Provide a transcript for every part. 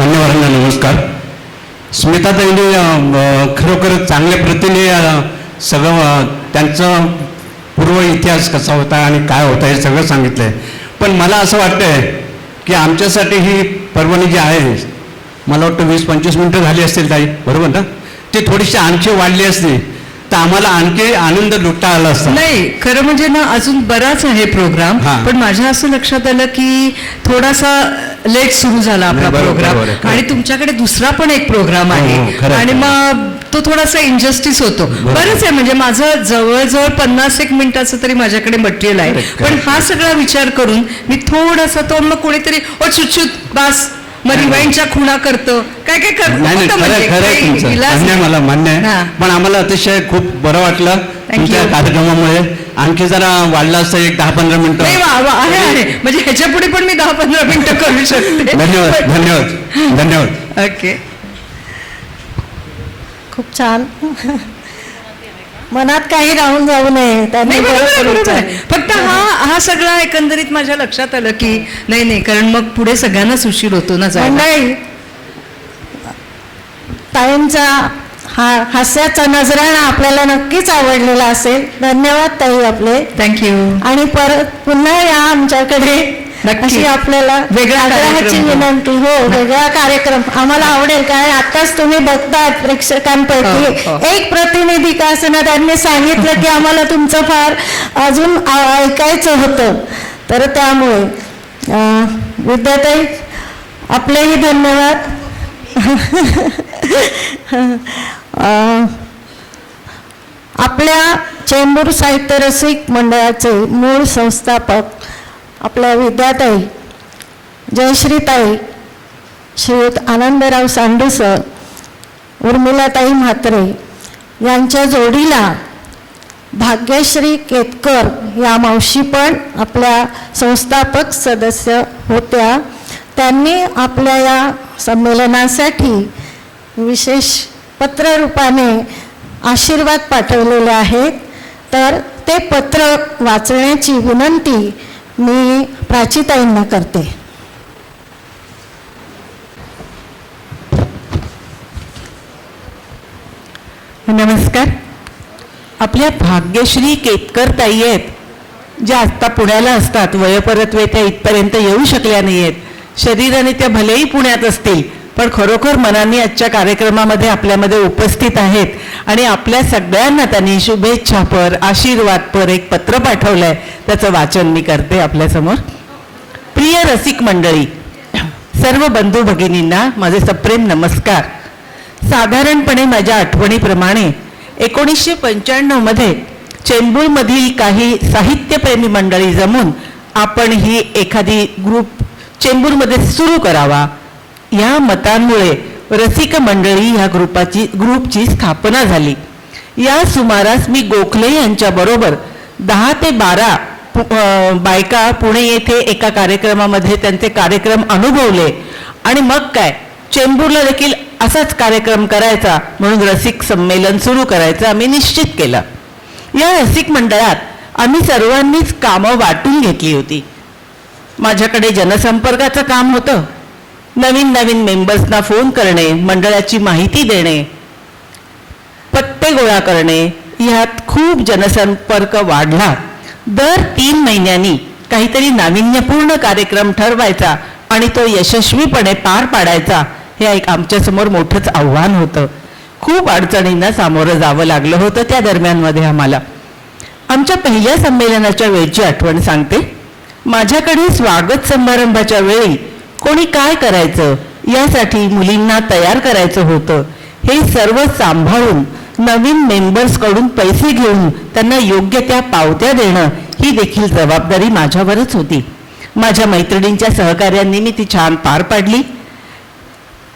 मान्यवरांना नमस्कार. स्मिताताईंनी खरोखर चांगल्या प्रतीने सगळं त्यांचं पूर्व इतिहास कसा होता आणि काय होता हे सगळं सांगितलं आहे. पण मला असं वाटतं आहे की आमच्यासाठी ही पर्वणी जी आहे, मला वाटतं 20-25 मिनटं झाली असतील ताई, बरोबर ना? ती थोडीशी आणखी वाढली असती तर आम्हाला आणखी आनंद लुटता आला असता. नाही, खरं म्हणजे ना अजून बराच आहे प्रोग्राम, पण माझ्या असं लक्षात आलं की थोडासा लेट सुरू झाला आपला प्रोग्राम आणि तुमच्याकडे दुसरा पण एक प्रोग्राम आहे आणि मग तो थोडासा इनजस्टिस होतो. बरंच आहे, म्हणजे माझं जवळजवळ 50 मिनिटाचं तरी माझ्याकडे मटेरियल आहे. पण हा सगळा विचार करून मी थोडासा तो मग कोणीतरी छुटछुट बास मग रिवाइंडच्या खुणा करतो काय काय करतो. मला मान्य आहे, पण आम्हाला अतिशय खूप बरं वाटलं तुमच्या कार्यक्रमामुळे. आणखी जरा वाढला असतं 10-15 मिनिटं आहे, म्हणजे ह्याच्या पुढे पण मी 10-15 मिनिटं करू शकते. धन्यवाद धन्यवाद धन्यवाद. ओके, खूप छान. मनात काही राहून जाऊ नये त्यांनी. फक्त हा सगळा एकंदरीत माझ्या लक्षात आलं की नाही, कारण मग पुढे सगळ्यांनाच उशीर होतो ना. मंडळी, ताईंचा हा हास्याचा नजराणा आपल्याला नक्कीच आवडलेला असेल. धन्यवाद ताई आपले, थँक्यू. आणि परत पुन्हा या आमच्याकडे, अशी आपल्याला आग्रहाची विनंती. हो, वेगळा कार्यक्रम आम्हाला आवडेल. काय आताच तुम्ही बघतात प्रेक्षकांपैकी एक प्रतिनिधी का असं त्यांनी सांगितलं की आम्हाला तुमचं फार अजून ऐकायचं होतं, तर त्यामुळे विद्याताई आपलेही धन्यवाद. आपल्या चेंबूर साहित्य रसिक मंडळाचे मूळ संस्थापक आपल्या विद्याताई, जयश्रीताई, श्रीयुत आनंदराव सांडू सर, उर्मिलाताई म्हात्रे यांच्या जोडीला भाग्यश्री केतकर या मावशी पण आपल्या संस्थापक सदस्य होत्या. त्यांनी आपल्या या संमेलनासाठी विशेष पत्ररूपाने आशीर्वाद पाठवलेले आहेत. तर ते पत्र वाचण्याची विनंती मी प्राचीताईंना करते. नमस्कार. आपल्या भाग्यश्री केतकर ताई आहेत, ज्या आत्ता पुण्याला असतात. वयपरत्वे त्या इथपर्यंत येऊ शकल्या नाही आहेत. शरीराने त्या भलेही पुण्यात असतील, पण खरोखर मनाने आजच्या कार्यक्रमामध्ये आपल्यामध्ये उपस्थित आहेत. आणि आपल्या सगळ्यांना त्यांनी शुभेच्छापर, आशीर्वादपर एक पत्र पाठवलं आहे, त्याचं वाचन मी करते आपल्यासमोर. प्रिय रसिक मंडळी, सर्व बंधू भगिनींना माझे सप्रेम नमस्कार. साधारणपणे माझ्या आठवणीप्रमाणे 1995 चेंबूरमधील काही साहित्यप्रेमी मंडळी जमून आपण ही एखादी ग्रुप चेंबूरमध्ये सुरू करावा, या मतांमुळे रसिक मंडळी ह्या ग्रुपची स्थापना झाली. या सुमारास मी गोखले यांच्याबरोबर 10 ते 12 बायका पुणे येथे एका कार्यक्रमामध्ये त्यांचे कार्यक्रम अनुभवले आणि मग काय, चेंबूरला देखील असाच कार्यक्रम करायचा म्हणून रसिक संमेलन सुरू करायचं आम्ही निश्चित केलं. या रसिक मंडळात आम्ही सर्वांनीच कामं वाटून घेतली होती. माझ्याकडे जनसंपर्काचं काम होतं. नवीन मेंबर्सना फोन करणे, मंडळाची माहिती देणे, पत्ते गोळा करणे, ह्यात खूप जनसंपर्क वाढला. दर 3 महिन्यांनी काहीतरी नाविन्यपूर्ण कार्यक्रम ठरवायचा आणि तो यशस्वीपणे पार पाडायचा, हे एक आमच्यासमोर मोठंच आव्हान होतं. खूप अडचणींना सामोरं जावं लागलं होतं त्या दरम्यानमध्ये आम्हाला. आमच्या पहिल्या संमेलनाच्या वेळची आठवण सांगते. माझ्याकडे स्वागत समारंभाच्या वेळी कोणी काय करायचं यासाठी मुलींना तयार करायचं होतं. हे सर्व सांभाळून नवीन मेंबर्सकडून पैसे घेऊन त्यांना योग्य त्या पावत्या देणं ही देखील जबाबदारी माझ्यावरच होती. माझ्या मैत्रिणींच्या सहकार्यांनी मी ती छान पार पाडली.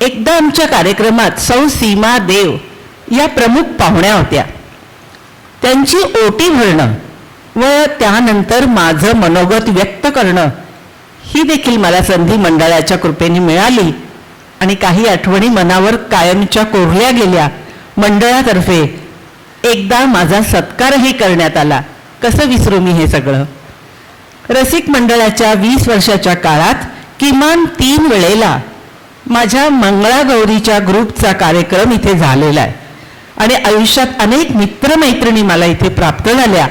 एकदा आमच्या कार्यक्रमात सौ सीमा देव या प्रमुख पाहुण्या होत्या. त्यांची ओटी भरणं व त्यानंतर माझं मनोगत व्यक्त करणं ही देखील मला संधी मंडळाच्या कृपेने मिळाली आणि काही आठवणी मनावर कायमच्या कोरल्या गेल्या. मंडळातर्फे एकदा माझा सत्कारही करण्यात आला. कसं विसरू मी हे सगळं. रसिक मंडळाच्या 20 वर्षाच्या काळात किमान 3 वेळेला माझ्या मंगळागौरीच्या ग्रुपचा कार्यक्रम इथे झालेला आहे आणि आयुष्यात अनेक मित्रमैत्रिणी मला इथे प्राप्त झाल्या.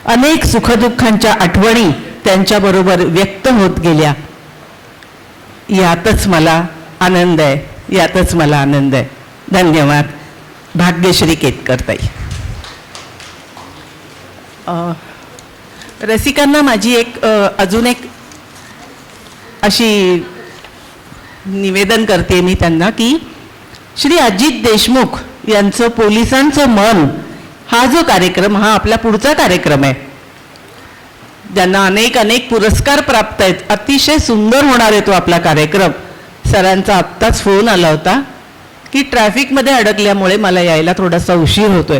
अनेक सुखदुःखांच्या आठवणी त्यांच्याबरोबर व्यक्त होत गेल्या. यातच मला आनंद आहे, यातच मला आनंद आहे. धन्यवाद. भाग्यश्री केतकर ताई. रसिकांना माझी अजून एक अशी निवेदन करते मी त्यांना की श्री अजित देशमुख यांचं पोलिसांचं मन हा जो कार्यक्रम, हा आपला पुढचा कार्यक्रम आहे. ज्यांना अनेक अनेक पुरस्कार प्राप्त आहेत. अतिशय सुंदर होणार आहे तो आपला कार्यक्रम. सरांचा आत्ताच फोन आला होता की ट्रॅफिकमध्ये अडकल्यामुळे मला यायला थोडासा उशीर होतोय.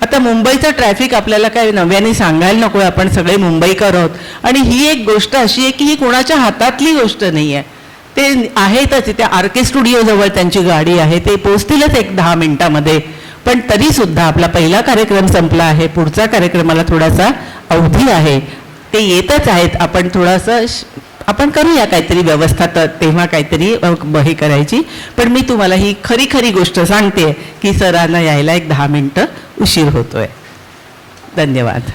आता मुंबईचं ट्रॅफिक आपल्याला काय नव्याने सांगायला नको, आपण सगळे मुंबईकर आहोत. आणि ही एक गोष्ट अशी आहे की ही कोणाच्या हातातली गोष्ट नाही आहे. ते आहेतच, त्या आर के स्टुडिओजवळ त्यांची गाडी आहे, ते पोचतीलच 10 मिनिटामध्ये. पण तरीसुद्धा आपला पहिला कार्यक्रम संपला आहे, पुढचा कार्यक्रमाला थोडासा अवधी आहे. ते येतच आहेत. आपण थोडंसं आपण करूया काहीतरी व्यवस्था, तर तेव्हा काहीतरी हे करायची. पण मी तुम्हाला ही खरी खरी गोष्ट सांगते की सरांना यायला 10 मिनिटं उशीर होतोय. धन्यवाद.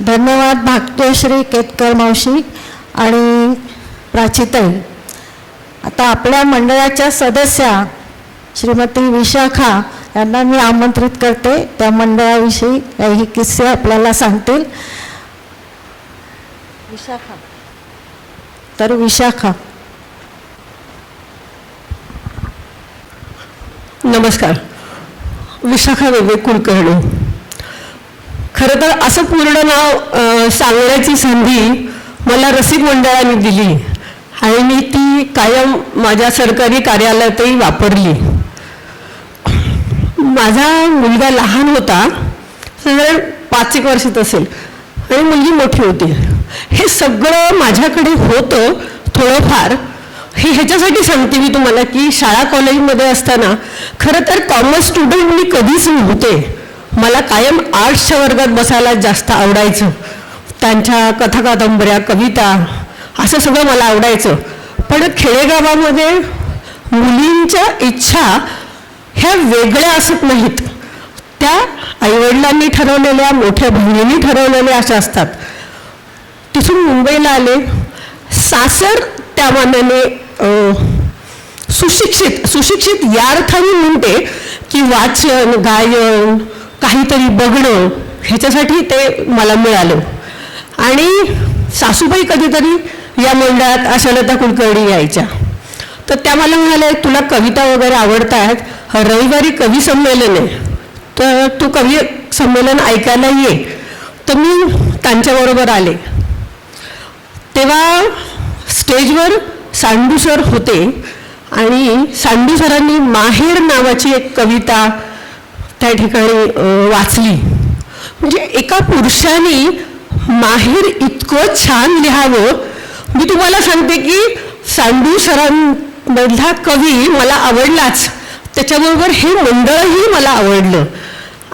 धन्यवाद भाग्यश्री केतकर मावशी आणि प्राचीताई. आता आपल्या मंडळाच्या सदस्या श्रीमती विशाखा यांना मी आमंत्रित करते. त्या मंडळाविषयी काही किस्से आपल्याला सांगतील. विशाखा. तर विशाखा. नमस्कार. विशाखा विवेक कुलकर्णी. खरं तर असं पूर्ण नाव सांगण्याची संधी मला रसिक मंडळाने दिली आणि मी ती कायम माझ्या सरकारी कार्यालयातही वापरली. माझा मुलगा लहान होता, साधारण 5 एक वर्षात असेल, आणि मुलगी मोठी होती. हे सगळं माझ्याकडे होतं थोडंफार. हे ह्याच्यासाठी सांगते मी तुम्हाला की शाळा कॉलेजमध्ये असताना खरं तर कॉमर्स स्टुडंट मी कधीच नव्हते. मला कायम आर्ट्सच्या वर्गात बसायला जास्त आवडायचं. त्यांच्या कथा कादंबऱ्या, कविता असं सगळं मला आवडायचं. पण खेडेगावामध्ये मुलींच्या इच्छा ह्या वेगळ्या असत नाहीत. त्या आईवडिलांनी ठरवलेल्या, मोठ्या बहिणींनी ठरवलेल्या अशा असतात. तिथून मुंबईला आले. सासर त्या मानाने सुशिक्षित या अर्थाने म्हणते की वाचन, गायन, काहीतरी बघणं ह्याच्यासाठी ते मला मिळालं. आणि सासूबाई कधीतरी या मंडळात आशालता कुलकर्णी यायच्या. तर त्या मला म्हणाल्या, तुला कविता वगैरे आवडतात, रविवारी कवी संमेलन आहे, तर तू कवी संमेलन ऐकायला ये. तर मी त्यांच्याबरोबर आले. तेव्हा स्टेजवर सांडू सर होते आणि सांडू सरांनी माहेर नावाची एक कविता त्या ठिकाणी वाचली. म्हणजे एका पुरुषाने माहेर इतकं छान लिहावं. मी तुम्हाला सांगते की सांडू सरांमधला कवी मला आवडलाच, त्याच्याबरोबर हे मंडळही मला आवडलं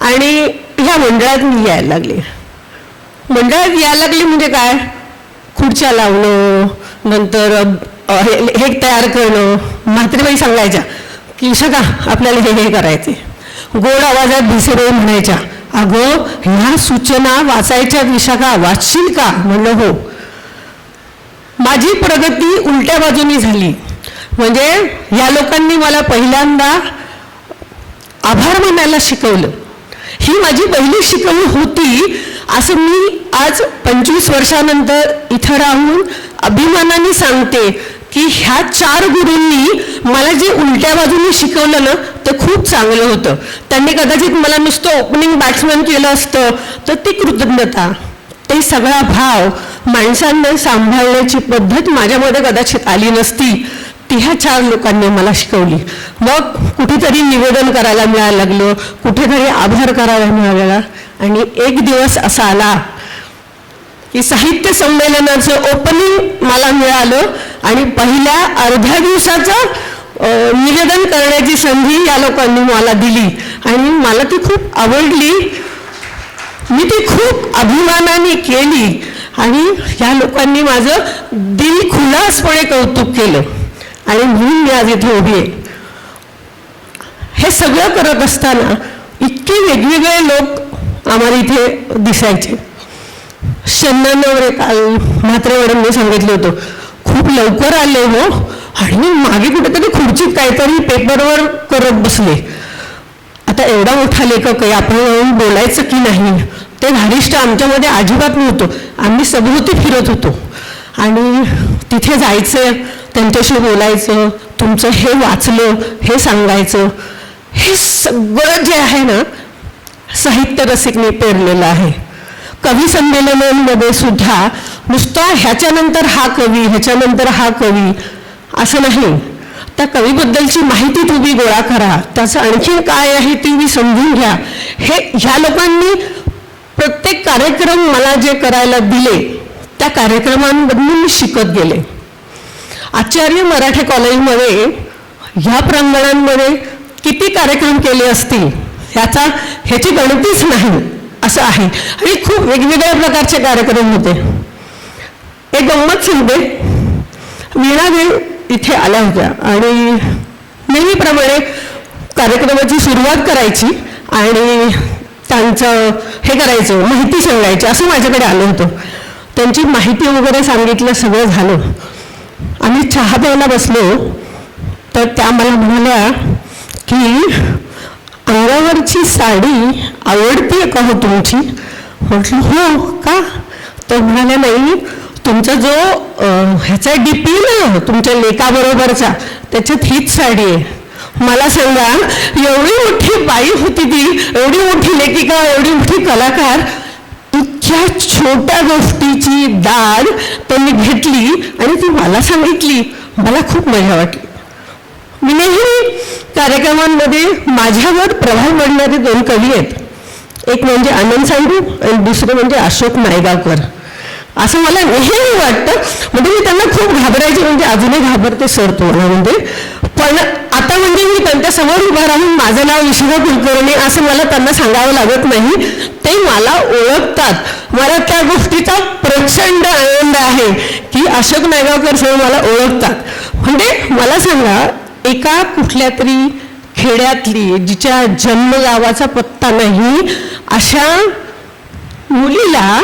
आणि ह्या मंडळात मी यायला लागले. मंडळात यायला लागले म्हणजे काय, खुर्च्या लावणं, नंतर हे तयार करणं. म्हात्रेबाई सांगायच्या की विशाखा आपल्याला हे करायचे. गोड आवाजात भिसेबाई म्हणायच्या, अगं ह्या सूचना वाचायच्या विशाखा, वाचशील का? म्हणलं हो. माझी प्रगती उलट्या बाजूनी झाली. म्हणजे या लोकांनी मला पहिल्यांदा आभार मानायला शिकवलं. ही माझी पहिली शिकवण होती असं मी आज 25 वर्षानंतर इथं राहून अभिमानाने सांगते की ह्या 4 गुरूंनी मला जे उलट्या बाजूने शिकवलं ना ते खूप चांगलं होतं. त्यांनी कदाचित मला नुसतं ओपनिंग बॅट्समॅन केलं असतं तर ती कृतज्ञता, ते सगळा भाव, माणसांना सांभाळण्याची पद्धत माझ्यामध्ये कदाचित आली नसती. ती ह्या 4 लोकांनी मला शिकवली. मग कुठेतरी निवेदन करायला मिळायला लागलं, कुठेतरी आभार करायला मिळाला. आणि एक दिवस असा आला की साहित्य संमेलनाचं ओपनिंग मला मिळालं आणि पहिल्या अर्ध्या दिवसाचं निवेदन करण्याची संधी या लोकांनी मला दिली आणि मला ती खूप आवडली. मी ती खूप अभिमानाने केली आणि या लोकांनी माझं दिलखुलासपणे कौतुक केलं आणि म्हणून मी आज इथे उभी आहे. हे सगळं करत असताना इतके वेगवेगळे लोक आम्हाला इथे दिसायचे. शन्नांवर काल म्हात्रे मॅडमने सांगितलं होतं, खूप लवकर आले हो आणि मागे कुठेतरी खुर्चीत काहीतरी पेपरवर करत बसले. आता एवढा मोठा लेखक आहे, आपण येऊन बोलायचं की नाही, ते धारिष्ट आमच्यामध्ये अजिबात नव्हतं. आम्ही सभोवती फिरत होतो आणि तिथे जायचं, त्यांच्याशी बोलायचं, तुमचं हे वाचलं हे सांगायचं. हे सगळं जे आहे ना, साहित्य रसिकने पेरलेलं आहे. कवी संमेलनांमध्ये सुद्धा नुसता ह्याच्यानंतर हा कवी, ह्याच्यानंतर हा कवी असं नाही. त्या कवीबद्दलची माहिती तुम्ही गोळा करा, त्याचं आणखी काय आहे ती तुम्ही समजून घ्या. हे ह्या लोकांनी प्रत्येक कार्यक्रम मला जे करायला दिले त्या कार्यक्रमांमधून मी शिकत गेले. आचार्य मराठे कॉलेजमध्ये ह्या प्रांगणांमध्ये किती कार्यक्रम केले असतील ह्याची गणतीच नाही असं आहे. आणि खूप वेगवेगळ्या प्रकारचे कार्यक्रम होते. एक गंमत सांगते, वीणादेव इथे आल्या होत्या आणि नेहमीप्रमाणे कार्यक्रमाची सुरुवात करायची आणि त्यांचं हे करायचं, माहिती सांगायची. असं माझ्याकडे आलं होतं. त्यांची माहिती वगैरे सांगितलं, सगळं झालं. आम्ही चहा प्यायला बसलो तर त्या मला म्हणाल्या की अंगावरची साडी आवडते का हो तुमची? म्हटलं हो का? तर म्हणाल्या नाही, तुमचा जो ह्याचा डीपी ना तुमच्या लेखाबरोबरचा, त्याच्यात हीच साडी आहे. मला सांगा, एवढी मोठी बाई होती ती, एवढी मोठी लेखिका, एवढी मोठी कलाकार, इतक्या छोट्या गोष्टीची दाद त्यांनी घेतली आणि ती मला सांगितली. मला खूप मजा वाटली. मी नेहमी कार्यक्रमांमध्ये माझ्यावर प्रभाव पडणारे 2 कवी आहेत. एक म्हणजे आनंद सांडू आणि दुसरं म्हणजे अशोक नायगावकर. असं मला नेहमी वाटतं. म्हणजे मी त्यांना खूप घाबरायचे, म्हणजे अजूनही घाबरते सर तुम्हाला म्हणजे. पण आता म्हणजे मी त्यांच्यासमोर उभा राहून माझं नाव विश्वा कुलकर्णी असं मला त्यांना सांगावं लागत नाही. ते मला ओळखतात. मला त्या गोष्टीचा प्रचंड आनंद आहे की अशोक नायगावकर सर मला ओळखतात. म्हणजे मला सांगा, एका कुठल्या तरी खेड्यातली जिच्या जन्मगावाचा पत्ता नाही अशा मुलीला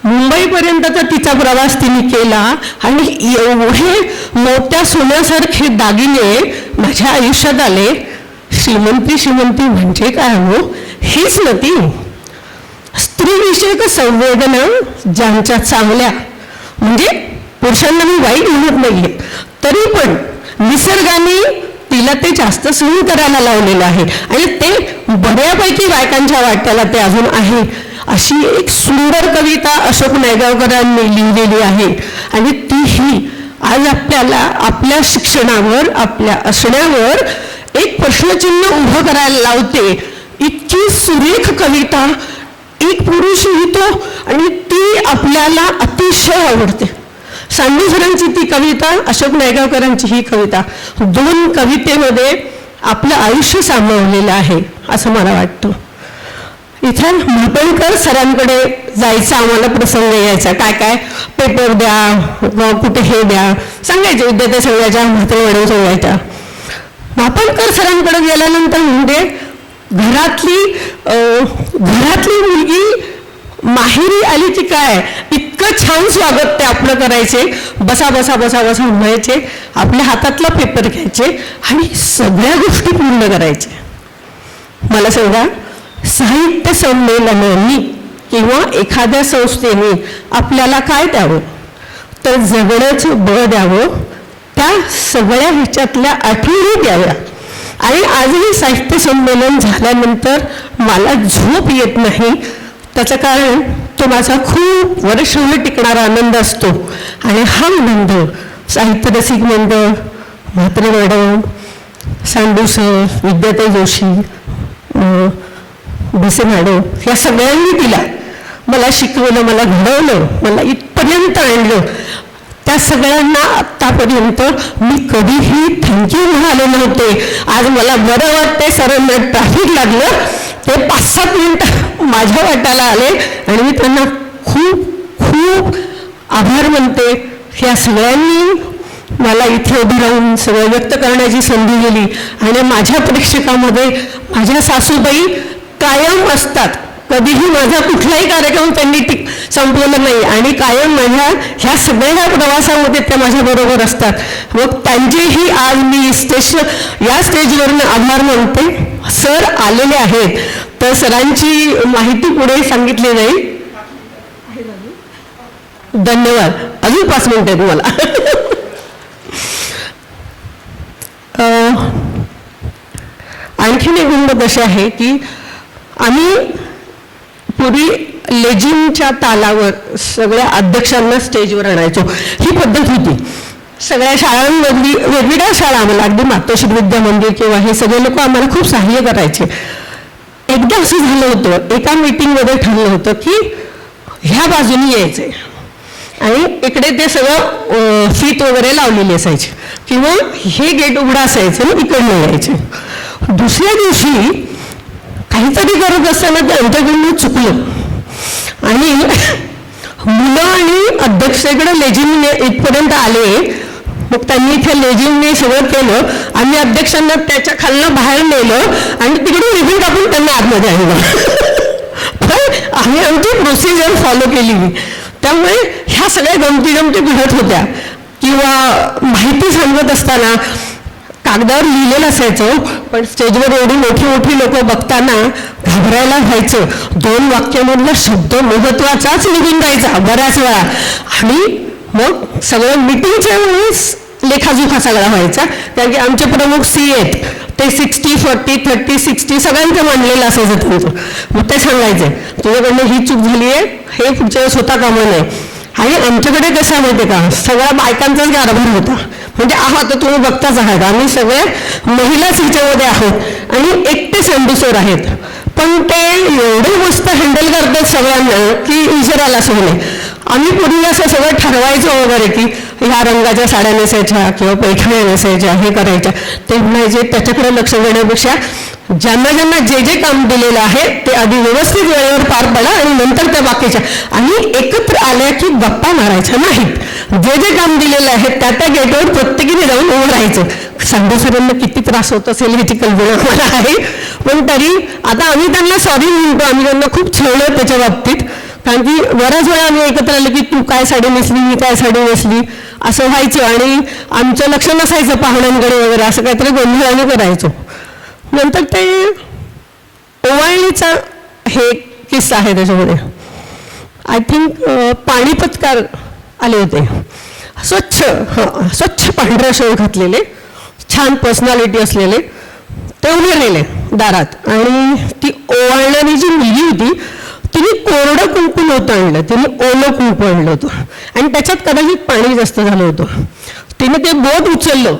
मुंबईपर्यंतचा तिचा प्रवास तिने केला आणि एवढे मोठ्या सोन्यासारखे दागिने माझ्या आयुष्यात आले. श्रीमंती म्हणजे काय हो? हीच ना ती स्त्रीविषयक संवेदना ज्यांच्या चांगल्या. म्हणजे पुरुषांना मी वाईट म्हणत नाहीये, तरी पण निसर्गाने तिला ते जास्त सहन करायला लावलेलं आहे आणि ते बऱ्यापैकी बायकांच्या वाट्याला ते अजून आहे. अशी एक सुंदर कविता अशोक नायगावकरांनी लिहिलेली आहे आणि तीही आज आपल्याला आपल्या शिक्षणावर, आपल्या असण्यावर एक प्रश्नचिन्ह उभं करायला लावते. इतकी सुरेख कविता एक पुरुष लिहितो आणि ती आपल्याला अतिशय आवडते. सांडू सरांची ती कविता, अशोक नायगावकरांची ही कविता, 2 कवितेमध्ये आपलं आयुष्य सामावलेलं आहे असं मला वाटतं. इथे म्हापणकर सरांकडे जायचा आम्हाला प्रसंग यायचा. काय काय पेपर द्या, कुठे हे द्या सांगायचे, विद्यार्थी सांगायच्या, म्हात्रे मॅडम सांगायच्या. म्हापणकर सरांकडे गेल्यानंतर म्हणजे घरातली मुलगी माहेरी आली की काय इतकं छान स्वागत ते आपलं करायचे. बसा बसा बसा बसा म्हणायचे, आपल्या हातातला पेपर घ्यायचे आणि सगळ्या गोष्टी पूर्ण करायचे. मला सांगा, साहित्य संमेलनांनी किंवा एखाद्या संस्थेने आपल्याला काय द्यावं तर जगण्याचं बळ द्यावं, त्या सगळ्या ह्याच्यातल्या आठवणी द्याव्या. आणि आजही साहित्य संमेलन झाल्यानंतर मला झोप येत नाही. त्याचं कारण तो माझा खूप वर्षभर टिकणारा आनंद असतो आणि हा आनंद साहित्य रसिक मंडळ, म्हात्रे मॅडम, सांडू सर, विद्याताई जोशी, भिसे मॅडम या सगळ्यांनी दिला. मला शिकवलं, मला घडवलं, मला इथपर्यंत आणलं. त्या सगळ्यांना आत्तापर्यंत मी कधीही थँक्यू म्हणाले नव्हते. आज मला बरं वाटते, सरांना ट्रॅफिक लागलं, ते 5-7 मिनिटं माझ्या वाट्याला आले आणि मी त्यांना खूप खूप आभार मानते. ह्या सगळ्यांनी मला इथे उभी राहून सगळं व्यक्त करण्याची संधी दिली आणि माझ्या प्रेक्षकामध्ये माझ्या सासूबाई कायम असतात. कधीही माझा कुठलाही कार्यक्रम त्यांनी संपलेला नाही आणि कायम माझ्या ह्या सगळ्या प्रवासामध्ये त्या माझ्याबरोबर असतात. मग त्यांचेही आज मी या स्टेजवरून आभार मानते. सर आलेले आहेत तर सरांची माहिती पुढे सांगितली जाईल. धन्यवाद. अजून 5 मिनिटं आहेत मला. आणखीन एक गंमत अशी आहे की आम्ही पूर्वी लेझिमच्या तालावर सगळ्या अध्यक्षांना स्टेजवर आणायचो. ही पद्धत होती सगळ्या शाळांमधली. वेगवेगळ्या शाळा आम्हाला अगदी मातोश्री विद्या मंदिर किंवा हे सगळे लोक आम्हाला खूप सहाय्य करायचे. एकदा असं झालं होतं, एका मीटिंगमध्ये ठरलं होतं की ह्या बाजूने यायचंय आणि इकडे ते सगळं फीत वगैरे लावलेली असायची किंवा हे गेट उघडं असायचं आणि इकडनं यायचे. दुसऱ्या दिवशी काहीतरी करत असताना ते आमच्याकडनं चुकलं आणि मुलं आणि अध्यक्षाकडे लेझिमने इथपर्यंत आले. मग त्यांनी इथे लेझिमने सगळं केलं. आम्ही अध्यक्षांना त्याच्या खालनं बाहेर नेलं आणि तिकडून रिबीन कापून त्यांना आतमध्ये आणलं. पण आम्ही आमची प्रोसिजर फॉलो केली. त्यामुळे ह्या सगळ्या गमती घडत होत्या. किंवा माहिती सांगत असताना कागदावर लिहिलेलं असायचं पण स्टेजवर एवढी मोठी मोठी लोक बघताना घाबरायला व्हायचं. 2 वाक्यामधला शब्द महत्वाचाच निघून जायचा बऱ्याच वेळा आणि मग सगळं मिटिंगच्या वेळेस लेखाजोखा सगळा व्हायचा. कारण की आमचे प्रमुख सी आहेत ते 60-40 30-60 सगळ्यांचं मांडलेलं असायचं त्यांचं. मग ते सांगायचे तुझ्याकडनं ही चूक झाली आहे, हे पुढच्या वेळेस होता कामा नये. आणि आमच्याकडे कसं आहे माहिती का, सगळ्या बायकांचाच कारभार होता. म्हणजे आता तुम्ही बघताच आहात आम्ही सगळे महिलाच ह्याच्यामध्ये आहोत आणि एकटे संडूसर आहेत. पण ते एवढे मस्त हँडल करतात सगळ्यांना की विचारायला सोडले. आम्ही पूर्वी असं सगळं ठरवायचं वगैरे की ह्या रंगाच्या साड्या नेसायच्या किंवा पैठण्या नेसायच्या हे करायच्या. ते म्हणायचे त्याच्याकडे लक्ष देण्यापेक्षा ज्यांना ज्यांना जे जे काम दिलेलं आहे ते आधी व्यवस्थित वेळेवर पार पडा आणि नंतर त्या बाकीच्या. आणि एकत्र आल्या की गप्पा मारायच्या नाहीत. जे जे काम दिलेलं आहे त्या त्या गेटवर प्रत्येकीने जाऊन उभं राहायचं. सांडूसरांना किती त्रास होत असेल ह्याची कल्पना आम्हाला आहे. पण तरी आता आम्ही त्यांना सॉरी म्हणतो. आम्ही त्यांना खूप छळलं त्याच्या बाबतीत. कारण की बऱ्याच वेळा आम्ही एकत्र आलो की तू काय साडी नेसली मी काय साडी नेसली असं व्हायचं आणि आमचं लक्ष नसायचं पाहुण्यांकडे वगैरे. असं काहीतरी गोंधळ आम्ही करायचो. नंतर ते ओवाळणीचा हे किस्सा आहे त्याच्यामध्ये. आय थिंक पाणीपतकार आले होते. स्वच्छ पांढऱ्या शर्ट घातलेले छान पर्सनॅलिटी असलेले ते उभे राहिले दारात आणि ती ओवाळणारी जी मुलगी होती तिने कोरडं कुंकू नव्हतं आणलं, तिने ओलं कुंकू आणलं होतं आणि त्याच्यात कदाचित पाणी जास्त झालं होतं. तिने ते बोट उचललं.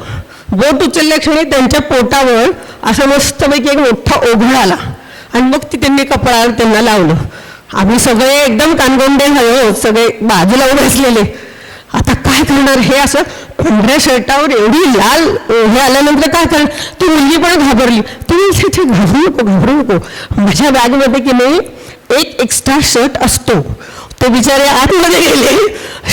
बोट उचलल्या क्षणी त्यांच्या पोटावर असं मस्तपैकी एक मोठा ओघळ आला आणि मग ती त्यांनी कपाळावर त्यांना लावलं. आम्ही सगळे एकदम कानगोंडे झालो, सगळे बाजूला उभे असलेले. आता काय करणार हे असं पांढऱ्या शर्टावर एवढी लाल हे आल्यानंतर काय करणार. ती मुलगी पण घाबरली. ती घाबरू नको. माझ्या बॅगमध्ये की नाही एक एक्स्ट्रा शर्ट असतो. ते बिचारे आतमध्ये गेले,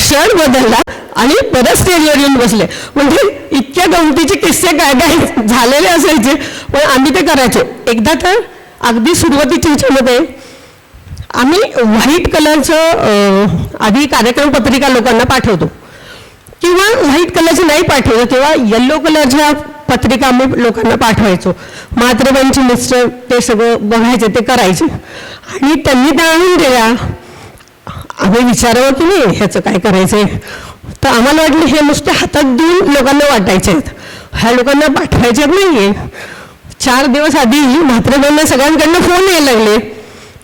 शर्ट बदलला आणि परत स्टेजवर येऊन बसले. म्हणजे इतक्या गमतीचे किस्से काय काय झालेले असायचे. पण आम्ही ते करायचो. एकदा तर अगदी सुरुवातीच्या ह्याच्यामध्ये आम्ही व्हाईट कलरचं आधी कार्यक्रम पत्रिका लोकांना पाठवतो किंवा व्हाईट कलरची नाही पाठवतो तेव्हा येल्लो कलरच्या पत्रिका आम्ही लोकांना पाठवायचो. मातृबाईंचे मिस्टर ते सगळं बघायचे ते करायचे आणि त्यांनी त्या आणून दिल्या. आम्ही विचारावं की नाही ह्याचं काय करायचंय. तर आम्हाला वाटलं हे नुसते हातात देऊन लोकांना वाटायचे आहेत, ह्या लोकांना पाठवायचे नाहीये. 4 दिवस आधी म्हात्रेबाईंना सगळ्यांकडनं फोन यायला लागले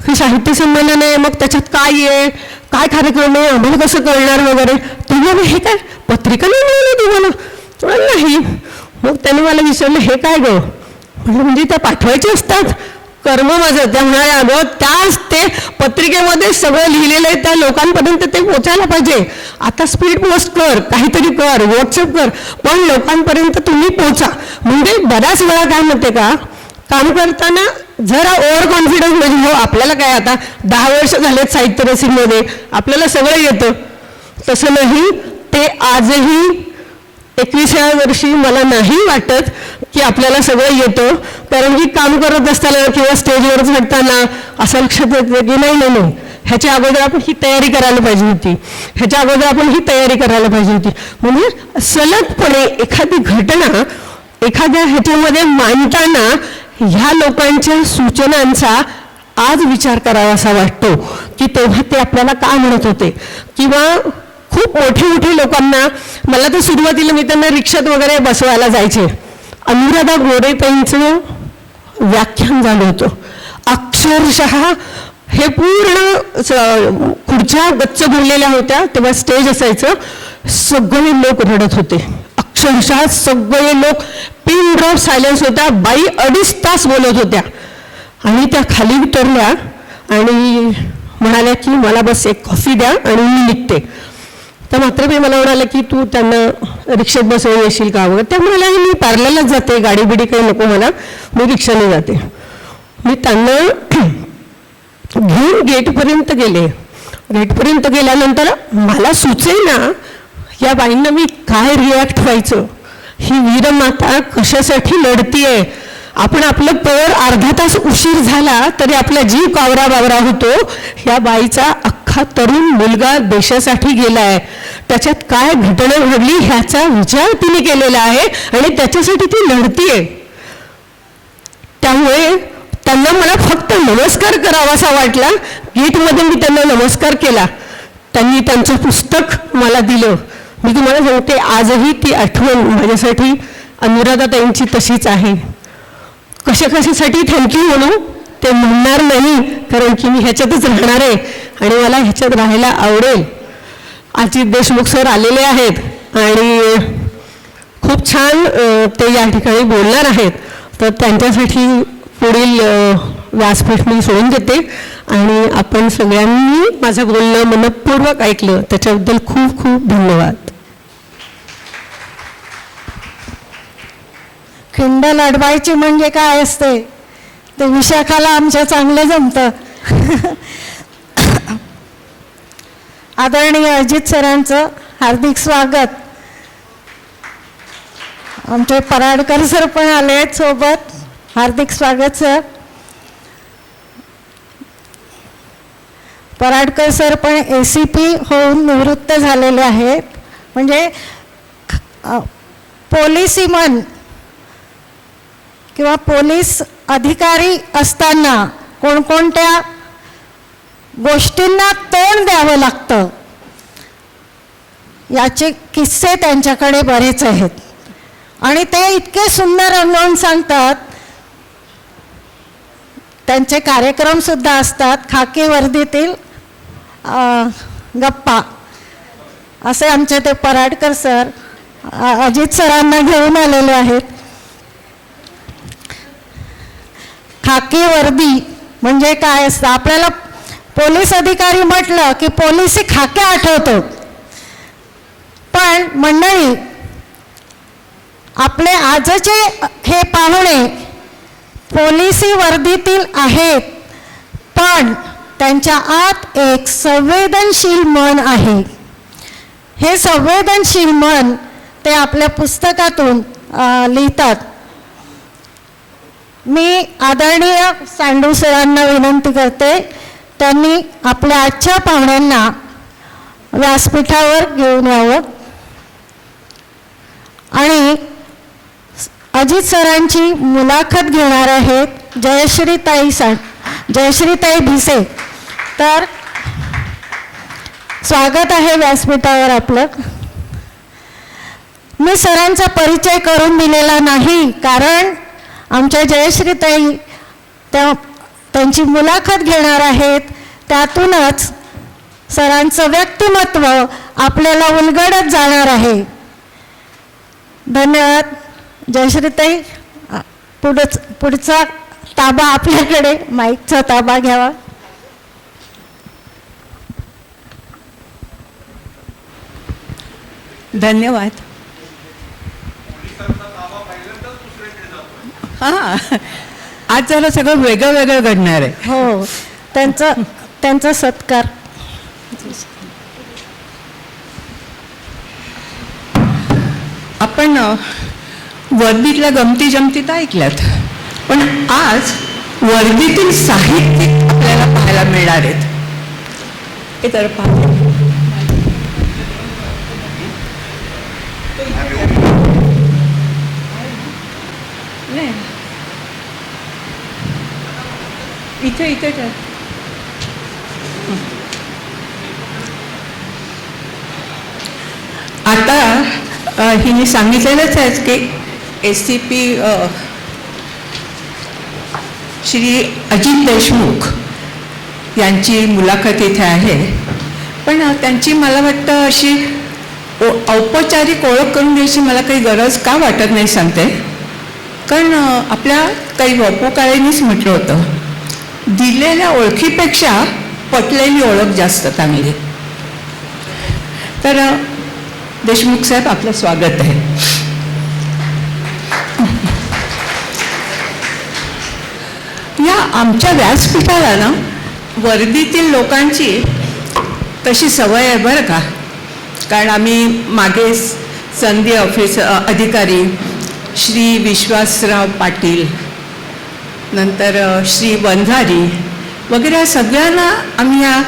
की साहित्य संमेलन आहे, मग त्याच्यात काय आहे, काय कार्यक्रम आहे, आम्हाला कसं कळणार वगैरे. तुम्हाला हे काय पत्रिका नाही मिळाली तुम्हाला नाही. मग त्यांनी मला विचारलं हे काय गं. म्हटलं म्हणजे त्या पाठवायचे असतात कर्म माझं. त्या म्हणाल्या अगं त्याच ते पत्रिकेमध्ये सगळं लिहिलेलं आहे त्या लोकांपर्यंत ते पोचायला पाहिजे. आता स्पीड पोस्ट कर, काहीतरी कर, व्हॉट्सअप कर, पण लोकांपर्यंत तुम्ही पोचा. म्हणजे बऱ्याच वेळा काय म्हणते का काम करताना जरा ओव्हर कॉन्फिडन्स म्हणजे हो आपल्याला काय आता 10 वर्ष झालेत साहित्य रसिकमध्ये आपल्याला सगळं येतं. तसं नाही. ते आजही 21व्या वर्षी मला नाही वाटत की आपल्याला सगळं येतं, कारण की काम करत असताना किंवा स्टेजवर चढताना असं लक्षात येतं की नाही, ह्याच्या अगोदर आपण ही तयारी करायला पाहिजे होती, ह्याच्या अगोदर आपण ही तयारी करायला पाहिजे होती. म्हणजे सलगपणे एखादी घटना एखाद्या ह्याच्यामध्ये मांडताना ह्या लोकांच्या सूचनांचा आज विचार करावासा वाटतो की तेव्हा ते आपल्याला काय म्हणत होते. किंवा खूप मोठे लोकांना, मला तर सुरुवातीला मी त्यांना रिक्षात वगैरे बसवायला जायचे, अनुराधा गोडेताईंचं व्याख्यान झालं होतं. अक्षरशः हे पूर्ण खुर्च्या गच्च भरलेल्या होत्या, तेव्हा स्टेज असायचं, सगळे लोक रडत होते. अक्षरशः सगळे लोक, पिन ड्रॉप सायलेन्स होता. बाई 2.5 तास बोलत होत्या आणि त्या खाली उतरल्या आणि म्हणाल्या की मला बस एक कॉफी द्या आणि मी निघते. तर मात्र मी मला म्हणाले की तू त्यांना रिक्षेत बसवून येशील का वगैरे. त्या म्हणाल्या मी पार्लरलाच जाते, गाडी बिडी काही नको मला, मी रिक्षाने जाते. मी त्यांना घेऊन गेटपर्यंत गेले. गेटपर्यंत गेल्यानंतर मला सुचेना या बाईंना मी काय रिॲक्ट व्हायचं. ही वीरमाता कशासाठी लढतीये. आपण आपलं पर अर्धा तास उशीर झाला तरी आपला जीव कावरा बावरा होतो. या बाईचा अख्खा तरुण मुलगा देशासाठी गेलाय, त्याच्यात काय घटना घडली ह्याचा विचार तिने केलेला आहे आणि त्याच्यासाठी ती लढतीये. त्यामुळे त्यांना मला फक्त नमस्कार करावासा वाटला. गेटमध्ये मी त्यांना नमस्कार केला. त्यांनी त्यांचं पुस्तक मला दिलं. मी तुम्हाला सांगते आजही ती आठवण माझ्यासाठी अनुराधाताईंची तशीच आहे. कशासाठी थँक्यू म्हणू ते म्हणणार नाही, कारण की मी ह्याच्यातच राहणार आहे आणि मला ह्याच्यात राहायला आवडेल. अजित देशमुख सर आलेले आहेत आणि खूप छान ते या ठिकाणी बोलणार आहेत, तर त्यांच्यासाठी पुढील व्यासपीठ मी सोडून देते. आणि आपण सगळ्यांनी माझं बोलणं मनपूर्वक ऐकलं त्याच्याबद्दल खूप खूप धन्यवाद. खिंड लढवायची म्हणजे काय असते ते विशाखाला आमच्या चांगलं जमतं. आदरणीय अजित सरांचं हार्दिक स्वागत. आमचे पराडकर सर पण आले आहेत सोबत. हार्दिक स्वागत सर. पराडकर सर पण ACP होऊन निवृत्त झालेले आहेत. म्हणजे पोलिसीमन किंवा पोलीस अधिकारी असताना कोणकोणत्या गोष्टींना तोंड द्यावं लागतं याचे किस्से त्यांच्याकडे बरेच आहेत आणि ते इतके सुंदर रंगवून सांगतात. त्यांचे कार्यक्रम सुद्धा असतात. खाकी वर्दीतील गप्पा असे आमचे ते पराडकर सर अजित सरांना घेऊन आलेले आहेत. खाकी वर्दी म्हणजे काय असतं. आपल्याला पोलीस अधिकारी म्हटलं की पोलिसी खाक्या आठवतो, पण मंडळी आपले आजचे हे पाहुणे पोलिसी वर्दीतील आहेत, पण त्यांच्या आत एक संवेदनशील मन आहे. हे संवेदनशील मन ते आपल्या पुस्तकातून लिहितात. मी आदरणीय सांडू सरांना विनंती करते त्यांनी आपल्या आजच्या पाहुण्यांना व्यासपीठावर घेऊन यावं आणि अजित सरांची मुलाखत घेणार आहेत जयश्रीताई भिसे. तर स्वागत आहे व्यासपीठावर आपलं. मी सरांचा परिचय करून दिलेला नाही, कारण आमच्या जयश्रीताई त्यांची मुलाखत घेणार आहेत. त्यातूनच सरांचं व्यक्तिमत्व आपल्याला उलगडत जाणार आहे. धन्यवाद. जयश्रीताई पुढचा ताबा आपल्याकडे, माईकचा ताबा घ्यावा. धन्यवाद. हां, आज जरा सगळं वेगळं घडणार आहे. हो, त्यांचा सत्कार. आपण वर्दीतल्या गमती जमती तर ऐकल्यात, पण आज वर्दीतील साहित्यिक आपल्याला पाहायला मिळणार आहेत. हे तर पाहा. नाही. इथे इथे ठेव. आता हिने सांगितलेलंच आहे की SCP श्री अजित देशमुख यांची मुलाखत इथे आहे, पण त्यांची मला वाटतं अशी औपचारिक ओळख करून द्यायची मला काही गरज का वाटत नाही सांगते. कारण आपल्या काही वपू काळेंनीच म्हटलं होतं, दिलेल्या ओळखीपेक्षा पटलेली ओळख जास्त चांगली. तर देशमुख साहेब, आपलं स्वागत आहे. या आमच्या व्यासपीठाला ना वर्दीतील लोकांची तशी सवय आहे बरं का. कारण आम्ही मागे संधी ऑफिस अधिकारी श्री विश्वासराव पाटील, नंतर श्री वंजारी वगैरे सगळ्यांना आम्ही या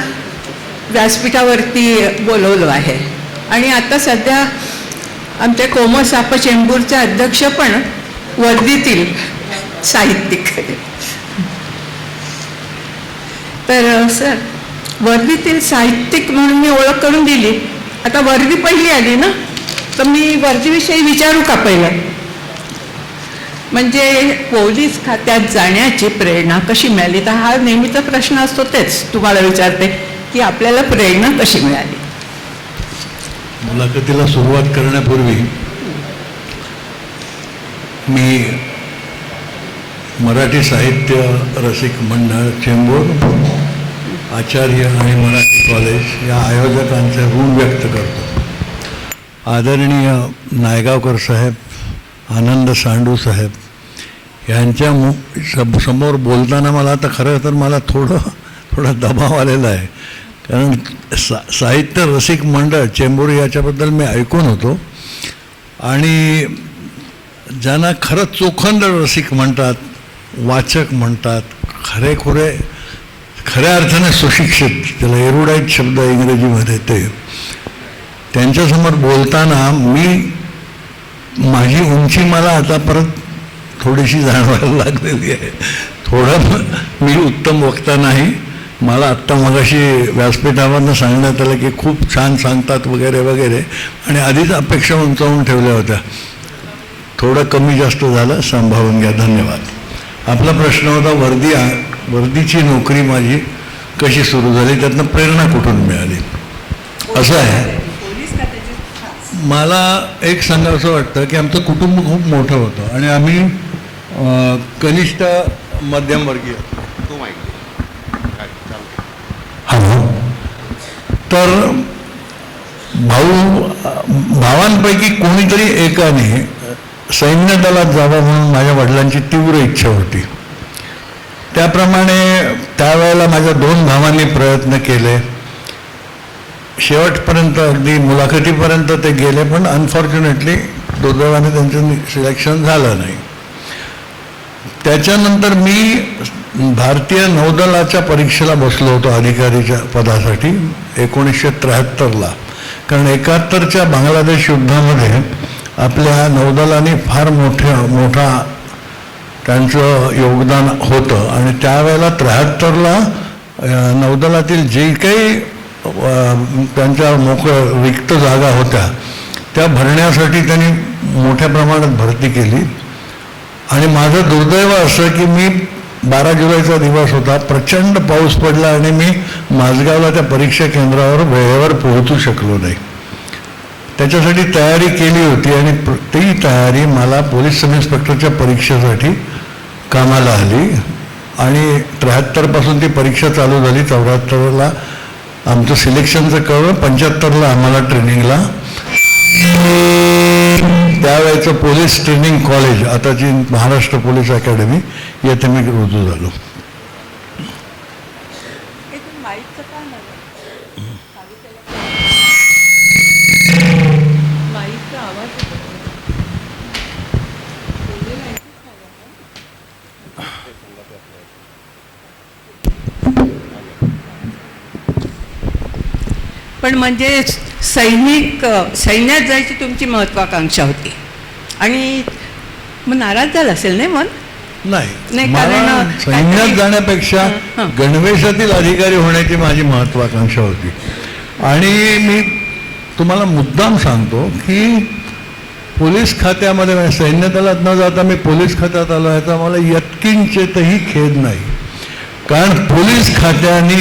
व्यासपीठावरती बोलवलं आहे. आणि आता सध्या आमच्या कोमसाप चेंबूरचे अध्यक्ष पण वर्दीतील साहित्यिक. तर सर, वर्दीतील साहित्यिक म्हणून मी ओळख करून दिली. आता वर्दी पहिली आली ना, तर मी वर्दीविषयी विचारू का पहिलं? म्हणजे पोलीस खात्यात जाण्याची प्रेरणा कशी मिळाली? तर हा नेहमीचा प्रश्न असतो, तेच तुम्हाला विचारते की आपल्याला प्रेरणा कशी मिळाली. मुलाखतीला सुरुवात करण्यापूर्वी मी मराठी साहित्य रसिक मंडळ चेंबूर, आचार्य आणि मराठी कॉलेज या आयोजकांचे ऋण व्यक्त करतो. आदरणीय नायगावकर साहेब, आनंद सांडू साहेब यांच्या समोर बोलताना मला आता खरं तर मला थोडा दबाव आलेला आहे. कारण साहित्य रसिक मंडळ चेंबूर याच्याबद्दल मी ऐकून होतो, आणि ज्यांना खरंच चोखंद रसिक म्हणतात, वाचक म्हणतात, खऱ्या अर्थाने सुशिक्षित, त्याला एरुडाईट शब्द इंग्रजीमध्ये, ते त्यांच्यासमोर बोलताना माझी उंची मला आता परत थोडीशी जाणवायला लागलेली आहे. थोडं मी उत्तम वक्ता नाही. मला आत्ता मगाशी व्यासपीठावरनं सांगण्यात आलं की खूप छान सांगतात वगैरे वगैरे, आणि आधीच अपेक्षा उंचावून ठेवल्या होत्या. थोडं कमी जास्त झालं, सांभाळून घ्या. धन्यवाद. आपला प्रश्न होता वर्दीची नोकरी माझी कशी सुरू झाली, त्यातनं प्रेरणा कुठून मिळाली. असं आहे, मला एक सांगावंसं वाटतं की आमचं कुटुंब खूप मोठं होतं आणि आम्ही कनिष्ठ मध्यमवर्गीय. तर भावांपैकी कोणीतरी एकाने सैन्य दलात जावं म्हणून माझ्या वडिलांची तीव्र इच्छा होती. त्याप्रमाणे त्यावेळेला माझ्या 2 भावांनी प्रयत्न केले. शेवटपर्यंत, अगदी मुलाखतीपर्यंत ते गेले, पण अनफॉर्च्युनेटली दुर्दैवाने त्यांचं सिलेक्शन झालं नाही. त्याच्यानंतर मी भारतीय नौदलाच्या परीक्षेला बसलो होतो अधिकारीच्या पदासाठी 1973ला. कारण 71च्या बांगलादेश युद्धामध्ये आपल्या नौदलाने फार मोठा त्यांचं योगदान होतं, आणि त्यावेळेला 73ला नौदलातील जे काही त्यांच्या रिक्त जागा होत्या त्या भरण्यासाठी त्यांनी मोठ्या प्रमाणात भरती केली. आणि माझं दुर्दैव असं की मी 12 जुलैचा दिवस होता, प्रचंड पाऊस पडला आणि मी माझगावला त्या परीक्षा केंद्रावर वेळेवर पोहोचू शकलो नाही. त्याच्यासाठी तयारी केली होती आणि ती तयारी मला पोलीस सब इन्स्पेक्टरच्या परीक्षेसाठी कामाला आली. आणि 73पासून ती परीक्षा चालू झाली. 74ला आमचं सिलेक्शनचं कळलं, 75ला आम्हाला ट्रेनिंगला त्यावेळेचं पोलीस ट्रेनिंग कॉलेज, आताची महाराष्ट्र पोलीस अकॅडमी, येथे मी रुजू झालो. पण म्हणजे सैन्यात जायची तुमची महत्वाकांक्षा होती आणि मग नाराज झाला असेल नाही मन? नाही, कारण मला सैन्यात जाण्यापेक्षा गणवेशातील अधिकारी होण्याची माझी महत्वाकांक्षा होती. आणि मी तुम्हाला मुद्दाम सांगतो की पोलीस खात्यामध्ये, म्हणजे सैन्य दलात न जाता मी पोलीस खात्यात आलो याचा मला यत्किंचितही खेद नाही. कारण पोलीस खात्याने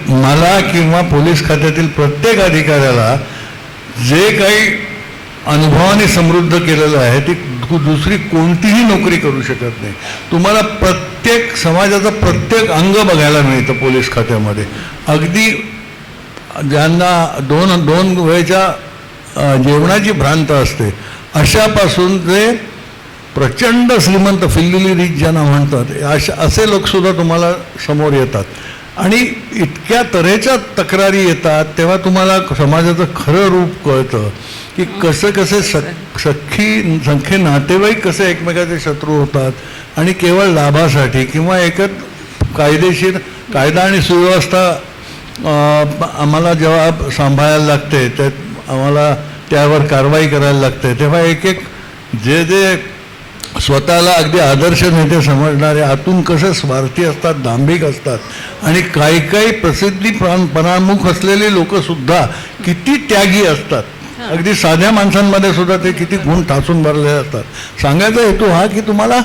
मला किंवा पोलीस खात्यातील प्रत्येक अधिकाऱ्याला जे काही अनुभवाने समृद्ध केलेलं आहे ती दुसरी कोणतीही नोकरी करू शकत नाही. तुम्हाला प्रत्येक समाजाचं प्रत्येक अंग बघायला मिळतं पोलीस खात्यामध्ये. अगदी ज्यांना दोन वेळेच्या जेवणाची भ्रांत असते अशापासून जे प्रचंड श्रीमंत, फिल्ली रिच ज्यांना म्हणतात, असे लोकसुद्धा तुम्हाला समोर येतात. आणि इतक्या तऱ्हेच्या तक्रारी येतात तेव्हा तुम्हाला समाजाचं खरं रूप कळतं की कसे सख्खे नातेवाईक कसे एकमेकाचे शत्रू होतात आणि केवळ लाभासाठी किंवा कायदेशीर कायदा आणि सुव्यवस्था आम्हाला जेव्हा सांभाळायला लागते आम्हाला त्यावर कारवाई करायला लागते तेव्हा जे स्वतःला अगदी आदर्श नेते समजणारे आतून कसे स्वार्थी असतात, दांभिक असतात आणि काही प्रसिद्धीपणामुख असलेली लोकसुद्धा किती त्यागी असतात. अगदी साध्या माणसांमध्ये सुद्धा ते किती गुण ठासून भरलेले असतात. सांगायचा हेतू हा की तुम्हाला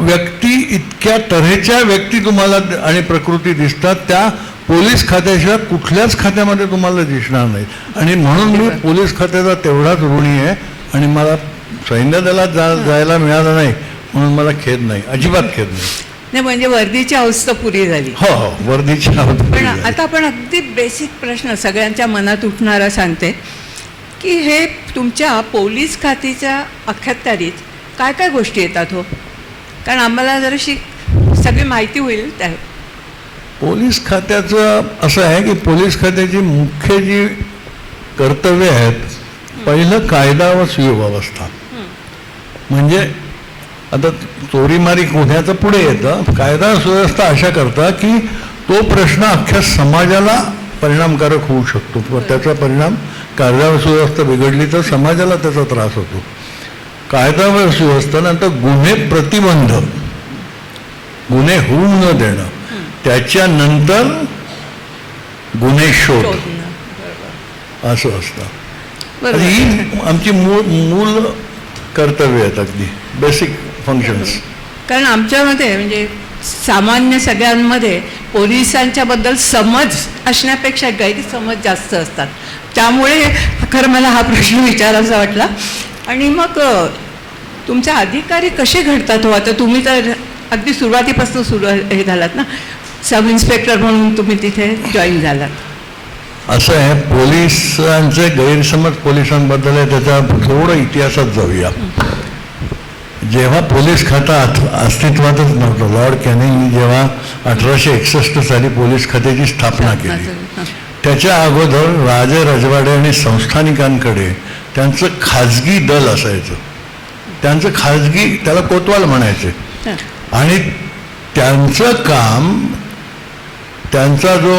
व्यक्ती, इतक्या तऱ्हेच्या व्यक्ती तुम्हाला आणि प्रकृती दिसतात त्या पोलीस खात्याशिवाय कुठल्याच खात्यामध्ये तुम्हाला दिसणार नाही. आणि म्हणून मी पोलीस खात्याचा तेवढाच ऋणी आहे आणि मला सैन्य दलात जायला मिळालं नाही म्हणून मला खेद नाही, अजिबात खेद नाही. म्हणजे वर्दीची अवस्था पुरी झाली. हो, वर्दीची अवस्था. पण आता आपण अगदी बेसिक प्रश्न सगळ्यांच्या मनात उठणारा सांगते की हे तुमच्या पोलीस खात्याच्या अखत्यारीत काय काय गोष्टी येतात हो? कारण आम्हाला जराशी सगळी माहिती होईल. त्या पोलीस खात्याचं असं आहे की पोलीस खात्याची मुख्य जी कर्तव्य आहेत, पहिलं कायदा व सुव्यवस्था. म्हणजे आता चोरीमारी गुन्ह्याचं पुढे येतं. कायदा सुव्यवस्था अशा करता की तो प्रश्न अख्ख्या समाजाला परिणामकारक होऊ शकतो किंवा त्याचा परिणाम, कायदा व सुव्यवस्था बिघडली तर समाजाला त्याचा त्रास होतो. कायदा व सुव्यवस्था नंतर गुन्हे प्रतिबंध, गुन्हे होऊ न देणं, त्याच्यानंतर गुन्हे शोध, असं असतं. ही आमची मूळ कर्तव्य आहेत, अगदी बेसिक फंक्शन्स. कारण आमच्यामध्ये म्हणजे सामान्य सगळ्यांमध्ये पोलिसांच्या बद्दल समज असण्यापेक्षा गैरसमज जास्त असतात. त्यामुळे खरं मला हा प्रश्न विचारायचा वाटला. आणि मग तुमचे अधिकारी कसे घडतात हो? आता तुम्ही तर अगदी सुरुवातीपासून हे झालात ना, सब इन्स्पेक्टर म्हणून तुम्ही तिथे जॉईन झालात. असं आहे, पोलिसांचे गैरसमज पोलिसांबद्दल आहे त्याचा थोडं इतिहासात जाऊया. जेव्हा पोलीस खातं अस्तित्वातच नव्हतं, लॉर्ड कॅनिंगनी जेव्हा 1861 साली पोलीस खात्याची स्थापना केली, त्याच्या अगोदर राजे रजवाडे आणि संस्थानिकांकडे त्यांचं खाजगी दल असायचं. त्यांचं खाजगी, त्याला कोतवाल म्हणायचे. आणि त्यांचं काम, त्यांचा जो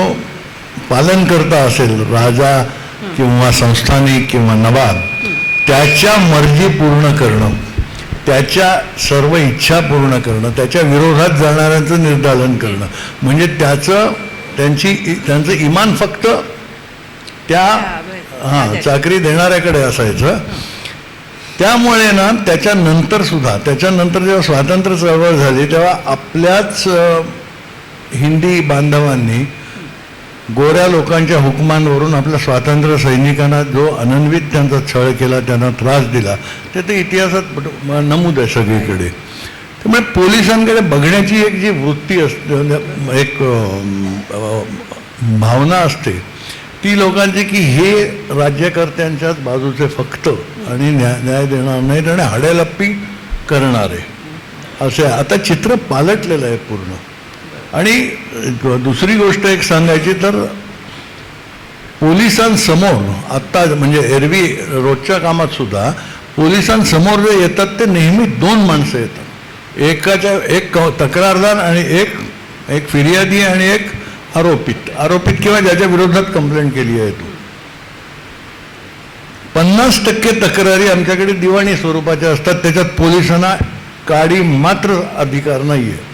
पालनकर्ता असेल, राजा किंवा संस्थानिक किंवा नवाब, त्याच्या मर्जी पूर्ण करणं, त्याच्या सर्व इच्छा पूर्ण करणं, त्याच्या विरोधात जाणाऱ्यांचं निर्दालन करणं. म्हणजे त्यांचं इमान फक्त त्या चाकरी देणाऱ्याकडे असायचं. त्यामुळे ना त्याच्यानंतर जेव्हा स्वातंत्र्य चळवळ झाली तेव्हा आपल्याच हिंदी बांधवांनी गोऱ्या लोकांच्या हुकमांवरून आपल्या स्वातंत्र्य सैनिकांना जो अनन्वित त्यांचा छळ केला, त्यांना त्रास दिला, ते इतिहासात नमूद आहे सगळीकडे. त्यामुळे पोलिसांकडे बघण्याची एक जी वृत्ती असते, एक भावना असते ती लोकांची की हे राज्यकर्त्यांच्याच बाजूचे फक्त आणि न्याय देणार नाहीत आणि हाडेलप्पी करणारे असे. आता चित्र पालटलेलं आहे पूर्ण. आणि दुसरी गोष्ट एक सांगायची तर पोलिसांसमोर आत्ता म्हणजे एरवी रोजच्या कामात सुद्धा पोलिसांसमोर जे येतात ते नेहमी दोन माणसं येतात. एक तक्रारदार आणि एक फिर्यादी आणि एक आरोपित किंवा ज्याच्या विरोधात कंप्लेंट केली आहे तो. 50% तक्रारी आमच्याकडे दिवाणी स्वरूपाच्या असतात, त्याच्यात पोलिसांना काडी मात्र अधिकार नाही आहे.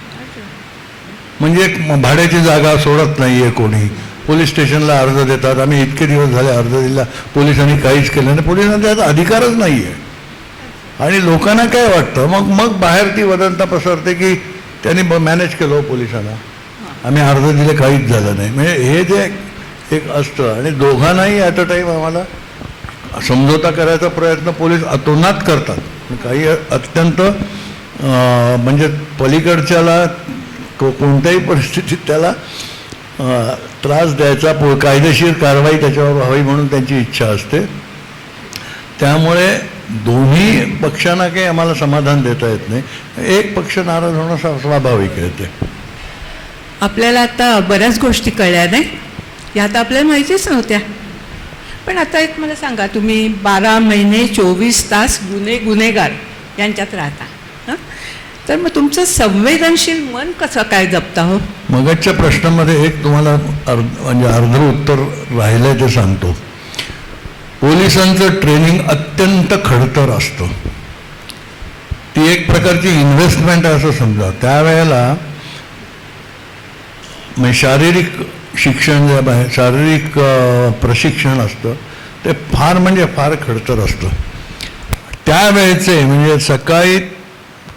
म्हणजे भाड्याची जागा सोडत नाही आहे कोणी, पोलीस स्टेशनला अर्ज देतात, आम्ही इतके दिवस झाले अर्ज दिला, पोलिसांनी काहीच केलं नाही, पोलिसांना त्याचा अधिकारच नाही आहे. आणि लोकांना काय वाटतं, मग बाहेर ती वदंता पसरते की त्यांनी मॅनेज केलं पोलिसांना, आम्ही अर्ज दिले काहीच झालं नाही. म्हणजे हे जे एक असतं, आणि दोघांनाही ॲट अ टाईम आम्हाला समझोता करायचा प्रयत्न पोलीस अतोनात करतात. काही अत्यंत म्हणजे पलीकडच्याला कोणत्याही परिस्थितीत त्याला त्रास द्यायचा, कायदेशीर कारवाई त्याच्यावर व्हावी म्हणून त्यांची इच्छा असते. त्यामुळे दोन्ही पक्षांना काही आम्हाला समाधान देता येत नाही. एक पक्ष नाराज होणं स्वाभाविक आहे. ते आपल्याला आता बऱ्याच गोष्टी कळल्या नाही, या आता आपल्याला माहितीच नव्हत्या. पण आता एक मला सांगा, तुम्ही 12 महिने 24 तास गुन्हेगार यांच्यात राहता, हं? तर मग तुमचं संवेदनशील मन कसं काय जपता हो? मगाच्या प्रश्नामध्ये एक तुम्हाला म्हणजे अर्ध उत्तर राहिलं ते सांगतो. पोलिसांचं ट्रेनिंग अत्यंत खडतर असतं. ती एक प्रकारची इन्व्हेस्टमेंट आहे असं समजा. त्यावेळेला शारीरिक शिक्षण जे आहे, शारीरिक प्रशिक्षण असतं ते फार म्हणजे फार खडतर असतं. त्यावेळेचे म्हणजे सकाळी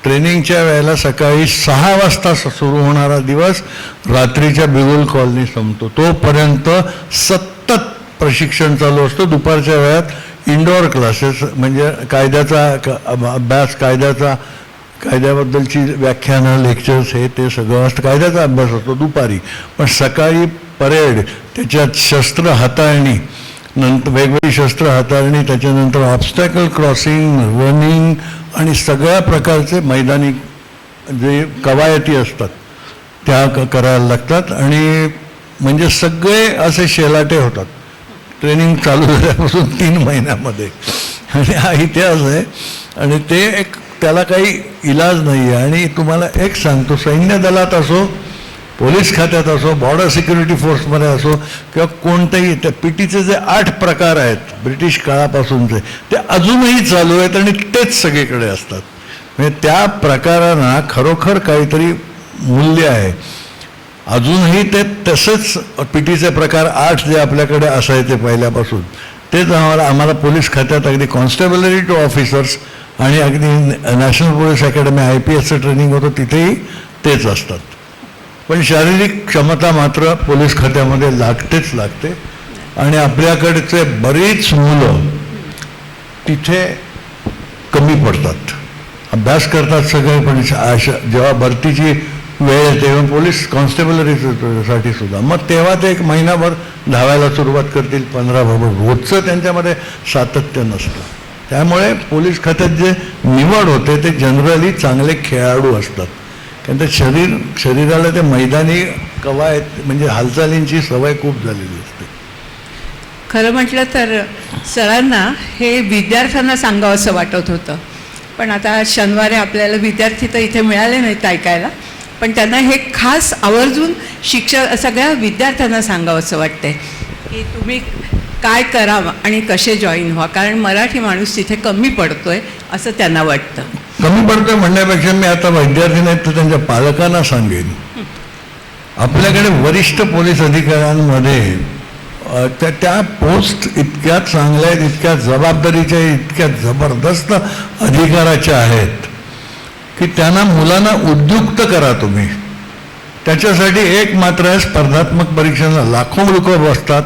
ट्रेनिंगच्या वेळेला सकाळी 6 वाजता सुरू होणारा दिवस रात्रीच्या बिगुल कॉलनी संपतो, तोपर्यंत सतत प्रशिक्षण चालू असतं. दुपारच्या वेळात इंडोर क्लासेस म्हणजे कायद्याचा अभ्यास, कायद्याबद्दलची व्याख्यानं, लेक्चर्स, हे ते सगळं असतं. कायद्याचा अभ्यास असतो दुपारी. पण सकाळी परेड, त्याच्यात शस्त्र हाताळणी, नंतर वेगवेगळी शस्त्र हाताळणी, त्याच्यानंतर ऑब्स्टॅकल क्रॉसिंग, रनिंग आणि सगळ्या प्रकारचे मैदानी जे कवायती असतात त्या करायला लागतात. आणि म्हणजे सगळे असे शेलाटे होतात ट्रेनिंग चालू झाल्यापासून 3 महिन्यामध्ये. आणि हा इतिहास आहे आणि ते एक त्याला काही इलाज नाही आहे. आणि तुम्हाला एक सांगतो, सैन्य दलात असो, पोलीस खात्यात असो, बॉर्डर सिक्युरिटी फोर्समध्ये असो किंवा कोणतेही, त्या PTचे जे 8 प्रकार आहेत ब्रिटिश काळापासूनचे, ते अजूनही चालू आहेत आणि तेच सगळीकडे असतात. म्हणजे त्या प्रकारांना खरोखर काहीतरी मूल्य आहे. अजूनही ते तसेच PTचे प्रकार 8 जे आपल्याकडे असायचे पहिल्यापासून, तेच आम्हाला पोलीस खात्यात अगदी कॉन्स्टेबलरी टू ऑफिसर्स आणि अगदी नॅशनल पोलीस अकॅडमी IPSचं ट्रेनिंग होतं तिथेही तेच असतात. पण शारीरिक क्षमता मात्र पोलीस खात्यामध्ये लागते. आणि आपल्याकडचे बरीच मुलं तिथे कमी पडतात. अभ्यास करतात सगळे, पण जेव्हा भरतीची वेळ येते तेव्हा पोलीस कॉन्स्टेबलरीसाठी सुद्धा मग तेव्हा ते 1 महिनाभर धावायला सुरुवात करतील, 15 रोजचं त्यांच्यामध्ये सातत्य नसतं. त्यामुळे पोलीस खात्यात जे निवड होते ते जनरली चांगले खेळाडू असतात, कारण ते शरीराला ते मैदानी कवायत म्हणजे हालचालींची सवय खूप झालेली असते. खरं म्हटलं तर सरांना हे विद्यार्थ्यांना सांगावं असं वाटत होतं, पण आता शनिवारी आपल्याला विद्यार्थी तर इथे मिळाले नाहीत ऐकायला, पण त्यांना हे खास आवर्जून सगळ्या विद्यार्थ्यांना सांगावं असं वाटतंय की तुम्ही काय करावं आणि कसे जॉईन व्हा, कारण मराठी माणूस तिथे कमी पडतोय असं त्यांना वाटतं. कमी पडतोय म्हणण्यापेक्षा मी आता विद्यार्थी नाहीत तर त्यांच्या पालकांना सांगेन, आपल्याकडे वरिष्ठ पोलीस अधिकाऱ्यांमध्ये त्या पोस्ट इतक्या चांगल्या आहेत, इतक्या जबाबदारीच्या, इतक्या जबरदस्त अधिकाराच्या आहेत की त्यांना मुलांना उद्युक्त करा तुम्ही. त्याच्यासाठी एक मात्र आहे, स्पर्धात्मक परीक्षांना लाखो लोक बसतात,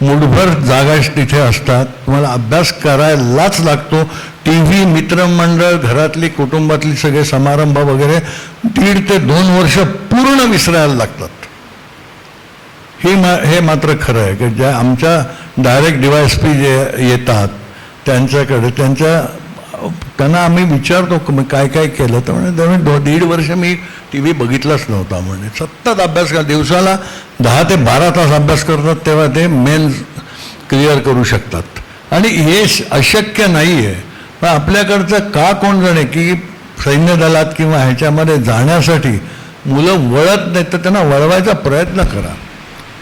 मुठभर जागा तिथे असतात, तुम्हाला अभ्यास करायलाच लागतो. TV, मित्रमंडळ, घरातली कुटुंबातली सगळे समारंभ वगैरे 1.5 ते 2 वर्ष पूर्ण विसरायला लागतात. हे मात्र खरं आहे की ज्या आमच्या डायरेक्ट DYSP जे येतात त्यांच्याकडे त्यांना आम्ही विचारतो काय काय केलं, तर म्हणजे 1.5 वर्ष मी TV बघितलाच नव्हता म्हणे, सतत अभ्यास करा, दिवसाला 10 ते 12 तास अभ्यास करतात तेव्हा ते मेन्स क्लिअर करू शकतात. आणि हे अशक्य नाही आहे. पण आपल्याकडचं का कोण जाणे की सैन्य दलात किंवा ह्याच्यामध्ये जाण्यासाठी मुलं वळत नाहीत, तर त्यांना वळवायचा प्रयत्न करा.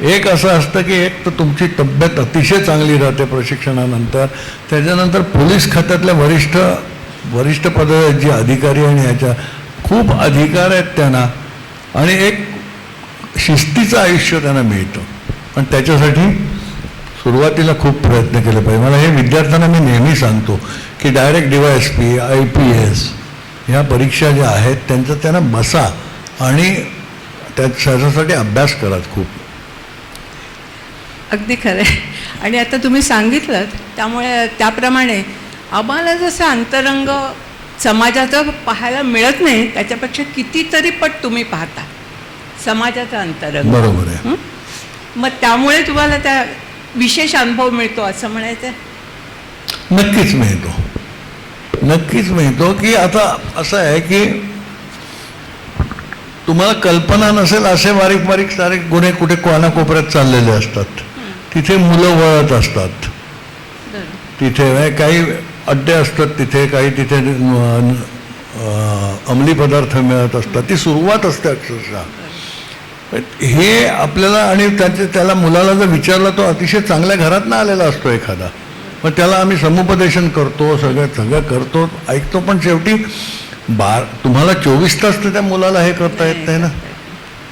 एक असं असतं की एक तर तुमची तब्येत अतिशय चांगली राहते प्रशिक्षणानंतर, त्याच्यानंतर पोलीस खात्यातल्या वरिष्ठ पदाचे जे अधिकारी आणि ह्याच्या खूप अधिकार आहेत त्यांना, आणि एक शिस्तीचं आयुष्य त्यांना मिळतं. पण त्याच्यासाठी सुरुवातीला खूप प्रयत्न केले पाहिजे. मला हे विद्यार्थ्यांना मी नेहमी सांगतो की डायरेक्ट DYSP, IPS ह्या परीक्षा ज्या आहेत त्यांना बसा आणि त्याच्यासाठी अभ्यास करा खूप. अगदी खरं आहे. आणि आता तुम्ही सांगितलं त्यामुळे त्याप्रमाणे आम्हाला जसं अंतरंग समाजाचं पाहायला मिळत नाही त्याच्यापेक्षा कितीतरी पट तुम्ही पाहता समाजाचा अंतरंग. बरोबर आहे. मग त्यामुळे तुम्हाला त्या विशेष अनुभव मिळतो असं म्हणायचं. नक्कीच मिळतो की आता असं आहे की तुम्हाला कल्पना नसेल असे बारीक बारीक सारे गुन्हे कुठे कोपऱ्यात चाललेले असतात. तिथे मुलं वळत असतात, तिथे काही अड्डे असतात, तिथे काही तिथे अंमली पदार्थ मिळत असतात. ती सुरुवात असते अक्षरशः. हे आपल्याला, आणि त्याला मुलाला जर विचारलं तो अतिशय चांगल्या घरातनं आलेला असतो एखादा, मग त्याला आम्ही समुपदेशन करतो, सगळं करतो, ऐकतो, पण शेवटी तुम्हाला 24 तास तर त्या मुलाला हे करता येत नाही ना,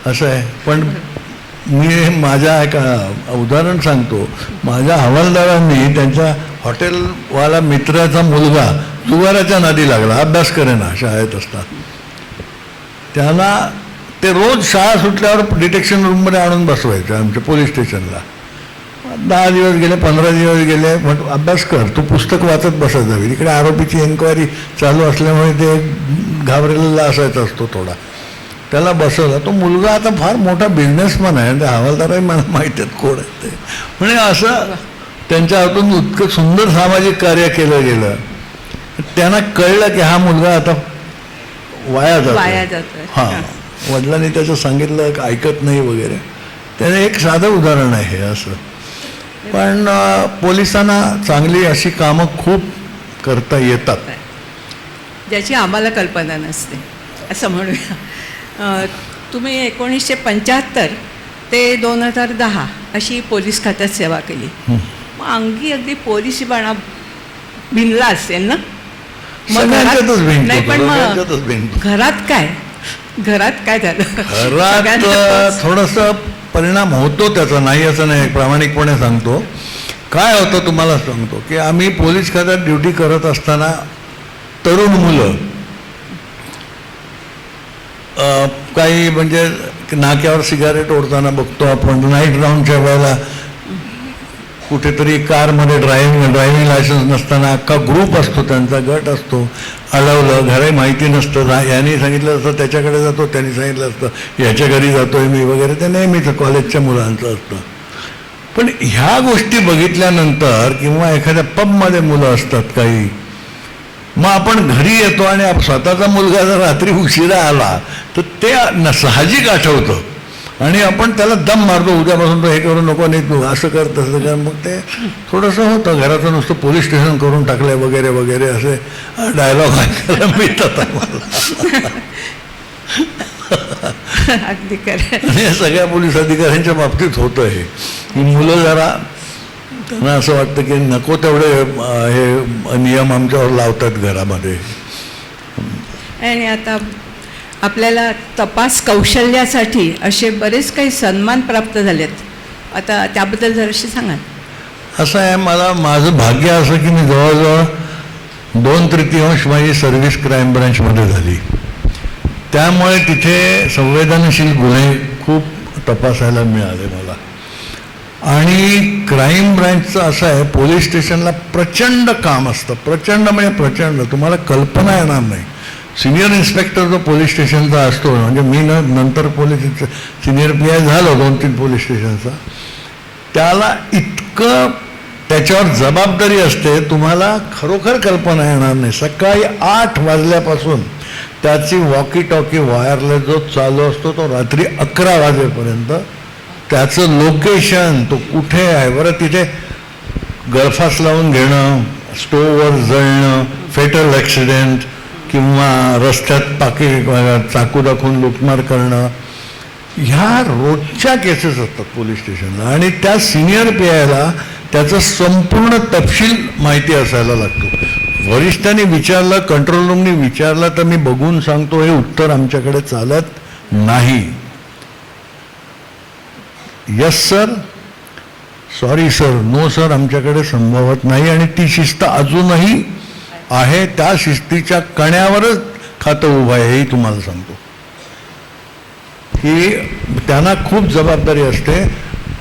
असं आहे. पण मी माझ्या एक उदाहरण सांगतो. माझ्या हवालदारांनी त्यांच्या हॉटेलवाला मित्राचा मुलगा जुगाराच्या नादी लागला, अभ्यास करेना शाळेत असतात. त्याला ते रोज शाळा सुटल्यावर डिटेक्शन रूममध्ये आणून बसवायचं आमच्या पोलीस स्टेशनला. 10 दिवस गेले, 15 दिवस गेले, म्हण अभ्यास कर, तू पुस्तक वाचत बसत जावी. इकडे आरोपीची एन्क्वायरी चालू असल्यामुळे ते घाबरलेला असायचा असतो थोडा. त्याला बसवला. तो मुलगा आता फार मोठा बिझनेसमॅन आहे, त्या हवालदारही मला माहीत आहेत कोण आहेत ते. म्हणजे असं त्यांच्या हातून इतकं सुंदर सामाजिक कार्य केलं गेलं. त्यांना कळलं की हा मुलगा आता वाया जातो. हां, वडिलांनी त्याचं सांगितलं ऐकत नाही वगैरे. त्याने एक साधं उदाहरण आहे हे असं. पण पोलिसांना चांगली अशी कामं खूप करता येतात ज्याची आम्हाला कल्पना नसते असं म्हणूया. तुम्ही 1975 ते 2010 अशी पोलीस खात्यात सेवा केली. मग अंगी अगदी पोलीस बाणा भिनला असेल ना? मग नाही, पण मग घरात काय झालं? घरात थोडंसं परिणाम होतो त्याचा, नाही असं नाही, प्रामाणिकपणे सांगतो. काय होतं तुम्हाला सांगतो की आम्ही पोलीस खात्यात ड्युटी करत असताना तरुण मुलं काही म्हणजे नाक्यावर सिगारेट ओढताना बघतो आपण. नाईट राऊंडच्या वेळेला कुठेतरी कारमध्ये ड्रायव्हिंग लायसन्स नसताना अख्खा ग्रुप असतो, त्यांचा गट असतो, अडवलं, घरी माहिती नसतं, यांनी सांगितलं असतं त्याच्याकडे जातो, त्यांनी सांगितलं असतं याच्या घरी जातोय मी वगैरे, ते नेहमीच कॉलेजच्या मुलांचं असतं. पण ह्या गोष्टी बघितल्यानंतर किंवा एखाद्या पबमध्ये मुलं असतात काही, मग आपण घरी येतो आणि स्वतःचा मुलगा जर रात्री उशिरा आला तर ते साहजिक आठवतं आणि आपण त्याला दम मारतो, उद्यापासून तो हे करू नको, नाही तू असं कर तसं कर. मग ते थोडंसं होतं. घराचं नुसतं पोलीस स्टेशन करून टाकलंय वगैरे वगैरे असे डायलॉग ऐकायला मिळतात आम्हाला. अगदी खरं. आणि सगळ्या पोलीस अधिकाऱ्यांच्या बाबतीत होतं हे, की मुलं जरा त्यांना असं वाटतं की नको तेवढे हे नियम आमच्यावर लावतात घरामध्ये. आणि आता आपल्याला तपास कौशल्यासाठी असे बरेच काही सन्मान प्राप्त झालेत. आता त्याबद्दल जराशी सांगा. असं आहे, माझं भाग्य असं की मी जवळजवळ 2/3 माझी सर्व्हिस क्राईम ब्रँचमध्ये झाली. त्यामुळे तिथे संवेदनशील गुन्हे खूप तपासायला मिळाले मला. आणि क्राईम ब्रँचचं असं आहे, पोलीस स्टेशनला प्रचंड काम असतं, प्रचंड म्हणजे प्रचंड, तुम्हाला कल्पना येणार नाही. सिनियर इन्स्पेक्टर जो पोलीस स्टेशनचा असतो, म्हणजे मी नंतर पोलीस सिनियर PI झालो 2-3 पोलीस स्टेशनचा, त्याला इतकं त्याच्यावर जबाबदारी असते, तुम्हाला खरोखर कल्पना येणार नाही. सकाळी 8 वाजल्यापासून त्याची वॉकी टॉकी वायरलेस जो चालू असतो तो रात्री 11 वाजेपर्यंत, त्याचं लोकेशन तो कुठे आहे बरं, तिथे गळफास लावून घेणं, स्टोव्हवर जळणं, फेटल ॲक्सिडेंट किंवा रस्त्यात चाकू दाखवून लुटमार करणं, ह्या रोजच्या केसेस असतात पोलीस स्टेशनला आणि त्या सिनियर पी आयला त्याचा संपूर्ण तपशील माहिती असायला लागतो. वरिष्ठांनी विचारलं, कंट्रोल रूमनी विचारलं तर मी बघून सांगतो, हे उत्तर आमच्याकडे चालत नाही. Yes sir, sorry sir, no sir, आमच्याकडे संभवत नाही. आणि ती शिस्त अजूनही आहे. त्या शिस्तीच्या कण्यावरच खातं उभं आहे, हेही तुम्हाला सांगतो. की त्यांना खूप जबाबदारी असते.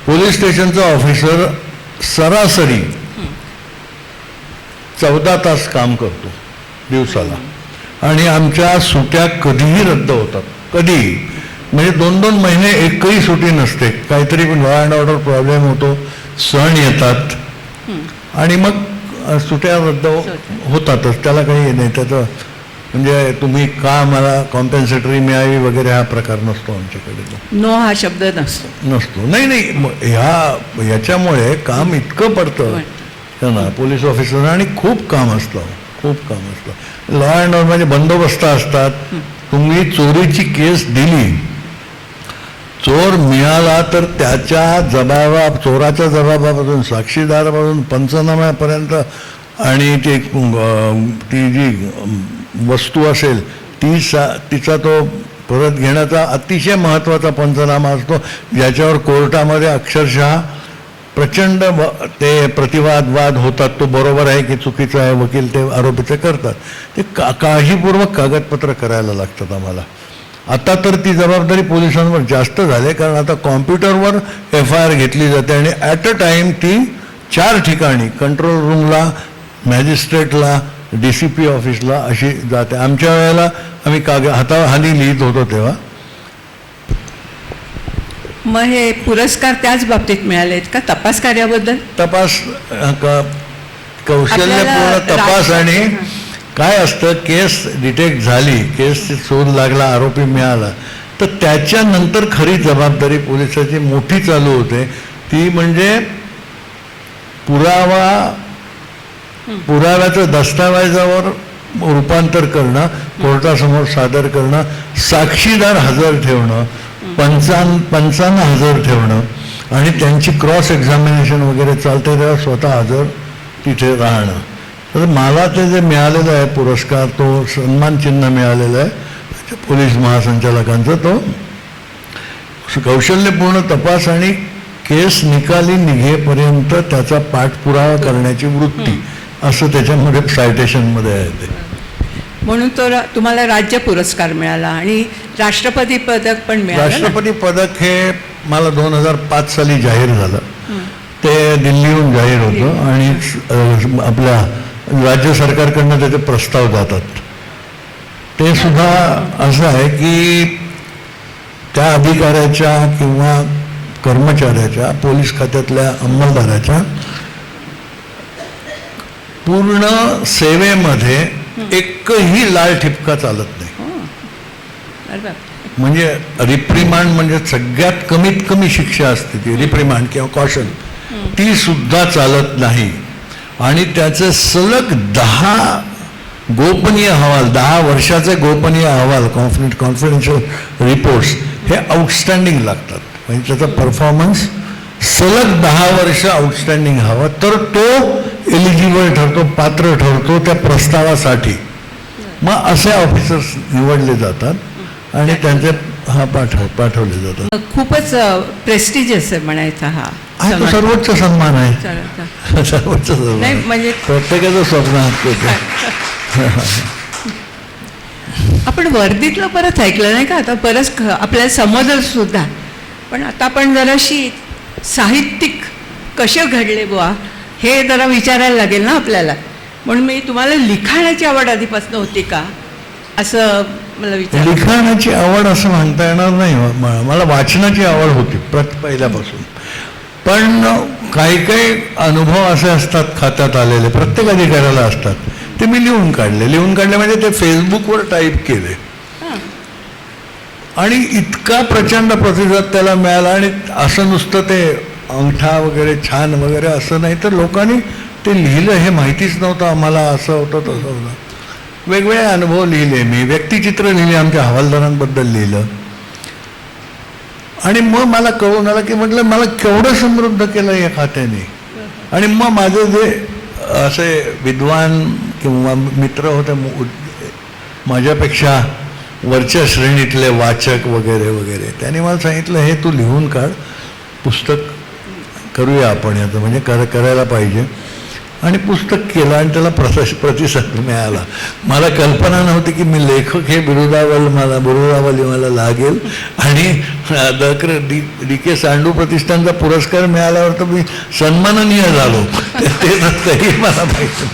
पोलीस स्टेशनचा ऑफिसर सरासरी 14 तास काम करतो दिवसाला आणि आमच्या सुट्ट्या कधीही रद्द होतात, कधीही. म्हणजे 2-2 महिने एकही सुट्टी नसते. काहीतरी पण लॉ अँड ऑर्डर प्रॉब्लेम होतो, सण येतात आणि मग सुट्ट्या रद्द होतातच. त्याला काही नाही, त्याचं म्हणजे तुम्ही का मला कॉम्पेन्सेटरी मिळावी वगैरे हा प्रकार नसतो आमच्याकडे. नो हा शब्द नसतो. नाही याच्यामुळे काम इतकं पडतं त्यांना पोलीस ऑफिसर आणि खूप काम असतं. लॉ अँड ऑर्डर म्हणजे बंदोबस्त असतात. तुम्ही चोरीची केस दिली, चोर मिळाला तर त्याच्या चोराच्या जबाबापासून, साक्षीदारापासून, पंचनाम्यापर्यंत आणि ती जी वस्तू असेल तिचा तो परत घेण्याचा अतिशय महत्त्वाचा पंचनामा असतो, ज्याच्यावर कोर्टामध्ये अक्षरशः प्रचंड ते वाद होतात. तो बरोबर आहे की चुकीचं आहे, वकील ते आरोपीचे करतात. ते काळजीपूर्वक कागदपत्र करायला लागतात आम्हाला. आता तर ती जबाबदारी पोलिसांवर जास्त झाली, कारण आता कॉम्प्युटरवर FIR घेतली जाते आणि ॲट अ टाईम ती 4 ठिकाणी, कंट्रोल रूमला, मॅजिस्ट्रेटला, DCP ऑफिसला अशी जाते. आमच्या वेळेला आम्ही हाताहानी लिहित होतो तेव्हा. मग हे पुरस्कार त्याच बाबतीत मिळालेत का तपास कार्याबद्दल? तपास कौशल्यपूर्ण तपास आणि काय असतं, केस डिटेक्ट झाली, केसची शोध लागला, आरोपी मिळाला तर त्याच्यानंतर खरी जबाबदारी पोलिसाची मोठी चालू होते. ती म्हणजे पुराव्याचं दस्तावेजावर रूपांतर करणं, कोर्टासमोर सादर करणं, साक्षीदार हजर ठेवणं, पंचांना हजर ठेवणं आणि त्यांची क्रॉस एक्झामिनेशन वगैरे चालते तेव्हा स्वतः हजर तिथे राहणं. तर मला ते जे मिळालेलं आहे पुरस्कार, तो सन्मान चिन्ह मिळालेलं आहे पोलीस महासंचालकांचं. तो कौशल्यपूर्ण तपास आणि केस निकाली निघेपर्यंत त्याचा पाठपुरावा करण्याची वृत्ती, असं त्याच्यामध्ये सायटेशनमध्ये आहे ते. म्हणून तो तुम्हाला राज्य पुरस्कार मिळाला आणि राष्ट्रपती पदक पण मिळालं. राष्ट्रपती पदक हे मला 2005 साली जाहीर झालं. ते दिल्लीहून जाहीर होतं आणि आपल्या राज्य सरकारकडनं त्याचे प्रस्ताव जातात. ते सुद्धा असं आहे की त्या अधिकाऱ्याच्या किंवा कर्मचाऱ्याच्या, पोलीस खात्यातल्या अंमलदाराच्या पूर्ण सेवेमध्ये एकही लाल ठिपका चालत नाही. म्हणजे रिप्रिमांड म्हणजे सगळ्यात कमीत कमी शिक्षा असते ती रिप्रिमांड किंवा कॉशन, ती सुद्धा चालत नाही. आणि त्याचे सलग 10 गोपनीय अहवाल, 10 वर्षाचे गोपनीय अहवाल, कॉन्फिडेन्शियल रिपोर्ट्स हे आउटस्टँडिंग लागतात. म्हणजे त्याचा परफॉर्मन्स सलग 10 वर्ष आउटस्टँडिंग हवा तर तो एलिजिबल ठरतो, पात्र ठरतो त्या प्रस्तावासाठी. मग असे ऑफिसर्स निवडले जातात आणि त्यांचे पाठवले जातात. खूपच प्रेस्टिजियस आहे म्हणायचा हा तो सर्वोच्च सन्मान आहे. सर्वोच्च सन्मान म्हणजे प्रत्येकाचं स्वप्न असतं. आपण वर्दीतलं परत ऐकलं नाही का, आता परत आपल्याला समजलं सुद्धा. पण आता आपण जराशी साहित्यिक कसे घडले बुवा हे जरा विचारायला लागेल ना आपल्याला. म्हणून मी तुम्हाला लिखाणाची आवड आधीपासून होती का असं मला विचार. लिखाणाची आवड असं म्हणता येणार नाही. मला वाचनाची आवड होती पहिल्यापासून. पण काही काही अनुभव असे असतात खात्यात आलेले, प्रत्येक अधिकाऱ्याला असतात, ते मी लिहून काढले म्हणजे ते फेसबुकवर टाईप केले आणि इतका प्रचंड प्रतिसाद त्याला मिळाला. आणि असं नुसतं ते अंगठा वगैरे छान वगैरे असं नाही, तर लोकांनी ते लिहिलं हे माहितीच नव्हतं आम्हाला, असं होतं तसं होतं. वेगवेगळे अनुभव लिहिले मी, व्यक्तिचित्र लिहिले, आमच्या हवालदारांबद्दल लिहिलं. आणि मग मला कळून आलं की म्हटलं मला केवढं समृद्ध केलं या खात्याने. आणि मग माझे जे असे विद्वान किंवा मित्र होते माझ्यापेक्षा वरच्या श्रेणीतले वाचक वगैरे वगैरे, त्यांनी मला सांगितलं हे तू लिहून काढ, पुस्तक करूया आपण याचं, म्हणजे करायला पाहिजे. आणि पुस्तक केलं आणि त्याला प्रतिसाद मिळाला. मला कल्पना नव्हती की मी लेखक हे बिरुदावली मला लागेल. आणि डी के सांडू प्रतिष्ठानचा पुरस्कार मिळाल्यावर तर मी सन्माननीय झालो. तरी मला माहिती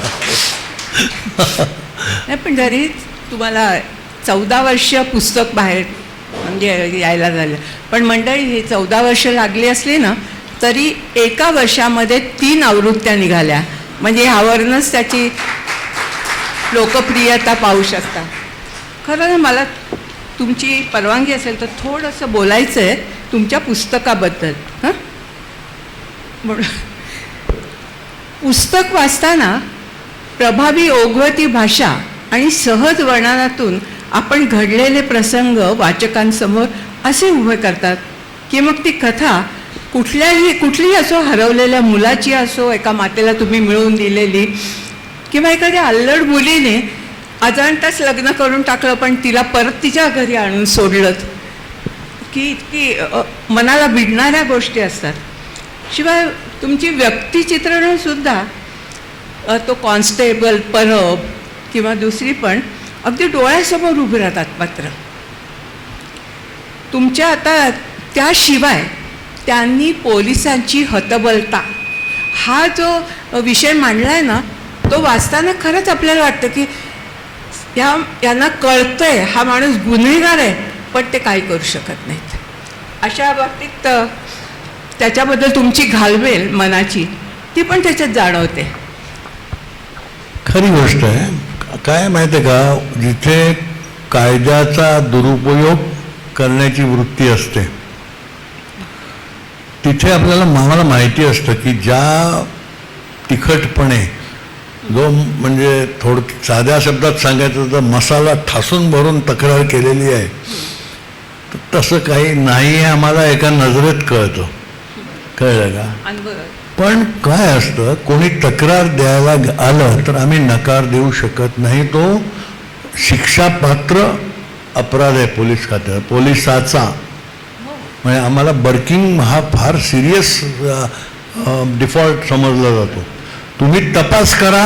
नाही, पण जरी तुम्हाला 14 वर्ष पुस्तक बाहेर म्हणजे यायला झालं, पण मंडळी हे 14 वर्ष लागली असली ना तरी एका वर्षामध्ये 3 आवृत्त्या निघाल्या. म्हणजे ह्यावरूनच त्याची लोकप्रियता पाहू शकता. खरं ना, मला तुमची परवानगी असेल तर थोडंसं बोलायचं आहे तुमच्या पुस्तकाबद्दल. हां, म्हणून पुस्तक वाचताना प्रभावी ओघवती भाषा आणि सहज वर्णनातून आपण घडलेले प्रसंग वाचकांसमोर असे उभे करतात की मग ती कथा कुठलीही असो, हरवलेल्या मुलाची असो, एका मातेला तुम्ही मिळवून दिलेली, किंवा एखाद्या अल्लड मुलीने अजाणताच लग्न करून टाकलं पण तिला परत तिच्या घरी आणून सोडलं, की इतकी मनाला भिडणाऱ्या गोष्टी असतात. शिवाय तुमची व्यक्तिचित्रणंसुद्धा, तो कॉन्स्टेबल परब किंवा दुसरी पण अगदी डोळ्यासमोर उभी राहतात. मात्र तुमच्या आता त्याशिवाय त्यांनी पोलिसांची हतबलता हा जो विषय मांडला आहे ना, तो वाचताना खरंच आपल्याला वाटतं की यांना कळतंय हा माणूस गुन्हेगार आहे, पण ते काही करू शकत नाहीत. अशा बाबतीत त्याच्याबद्दल तुमची घालमेल मनाची ती पण त्याच्यात जाणवते. खरी गोष्ट आहे. काय माहिती आहे का, जिथे कायद्याचा दुरुपयोग करण्याची वृत्ती असते तिथे मला माहिती असतं की ज्या तिखटपणे जो म्हणजे साध्या शब्दात सांगायचं तर मसाला ठासून भरून तक्रार केलेली आहे, तसं काही नाही हे आम्हाला एका नजरेत कळतं. कळलं का? पण काय असतं, कोणी तक्रार द्यायला आलं तर आम्ही नकार देऊ शकत नाही. तो शिक्षापात्र अपराध आहे पोलीस खात्यात, पोलिसाचा. म्हणजे आम्हाला बर्किंग हा फार सिरियस डिफॉल्ट समजला जातो. तुम्ही तपास करा,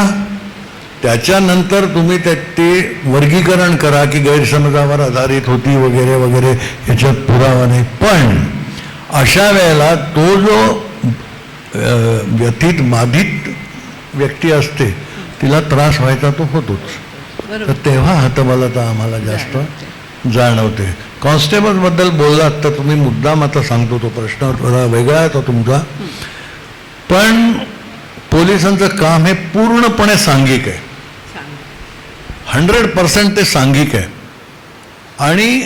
त्याच्यानंतर तुम्ही ते वर्गीकरण करा की गैरसमजावर आधारित होती वगैरे वगैरे, याच्यात पुरावा नाही. पण अशा वेळेला तो जो व्यथित बाधित व्यक्ती असते तिला त्रास व्हायचा तो होतोच. तर तेव्हा हतबलता आम्हाला जास्त जाणवते. कॉन्स्टेबलबद्दल बोललात तर तुम्ही मुद्दाम आता सांगतो, तो प्रश्न थोडा वेगळा आहे तो तुमचा. पण पोलिसांचं काम हे पूर्णपणे सांघिक आहे, 100% ते सांघिक आहे. आणि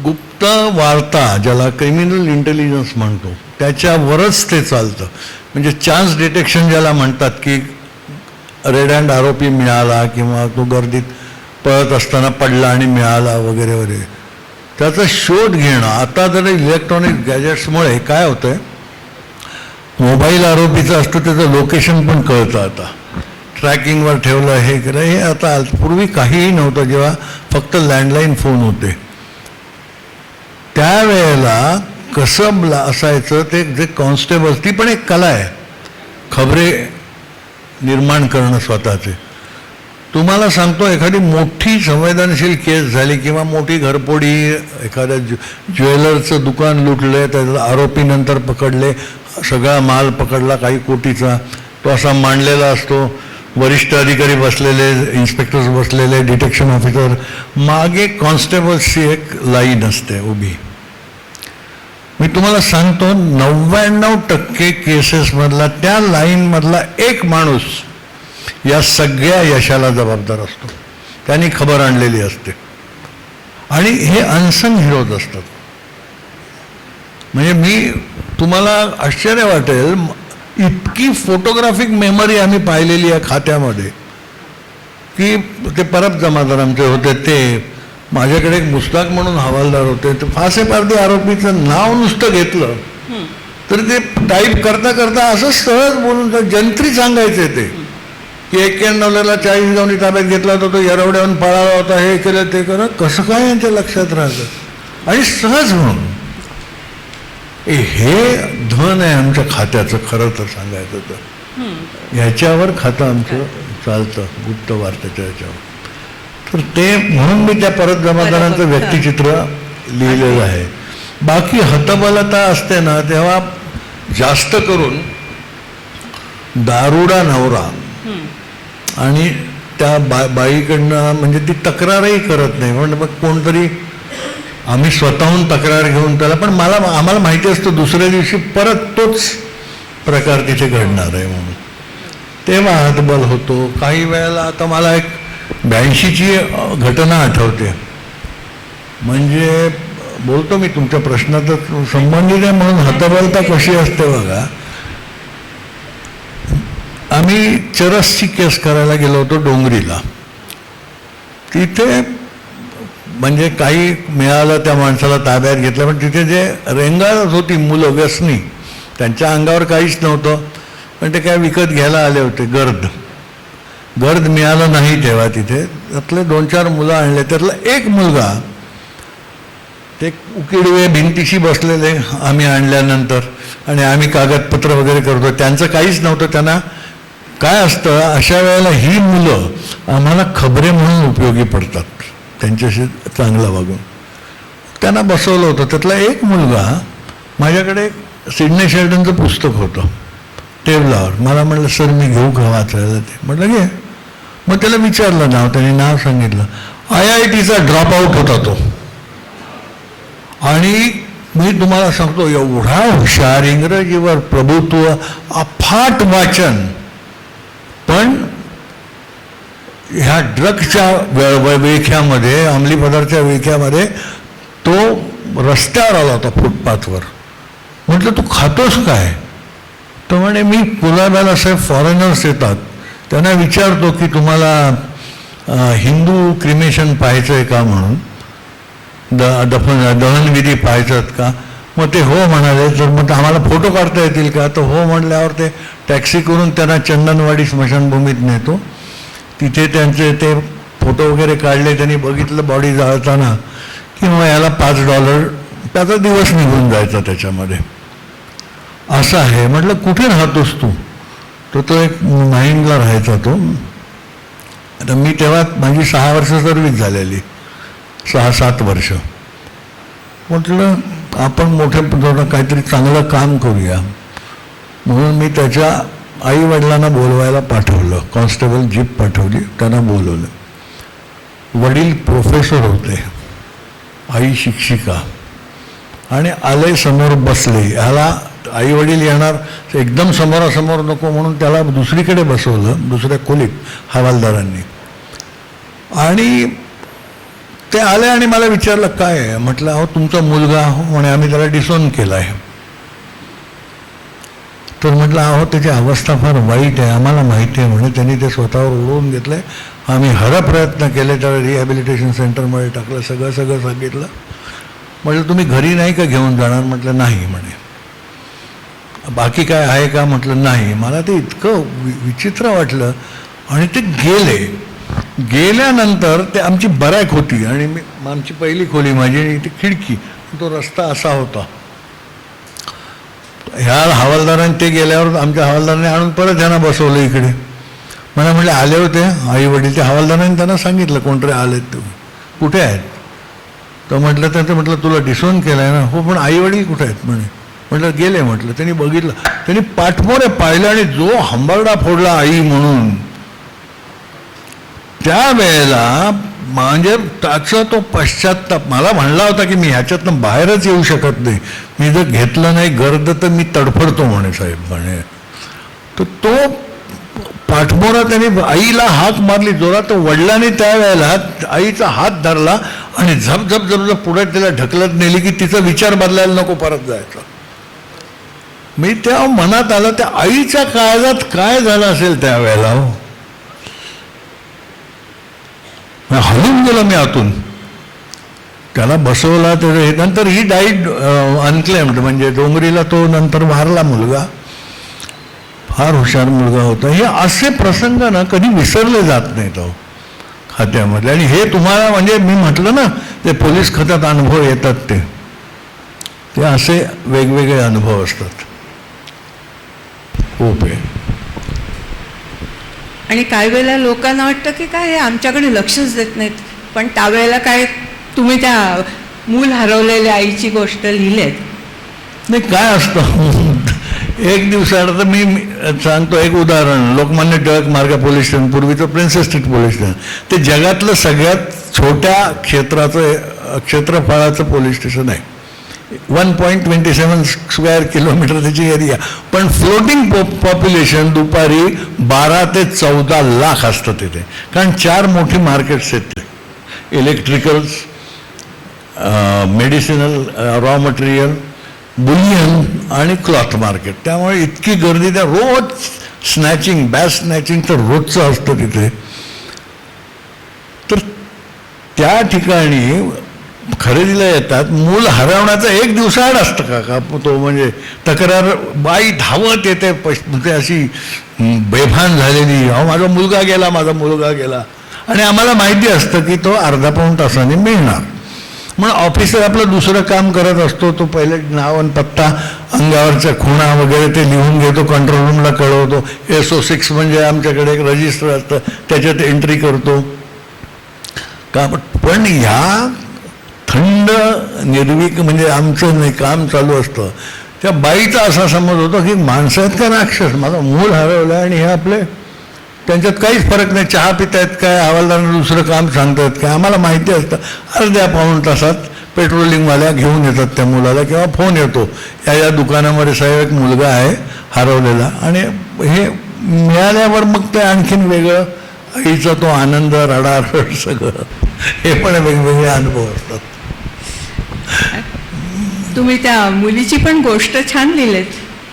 गुप्त वार्ता ज्याला क्रिमिनल इंटेलिजन्स म्हणतो त्याच्यावरच ते चालतं. म्हणजे चान्स डिटेक्शन ज्याला म्हणतात की रेड हँड आरोपी मिळाला किंवा तो गर्दीत पळत असताना पडला आणि मिळाला वगैरे वगैरे, त्याचा शोध घेणं. आता जर इलेक्ट्रॉनिक गॅजेट्समुळे काय होतं आहे, मोबाईल आरोपीचं असतं त्याचं लोकेशन पण कळतं. आता ट्रॅकिंगवर ठेवलं हे केलं, हे आता पूर्वी काहीही नव्हतं. जेव्हा फक्त लँडलाईन फोन होते त्यावेळेला कसं असायचं ते जे कॉन्स्टेबल्स, ती पण एक कला आहे खबरे निर्माण करणं स्वतःचे. तुम्हाला सांगतो, एखादी मोठी संवेदनशील केस झाली किंवा मोठी घरफोडी, एखाद्या ज्वेलरचं दुकान लुटले, त्याचा आरोपी नंतर पकडले, सगळा माल पकडला काही कोटीचा, तो असा मांडलेला असतो, वरिष्ठ अधिकारी बसलेले, इन्स्पेक्टर्स बसलेले, डिटेक्शन ऑफिसर, मागे कॉन्स्टेबल्सची एक लाईन असते उभी. मी तुम्हाला सांगतो 99% केसेसमधला त्या लाईनमधला एक माणूस या सगळ्या यशाला जबाबदार असतो. त्यांनी खबर आणलेली असते. आणि हे अनसंग हिरोज असतात. म्हणजे तुम्हाला आश्चर्य वाटेल, इतकी फोटोग्राफिक मेमरी आम्ही पाहिलेली आहे खात्यामध्ये की ते परब जमादार आमचे होते ते, माझ्याकडे एक मुस्ताक म्हणून हवालदार होते, तर फासे पारधी आरोपीचं नाव नुसतं घेतलं तर ते टाईप करता करता असं सहज बोलून जंत्री सांगायचे ते की 91ला 40 गावनी ताब्यात घेतला होता, तो येरवड्याहून पळाला होता, हे केलं ते केलं. कसं काय यांच्या लक्षात राहतं आणि सहज म्हणून. हे धन आहे आमच्या खात्याचं खरं तर सांगायचं तर. ह्याच्यावर खातं आमचं चालतं गुप्त वार्तेच्या ह्याच्यावर. तर ते म्हणून मी त्या परत जमादारांचं व्यक्तिचित्र लिहिलेलं आहे. बाकी हतबलता असते ना तेव्हा जास्त करून दारुडा नवरा आणि त्या बाईकडनं म्हणजे ती तक्रारही करत नाही, म्हणजे मग कोणतरी आम्ही स्वतःहून तक्रार घेऊन त्याला, पण आम्हाला माहिती असतं दुसऱ्या दिवशी परत तोच प्रकार तिथे घडणार आहे म्हणून, तेव्हा हतबल होतो. काही वेळेला आता मला एक 82ची घटना आठवते, म्हणजे बोलतो मी तुमच्या प्रश्नातच संबंधित आहे म्हणून हतबलता कशी असते बघा. आम्ही चरसची केस करायला गेलो होतो डोंगरीला. तिथे म्हणजे काही मिळालं त्या माणसाला ताब्यात घेतलं, पण तिथे जे रेंगाळत होती मुलं व्यसनी, त्यांच्या अंगावर काहीच नव्हतं, पण ते काय विकत घ्यायला आले होते. गर्द मिळालं नाही तेव्हा तिथे. त्यातले 2-4 मुलं आणले, त्यातला एक मुलगा ते उकिडवे भिंतीशी बसलेले आम्ही आणल्यानंतर, आणि आम्ही कागदपत्र वगैरे करतो, त्यांचं काहीच नव्हतं. त्यांना काय असतं अशा वेळेला ही मुलं आम्हाला खबरे म्हणून उपयोगी पडतात, त्यांच्याशी चांगलं वागून. त्यांना बसवलं होतं. त्यातला एक मुलगा, माझ्याकडे सिडनी शेल्डनचं पुस्तक होतं टेबलावर, मला म्हटलं सर मी घेऊ का वाचायला? ते म्हटलं घे. मग त्याला विचारलं नाव, त्याने नाव सांगितलं. IITचा ड्रॉपआउट होता तो. आणि मी तुम्हाला सांगतो एवढा हुशार, इंग्रजीवर प्रभुत्व, अफाट वाचन, पण ह्या ड्रग्सच्या विळख्यामध्ये, अंमली पदार्थाच्या विळख्यामध्ये तो रस्त्यावर आला होता फुटपाथवर. म्हटलं तू खातोस काय? तो म्हणे मी कुलाब्याला साहेब फॉरेनर्स येतात, त्यांना विचारतो की तुम्हाला हिंदू क्रिमेशन पाहायचं आहे का म्हणून, दहनविधी पाहायचं का? मग ते हो म्हणाले. तर मग आम्हाला फोटो काढता येतील का? तर हो म्हणल्यावर ते टॅक्सी करून त्यांना चंदनवाडी स्मशानभूमीत नेतो. तिथे त्यांचे ते फोटो वगैरे काढले, त्यांनी बघितलं बॉडी जाळताना की मग याला $5 त्याचा दिवस निघून जायचा त्याच्यामध्ये. असं आहे. म्हटलं कुठे राहतोस तू? तो एक माहीमला राहायचा तो. आता मी तेव्हा माझी 6 वर्ष सर्व्हिस झालेली, 6-7 वर्ष. म्हटलं आपण मोठ्या काहीतरी चांगलं काम करूया म्हणून मी त्याच्या आई-वडिलांना बोलवायला पाठवलं. कॉन्स्टेबल जीप पाठवली, त्यांना बोलवलं. वडील प्रोफेसर होते, आई शिक्षिका, आणि आले समोर बसले. ह्याला आई वडील येणार एकदम समोरासमोर नको म्हणून त्याला दुसरीकडे बसवलं, दुसऱ्या खोलीत हवालदारांनी. आणि ते आले आणि मला विचारलं काय आहे? म्हटलं अहो तुमचा मुलगा. हो म्हणे आम्ही त्याला डिसोन केला आहे. तर म्हटलं अहो त्याची अवस्था फार वाईट आहे, आम्हाला माहिती आहे म्हणे, त्यांनी ते स्वतःवर ओढवून घेतलं आहे, आम्ही हर प्रयत्न केले, त्याला रिहॅबिलिटेशन सेंटरमध्ये टाकलं, सगळं सांगितलं. म्हटलं तुम्ही घरी नाही का घेऊन जाणार? म्हटलं नाही म्हणे. बाकी काय आहे का? म्हटलं नाही. मला ते इतकं विचित्र वाटलं. आणि ते गेल्यानंतर ते आमची बरॅक होती आणि आमची पहिली खोली माझी, आणि ती खिडकी, तो रस्ता असा होता. ह्या हवालदारांनी ते गेल्यावर आमच्या हवालदारांनी आणून परत त्यांना बसवलं इकडे. मला म्हटलं आले होते आई वडील. त्या हवालदारांनी त्यांना सांगितलं कोणतरी आलेत, तुम्ही कुठे आहेत? तर म्हटलं त्यांचं म्हटलं तुला डिसोन केलं आहे ना? हो, पण आई वडील कुठे आहेत म्हणे. म्हटलं गेले. म्हटलं त्यांनी बघितलं, त्यांनी पाठमोरे पाहिलं आणि जो हंबरडा फोडला आई म्हणून, त्यावेळेला म्हणजे त्याचा तो पश्चात्ताप. मला म्हणला होता की मी ह्याच्यातनं बाहेरच येऊ शकत नाही, मी जर घेतलं नाही गर्द तर मी तडफडतो म्हणे साहेब म्हणे. तर तो पाठमोरा त्यांनी आईला हाक मारली जोरात. तर वडिलांनी त्यावेळेला आईचा हात धरला आणि झप झप झप झप पुढे तिला ढकलत नेली की तिचा विचार बदलायला नको परत जायचा. मी त्या मनात आलं त्या आईच्या काळजात काय झालं असेल त्यावेळेला. हो, हलून गेलो मी आतून. त्याला बसवला तर नंतर ही डाईड अनक्लेम्ड, म्हणजे डोंगरीला तो नंतर वारला मुलगा. फार हुशार मुलगा होता. हे असे प्रसंग ना कधी विसरले जात नाहीत अहो खात्यामधले. आणि हे तुम्हाला म्हणजे मी म्हटलं ना ते पोलीस खात्यात अनुभव येतात ते असे वेगवेगळे अनुभव असतात. खूप आहे. आणि काही वेळेला लोकांना वाटतं की काय हे आमच्याकडे लक्षच देत नाहीत, पण त्यावेळेला काय तुम्ही त्या मूल हरवलेल्या आईची गोष्ट लिहिलेत. नाही काय असतं एक दिवसाआड तर मी सांगतो एक उदाहरण. लोकमान्य टिळक मार्ग पोलीस स्टेशन, पूर्वीचं प्रिन्सेस स्ट्रीट पोलीस स्टेशन, ते जगातलं सगळ्यात छोट्या क्षेत्रफळाचं पोलीस स्टेशन आहे. 1.27 स्क्वेअर किलोमीटर त्याची एरिया, पण फ्लोटिंग पॉप्युलेशन दुपारी 12 ते 14 लाख असतं तिथे. कारण 4 मोठी मार्केट्स आहेत ते, electricals, medicinal, raw material, Boolean आणि क्लॉथ मार्केट. त्यामुळे इतकी गर्दी, त्या रोज स्नॅचिंग, बॅस स्नॅचिंग तर रोजचं असतं तिथे. तर त्या ठिकाणी खरेदीला येतात. मूल हरवण्याचं एक दिवसाआड असतं का तो, म्हणजे तक्रार बाई धावत येते म्हणजे अशी बेभान झालेली, अहो माझा मुलगा गेला, माझा मुलगा गेला. आणि आम्हाला माहिती असतं की तो अर्धा पाऊण तासाने मिळणार. मग ऑफिसर आपलं दुसरं काम करत असतो. तो पहिले नाव आणि पत्ता, अंगावरच्या खुणा वगैरे ते लिहून घेतो, कंट्रोल रूमला कळवतो. SO6 म्हणजे आमच्याकडे एक रजिस्टर असतं, त्याच्यात एंट्री करतो का. पण ह्या थंड निर्विक म्हणजे आमचं नाही काम चालू असतं. त्या बाईचा असा समज होता की माणसं आहेत का राक्षस, माझं मूल हरवलं आणि हे आपले त्यांच्यात काहीच फरक नाही. चहा पितायत काय, हवालदारांना दुसरं काम सांगतायत काय, आम्हाला माहिती असतं. अर्ध्या पाऊण तासात पेट्रोलिंगवाल्या घेऊन येतात त्या मुलाला, किंवा फोन येतो या दुकानामध्ये साहेब एक मुलगा आहे हरवलेला. आणि हे मिळाल्यावर मग ते आणखीन वेगळं, आईचा तो आनंद, रडारड सगळं, हे पण वेगवेगळे अनुभव असतात. तुम्ही त्या मुलीची पण गोष्ट छान लिहिलेत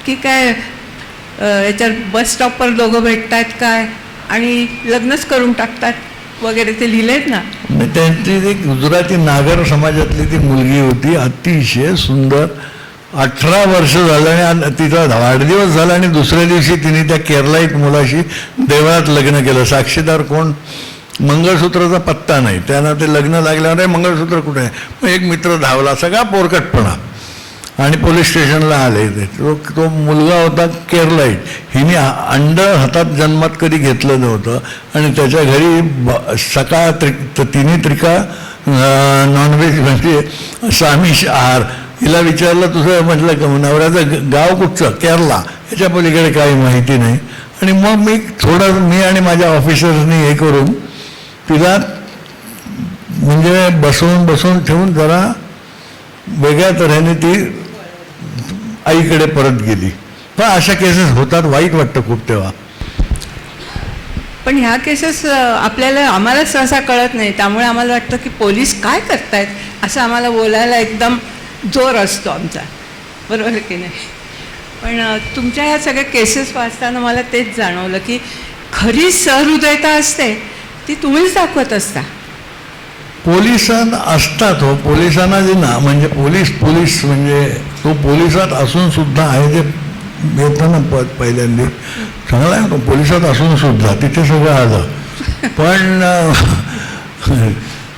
की काय याच्यावर बस स्टॉपवर दोघं भेटतात काय आणि लग्नच करून टाकतात वगैरे, ते लिहिलेत ना. त्यांची एक गुजराती नागर समाजातली ती मुलगी होती, अतिशय सुंदर. 18 वर्ष झालं आणि तिचा वाढदिवस झाला आणि दुसऱ्या दिवशी तिने त्या केरलाईत मुलाशी देवळात लग्न केलं. साक्षीदार कोण, मंगळसूत्राचा पत्ता नाही. त्यानं ते लग्न लागल्यावर मंगळसूत्र कुठे आहे. मग एक मित्र धावला, सगळा पोरकटपणा, आणि पोलीस स्टेशनला आले. तो मुलगा होता केरलाईट. हिने अंड हातात जन्मात कधी घेतलं नव्हतं आणि त्याच्या घरी सकाळ तिन्ही त्रिका नॉनव्हेज म्हणजे सामिष आहार. हिला विचारलं तुझं, म्हटलं का नवऱ्याचं गाव कुठचं, केरला, याच्या पलीकडे काही माहिती नाही. आणि मग मी आणि माझ्या ऑफिसर्सनी हे करून तिला म्हणजे बसवून ठेवून जरा वेगळ्या तऱ्हेने ती आईकडे परत गेली. पण अशा केसेस होतात, वाईट वाटतं खूप तेव्हा. पण ह्या केसेस आम्हालाच सहसा कळत नाही, त्यामुळे आम्हाला वाटतं की पोलीस काय करतायत असं आम्हाला बोलायला एकदम जोर असतो आमचा, बरोबर की नाही. पण तुमच्या ह्या सगळ्या केसेस वाचताना मला तेच जाणवलं की खरी सहृदयता असते ती तुम्हीच दाखवत असता. पोलिसांना असतात हो, पोलिसांना जे ना म्हणजे पोलीस म्हणजे तो पोलिसात असून सुद्धा आहे जे येतं ना पहिल्यांदा चांगला आहे तो पोलिसात असून सुद्धा तिथे सगळं आलं. पण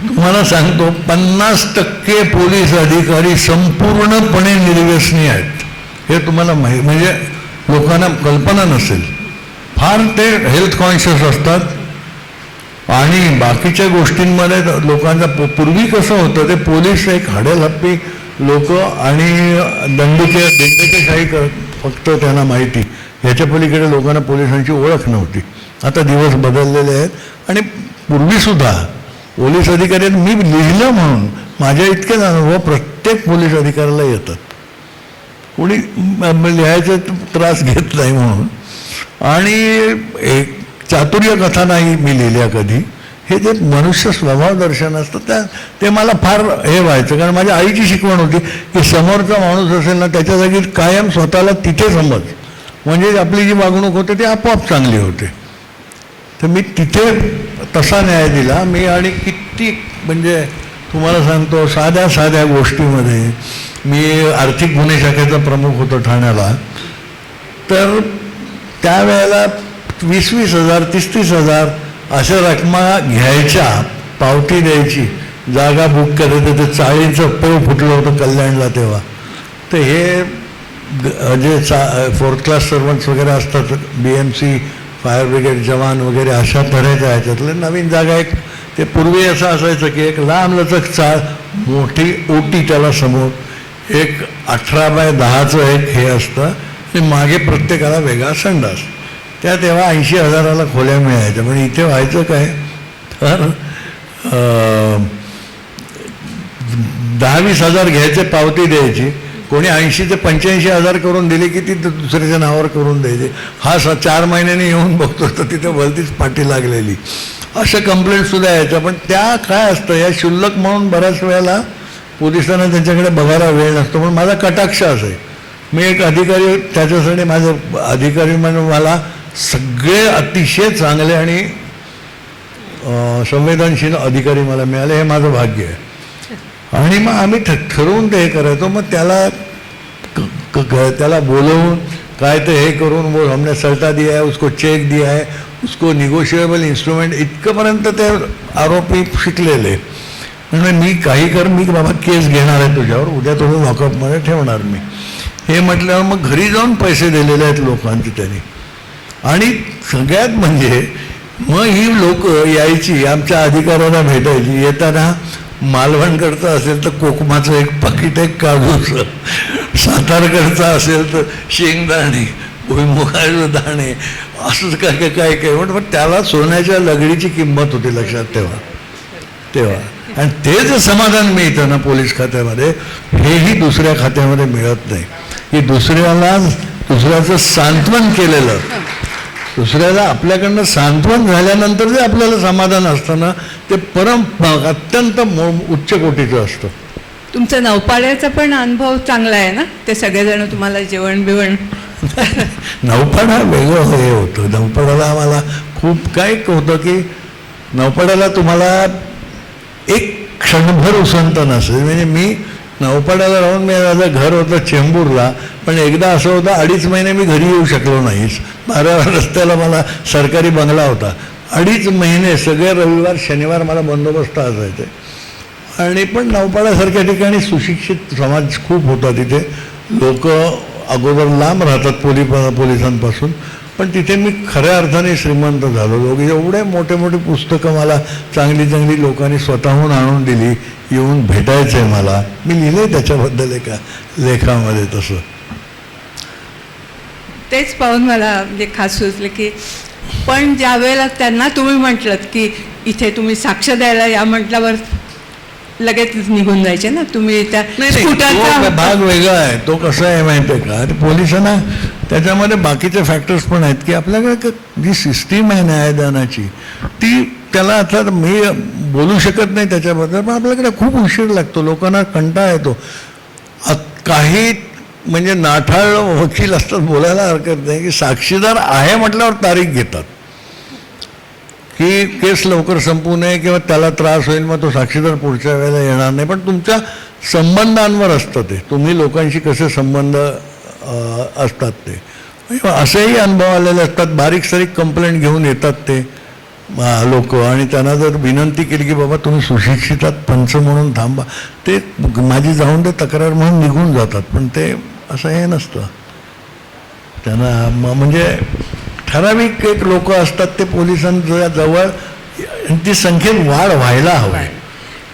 तुम्हाला सांगतो 50% पोलीस अधिकारी संपूर्णपणे निर्व्यसनी आहेत. हे तुम्हाला म्हणजे लोकांना कल्पना नसेल. फार ते हेल्थ कॉन्शियस असतात आणि बाकीच्या गोष्टींमध्ये लोकांचा पूर्वी कसं होतं ते पोलीस एक हडेलहप्पी लोक आणि दंडकेशाही फक्त त्यांना माहिती, ह्याच्या पलीकडे लोकांना पोलिसांची ओळख नव्हती. आता दिवस बदललेले आहेत आणि पूर्वीसुद्धा पोलीस अधिकारी मी लिहिलं म्हणून माझ्या इतकेच अनुभव प्रत्येक पोलीस अधिकाऱ्याला येतात. कोणी लिहायचा त्रास घेत नाही म्हणून. आणि एक चातुर्य कथा नाही मी लिहिल्या कधी. हे जे मनुष्य स्वभाव दर्शन असतं ते मला फार हे व्हायचं. कारण माझ्या आईची शिकवण होती की समोरचा माणूस असेल ना त्याच्या जागी कायम स्वतःला तिथे समज, म्हणजे आपली जी वागणूक होते ती आपोआप चांगली होते. तर मी तिथे तसा न्याय दिला मी. आणि किती म्हणजे तुम्हाला सांगतो, साध्या साध्या गोष्टीमध्ये मी आर्थिक गुन्हे शाखेचा प्रमुख होतो ठाण्याला, तर त्यावेळेला 20,000 30,000 अशा रकमा घ्यायच्या, पावती द्यायची, जागा बुक करायचं. ते चाळीचं पळ फुटलं होतं कल्याणला तेव्हा. तर हे जे 4th क्लास सर्वंट्स वगैरे असतात, BMC, फायर ब्रिगेड जवान वगैरे अशा तऱ्हेच्या ह्याच्यातलं नवीन जागा एक, ते पूर्वी असं असायचं की एक लांब लचक चाळ, मोठी ओटी त्याला समोर, एक 18 बाय 10चं एक हे असतं आणि मागे प्रत्येकाला वेगळा संडास. त्या तेव्हा 80,000ला खोल्या मिळायच्या. पण इथे व्हायचं काय, तर 10-20,000 घ्यायचे, पावती द्यायची, कोणी 80 ते 85,000 करून दिली की ती दुसऱ्याच्या नावावर करून द्यायची. हा 4 महिन्यांनी येऊन बघतो तर तिथं भलतीच पाठी लागलेली, अशा कंप्लेंटसुद्धा यायच्या. पण त्या काय असतं, या क्षुल्लक म्हणून बऱ्याच वेळेला पोलिसांना त्यांच्याकडे बघायला वेळ नसतो. पण माझा कटाक्ष असा आहे, मी एक अधिकारी, त्याच्यासाठी माझे अधिकारी म्हणून मला सगळे अतिशय चांगले आणि संवेदनशील अधिकारी मला मिळाले, हे माझं भाग्य आहे. आणि मग आम्ही ठरवून ते हे करायचो. मग त्याला बोलवून काय ते हे करून, वो हमने सल्टा दिया है, उसको चेक दिया है, उसको निगोशिएबल इंस्ट्रूमेंट, इतकंपर्यंत ते आरोपी शिकलेले. म्हणजे मी काही कर, मी बाबा केस घेणार आहे तुझ्यावर, उद्या तुम्ही लॉकअपमध्ये ठेवणार मी, हे म्हटल्यावर मग घरी जाऊन पैसे दिलेले आहेत लोकांचे त्यांनी. आणि सगळ्यात म्हणजे मग ही लोक यायची, आमच्या अधिकाऱ्यांना भेटायची. येताना मालवणकडचं असेल तर कोकमाचं एक पाकिट, एक काजूचं, सातारकडचा असेल तर शेंगदाणे, भुईमुगाचे दाणे, असंच काय काय काय म्हणून त्याला सोन्याच्या लगडीची किंमत होती, लक्षात तेव्हा. आणि ते जे समाधान मिळतं ना पोलीस खात्यामध्ये, हेही दुसऱ्या खात्यामध्ये मिळत नाही. की दुसऱ्याचं सांत्वन केलेलं, दुसऱ्याला आपल्याकडनं सांत्वन झाल्यानंतर जे आपल्याला समाधान असतं ना, ते अत्यंत उच्च कोटीचं असतं. तुमचा नौपाड्याचा पण अनुभव चांगला आहे ना, ते सगळेजण तुम्हाला जेवण बिवण. नौपाडा वेगळं हे होतं. नौपाड्याला आम्हाला खूप काय होतं की नौपाड्याला तुम्हाला एक क्षणभर उसंत नसेल. म्हणजे मी नौपाड्याला राहून, मी माझं घर होतं चेंबूरला, पण एकदा असं होतं 2.5 महिने मी घरी येऊ शकलो नाहीच. 12 रस्त्याला मला सरकारी बंगला होता. 2.5 महिने सगळे रविवार शनिवार मला बंदोबस्त असायचे. आणि पण नौपाड्यासारख्या ठिकाणी सुशिक्षित समाज खूप होता. तिथे लोक अगोदर लांब राहतात पोलिसांपासून, पण तिथे मी खऱ्या अर्थाने श्रीमंत झालो. लोक एवढे मोठे मोठे पुस्तकं मला चांगली चांगली लोकांनी स्वतःहून आणून दिली. येऊन भेटायचं आहे मला, मी लिहिलंय त्याच्याबद्दल एका लेखामध्ये. तसं तेच पाहून मला म्हणजे खास सुचलं की, पण ज्या वेळेला त्यांना तुम्ही म्हटलं की इथे तुम्ही साक्ष द्यायला या म्हटल्यावर लगेच निघून जायचे ना तुम्ही. त्या तो भाग वेगळा आहे. तो कसा आहे माहिती आहे का, पोलिसांना त्याच्यामध्ये बाकीचे फॅक्टर्स पण आहेत की आपल्याकडे जी सिस्टीम आहे न्यायदानाची, ती त्याला आता मी बोलू शकत नाही त्याच्याबद्दल, पण आपल्याकडे खूप उशीर लागतो. लोकांना कंटाळा येतो. काही म्हणजे नाठाळ वकील असतात, बोलायला हरकत नाही, की साक्षीदार आहे म्हटल्यावर तारीख घेतात की केस लवकर संपू नये किंवा त्याला त्रास होईल, मग तो साक्षीदार पुढच्या वेळेला येणार नाही. पण तुमच्या संबंधांवर असतं ते, तुम्ही लोकांशी कसे संबंध असतात ते. असेही अनुभव आलेले असतात. बारीक सारीक कंप्लेंट घेऊन येतात ते लोक, आणि त्यांना जर विनंती केली की बाबा तुम्ही सुशिक्षितात, पंच म्हणून थांबा, ते माझी जाऊन दे तक्रार म्हणून निघून जातात. पण ते असं हे नसतं. त्यांना म्हणजे ठराविक एक लोक असतात ते पोलिसांच्या जवळ, ती संख्येत वाढ व्हायला हवी.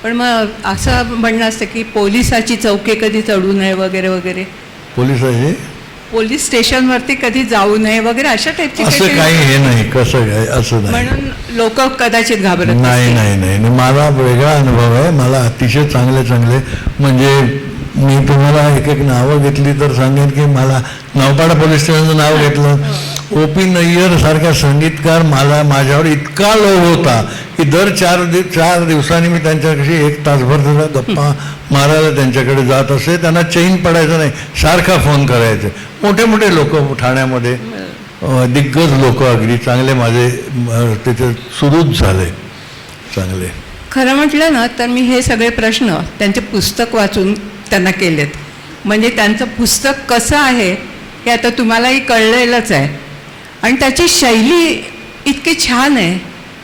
पण मग असं म्हणणं असतं की पोलिसाची चौकी कधी चढू नये वगैरे वगैरे, पोलिसाची पोलीस स्टेशनवरती कधी जाऊ नये वगैरे, अशा टाईपची असं काही हे नाही. कसं काय असं नाही, म्हणून लोक कदाचित घाबरत नाही. नाही नाही मला वेगळा अनुभव आहे. मला अतिशय चांगले चांगले, म्हणजे मी तुम्हाला एक एक नावं घेतली तर सांगेन की मला नौपाडा पोलीस स्टेशनचं नाव घेतलं, O.P. नय्यर सारखा संगीतकार माझ्यावर इतका लोभ होता की दर 4 दिवसांनी मी त्यांच्याकडे 1 तासभर त्याचा गप्पा मारायला त्यांच्याकडे जात असे. त्यांना चैन पडायचं नाही, सारखा फोन करायचे. मोठे मोठे लोक ठाण्यामध्ये, दिग्गज लोक, अगदी चांगले माझे तिथे सुरूच झाले चांगले. खरं म्हटलं ना तर मी हे सगळे प्रश्न त्यांचे पुस्तक वाचून त्यांना केलेत. म्हणजे त्यांचं पुस्तक कसं आहे हे आता तुम्हालाही कळलेलंच आहे. आणि त्याची शैली इतकी छान आहे,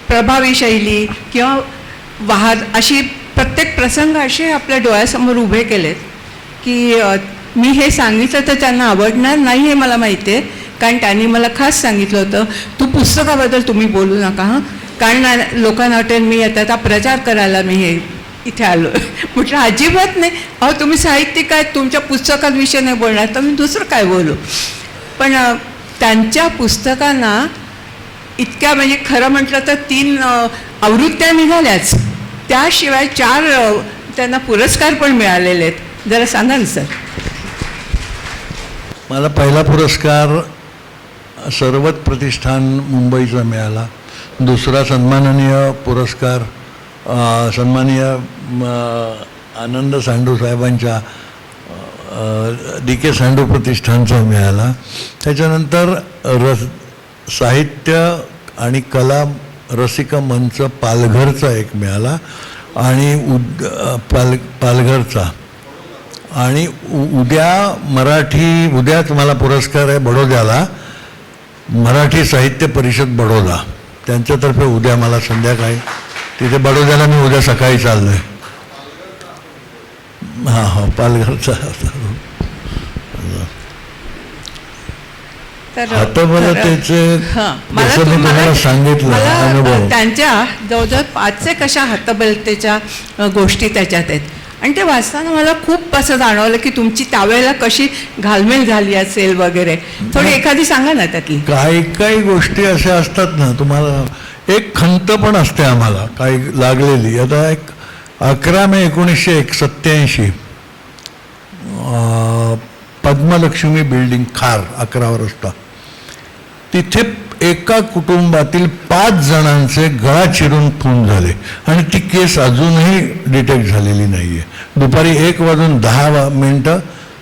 प्रभावी शैली किंवा अशी प्रत्येक प्रसंग असे आपल्या डोळ्यासमोर उभे केलेत की मी हे सांगितलं तर त्यांना आवडणार नाही हे मला माहिती आहे. कारण त्यांनी मला खास सांगितलं होतं, तू पुस्तकाबद्दल तुम्ही बोलू नका हां, कारण लोकांना वाटेल मी आता प्रचार करायला मी हे इथे आलो. म्हटलं अजिबात नाही, अहो तुम्ही साहित्यिक आहेत, तुमच्या पुस्तकांविषयी नाही बोलणार तर मी दुसरं काय बोलू. पण त्यांच्या पुस्तकांना इतक्या म्हणजे खरं म्हटलं तर 3 आवृत्त्या निघाल्याच, त्याशिवाय 4 त्यांना पुरस्कार पण मिळालेले आहेत. जरा सांगा ना सर. मला पहिला पुरस्कार सर्वत प्रतिष्ठान मुंबईचा मिळाला. दुसरा सन्माननीय पुरस्कार सन्माननीय आनंद सांडू साहेबांच्या DK सांडू प्रतिष्ठानचा मिळाला. त्याच्यानंतर साहित्य आणि कला रसिक मंच पालघरचा एक मिळाला आणि पालघरचा. आणि उद्याच मला पुरस्कार आहे बडोद्याला, मराठी साहित्य परिषद बडोदा, त्यांच्यातर्फे उद्या मला संध्याकाळी तिथे बडोद्याला मी उद्या सकाळी चाललो आहे. हां पालघरचा. मला सांगितलं अनुभव त्यांच्या जवळजवळ 5 अशा हातबलतेच्या गोष्टी त्याच्यात आहेत. आणि ते वाचताना मला खूप असं जाणवलं की तुमची त्यावेळेला कशी घालमेल झाली असेल वगैरे. थोडी एखादी सांगा ना त्यातली. काही गोष्टी अशा असतात ना, तुम्हाला एक खंत पण असते आम्हाला काही लागलेली. आता एक 11 मे 1987 पद्मलक्ष्मी बिल्डिंग खार 11 वाजता तिथे एका कुटुंबातील 5 जणांचे गळा चिरून खून झाले आणि ती केस अजूनही डिटेक्ट झालेली नाही आहे. दुपारी 1:10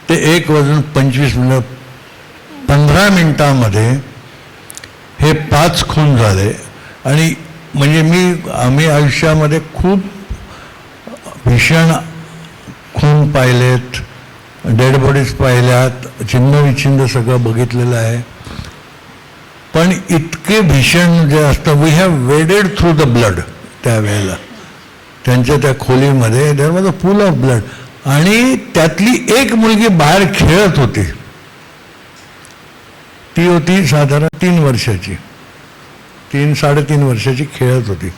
ते 1:25 15 मिनिटांमध्ये हे 5 खून झाले. आणि म्हणजे आम्ही आयुष्यामध्ये खूप भीषण खून पाहिलेत, डेड बॉडीज पाहिल्यात, चिन्हविचिन्ह सगळं बघितलेलं आहे. पण इतके भीषण जे असतं, we have waded through the blood. त्यावेळेला त्यांच्या त्या खोलीमध्ये there was a pool of blood. आणि त्यातली एक मुलगी बाहेर खेळत होती, ती होती साधारण 3 वर्षाची, 3-3.5 वर्षाची खेळत होती.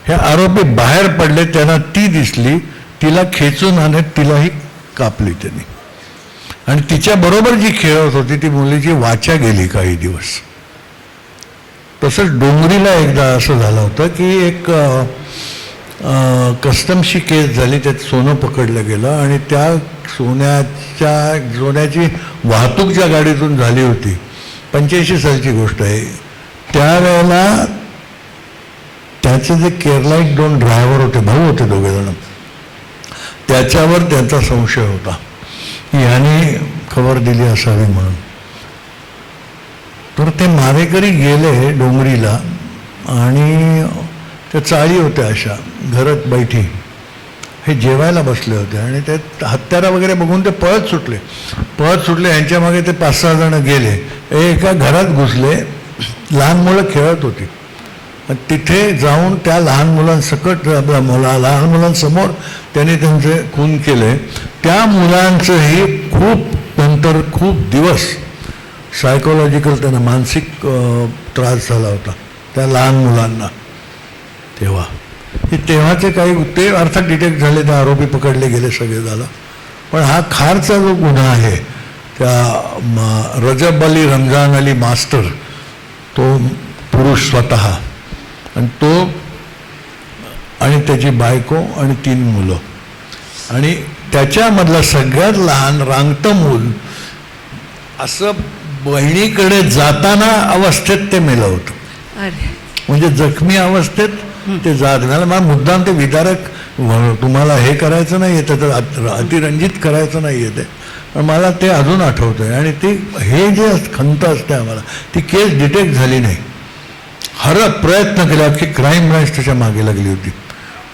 हे आरोपी बाहेर पडले, त्यांना ती दिसली, तिला खेचून आणत तिलाही कापली त्यांनी. आणि तिच्याबरोबर जी खेळत होती ती मुलीची वाचा गेली काही दिवस. तसंच डोंगरीला एकदा असं झालं होतं की एक कस्टमची केस झाली, त्यात सोनं पकडलं गेलं आणि त्या सोन्याची वाहतूक ज्या गाडीतून झाली होती, 85 सालची गोष्ट आहे. त्यावेळेला त्याचे जे केरलाईट 2 ड्रायव्हर होते, भाऊ होते दोघेजण, त्याच्यावर त्यांचा संशय होता की याने खबर दिली असावी म्हणून. तर ते मारेकरी गेले डोंगरीला आणि त्या चाळी होत्या अशा घरात बैठी, हे जेवायला बसले होते आणि ते हत्यारा वगैरे बघून ते पळत सुटले. यांच्या मागे ते 5-6 जण गेले, एका घरात घुसले. लहान मुलं खेळत होती. तिथे जाऊन त्या लहान मुलांसकट लहान मुलांसमोर त्यांनी त्यांचे खून केले. त्या मुलांचंही नंतर खूप दिवस सायकोलॉजिकल त्यांना मानसिक त्रास झाला होता त्या लहान मुलांना. तेव्हाचे काही ते अर्थात डिटेक्ट झाले, ते आरोपी पकडले गेले, सगळे झालं. पण हा खारचा जो गुन्हा आहे, त्या रजब अली रमजान अली मास्टर, तो पुरुष स्वतः आणि तो आणि त्याची बायको आणि 3 मुलं आणि त्याच्यामधलं सगळ्यात लहान रांगतं मूल असं बहिणीकडे जाताना अवस्थेत ते मेलं होतं. म्हणजे जखमी अवस्थेत ते जात नाही. मला मुद्दाम ते विदारक तुम्हाला हे करायचं नाही आहे, त्याचं अतिरंजित करायचं नाही आहे ते, पण मला ते अजून आठवतं आहे. आणि ते हे जे खंत असते आम्हाला, ती केस डिटेक्ट झाली नाही. हरत प्रयत्न केला की क्राईम ब्रांच त्याच्या मागे लागली होती,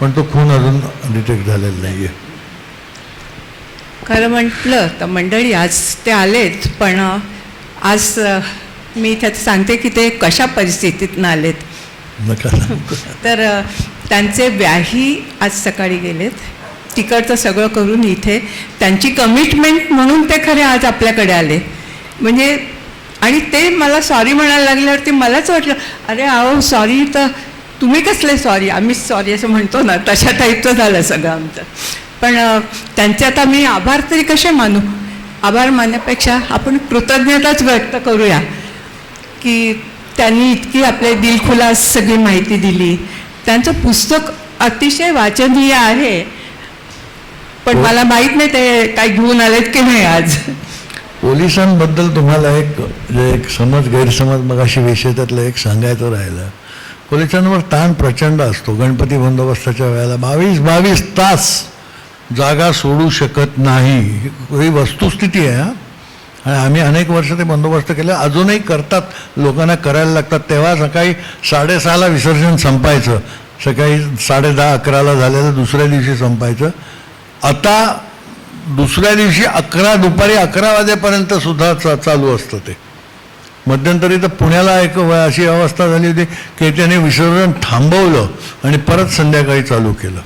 पण तो खून अजून डिटेक्ट झालेला नाही आहे. खरं म्हटलं तर मंडळी आज ते आलेत, पण आज मी इथे सांगते की ते कशा परिस्थितीतनं आलेत. नका तर त्यांचे व्याही आज सकाळी गेलेत, तिकडचं सगळं करून इथे त्यांची कमिटमेंट म्हणून ते खरे आज आपल्याकडे आले. म्हणजे आणि ते मला सॉरी म्हणायला लागल्यावरती मलाच वाटलं, अरे अहो सॉरी तर तुम्ही कसले सॉरी, आम्हीच सॉरी असं म्हणतो ना, तशा टाईपचं झालं सगळं आमचं. पण त्यांचे आता मी आभार तरी कसे मानू, आभार मानण्यापेक्षा आपण कृतज्ञताच व्यक्त करूया की त्यांनी इतकी आपले दिलखुलास सगळी माहिती दिली. त्यांचं पुस्तक अतिशय वाचनीय आहे, पण मला माहीत नाही ते काय घेऊन आलेत की नाही आज. पोलिसांबद्दल तुम्हाला एक समज गैरसमज मग अशी विषय त्यातलं एक सांगायचं राहिलं. पोलिसांवर ताण प्रचंड असतो. गणपती बंदोबस्ताच्या वेळेला 22 तास जागा सोडू शकत नाही, ही वस्तुस्थिती आहे. आणि आम्ही अनेक वर्ष ते बंदोबस्त केले, अजूनही करतात, लोकांना करायला लागतात. तेव्हा सकाळी 6:30ला विसर्जन संपायचं, सकाळी 10:30-11ला झालेलं दुसऱ्या दिवशी संपायचं. आता दुसऱ्या दिवशी दुपारी 11 वाजेपर्यंत सुद्धा चालू असतं ते. मध्यंतरी तर पुण्याला एक अशी अवस्था झाली होती की त्याने विसर्जन थांबवलं आणि परत संध्याकाळी चालू केलं.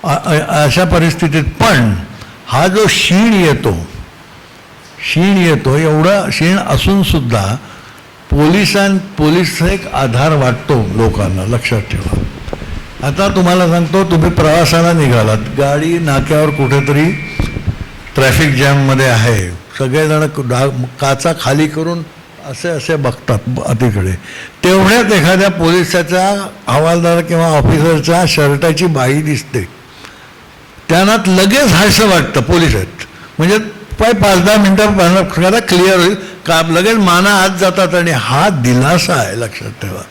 अशा परिस्थितीत पण हा जो शीण येतो एवढा शीण असून सुद्धा पोलीस एक आधार वाटतो लोकांना, लक्षात ठेवा. आता तुम्हाला सांगतो, तुम्ही प्रवासाला निघालात, गाडी नाक्यावर कुठेतरी ट्रॅफिक जॅममध्ये आहे, सगळेजण काचा खाली करून असे बघतात अतिकडे. तेवढ्यात एखाद्या पोलिसाच्या हवालदार किंवा ऑफिसरच्या शर्टाची बाई दिसते, त्यांना लगेच हायसं वाटतं पोलीस आहेत. म्हणजे 5-10 मिनटं क्लिअर होईल का, लगेच माना आत जातात. आणि हा दिलासा आहे, लक्षात ठेवा,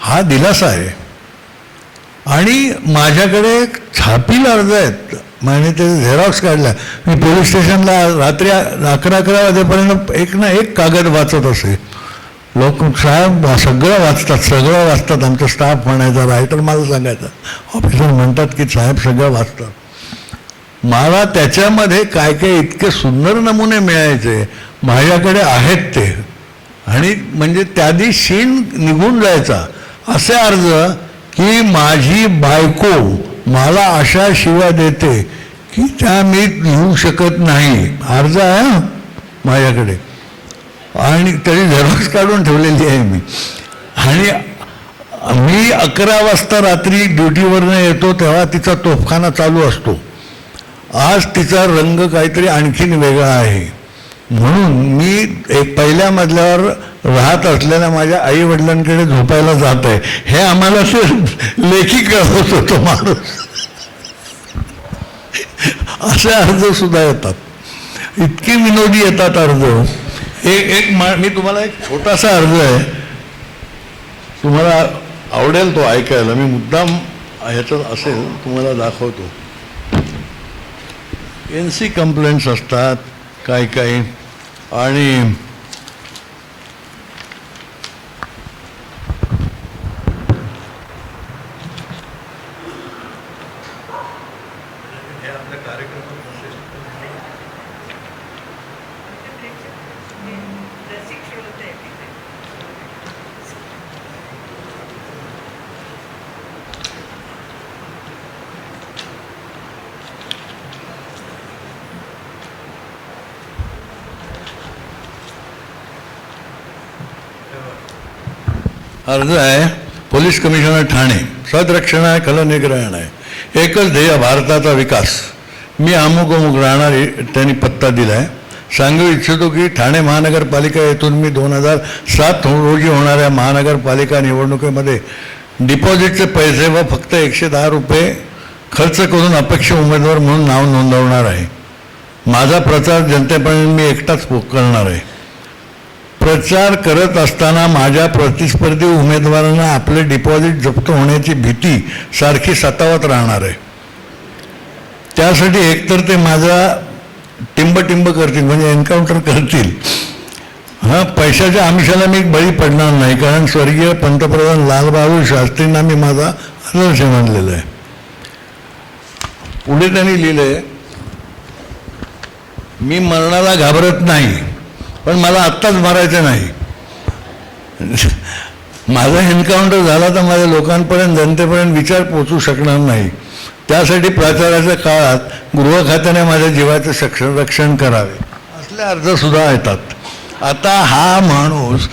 हा दिलासा आहे. आणि माझ्याकडे छापील अर्ज आहेत, म्हणजे ते झेरॉक्स काढल्या. मी पोलीस स्टेशनला रात्री 11 वाजेपर्यंत एक कागद वाचत असे. लोक साहेब सगळं वाचतात, आमचा स्टाफ म्हणायचा, रायटर मला सांगायचा, ऑफिसर म्हणतात की साहेब सगळं वाचतात. मला त्याच्यामध्ये काय इतके सुंदर नमुने मिळायचे, माझ्याकडे आहेत ते. आणि म्हणजे त्या दिवशी शीण निघून जायचा. असे अर्ज की माझी बायको मला अशा शिव्या देते की त्या मी लिहू शकत नाही, अर्ज आहे माझ्याकडे. आणि तरी झेरॉक्स काढून ठेवलेली आहे मी. आणि मी 11 वाजता रात्री ड्युटीवरनं येतो तेव्हा तिचा तोफखाना चालू असतो. आज तिचा रंग काहीतरी आणखीन वेगळा आहे. म्हणून मी एक पहिल्या मजल्यावर राहत असलेल्या माझ्या आई वडिलांकडे झोपायला जात आहे, हे आम्हाला लेखी कळवत होतो माणूस. असे अर्ज सुद्धा येतात, इतके विनोदी येतात अर्ज. मी तुम्हाला एक छोटासा अर्ज आहे, तुम्हाला आवडेल तो ऐकायला. मी मुद्दाम ह्याच्यात असेल तुम्हाला दाखवतो. NC कंप्लेंट्स असतात काही आणि अर्ज आहे. पोलीस कमिशनर ठाणे, सदरक्षण आहे, खलनिग्रहण आहे, एकच ध्येय भारताचा विकास. मी अमुक राहणार, त्यांनी पत्ता दिला आहे. सांगू इच्छितो की ठाणे महानगरपालिका येथून मी 2007 रोजी होणाऱ्या महानगरपालिका निवडणुकीमध्ये डिपॉझिटचे पैसे व फक्त 110 रुपये खर्च करून अपेक्षित उमेदवार म्हणून नाव नोंदवणार आहे. माझा प्रचार जनतेपर्यंत मी एकटाच करणार आहे. प्रचार करत असताना माझ्या प्रतिस्पर्धी उमेदवारांना आपले डिपॉझिट जप्त होण्याची भीती सारखी सतावत राहणार आहे. त्यासाठी एकतर ते माझा टिंब करतील, म्हणजे एन्काउंटर करतील. पैशाच्या आमिषाला मी बळी पडणार नाही, कारण स्वर्गीय पंतप्रधान लालबहादूर शास्त्रींना मी माझा आदर्श मानलेलं आहे. पुढे त्यांनी लिहिलंय, मी मरणाला घाबरत नाही, पण मला आत्ताच मरायचं नाही. माझा एन्काउंटर झाला तर माझ्या लोकांपर्यंत, जनतेपर्यंत विचार पोचू शकणार नाही. त्यासाठी प्रचाराच्या काळात गृह खात्याने माझ्या जीवाचं रक्षण करावे, असले अर्जसुद्धा येतात. आता हा माणूस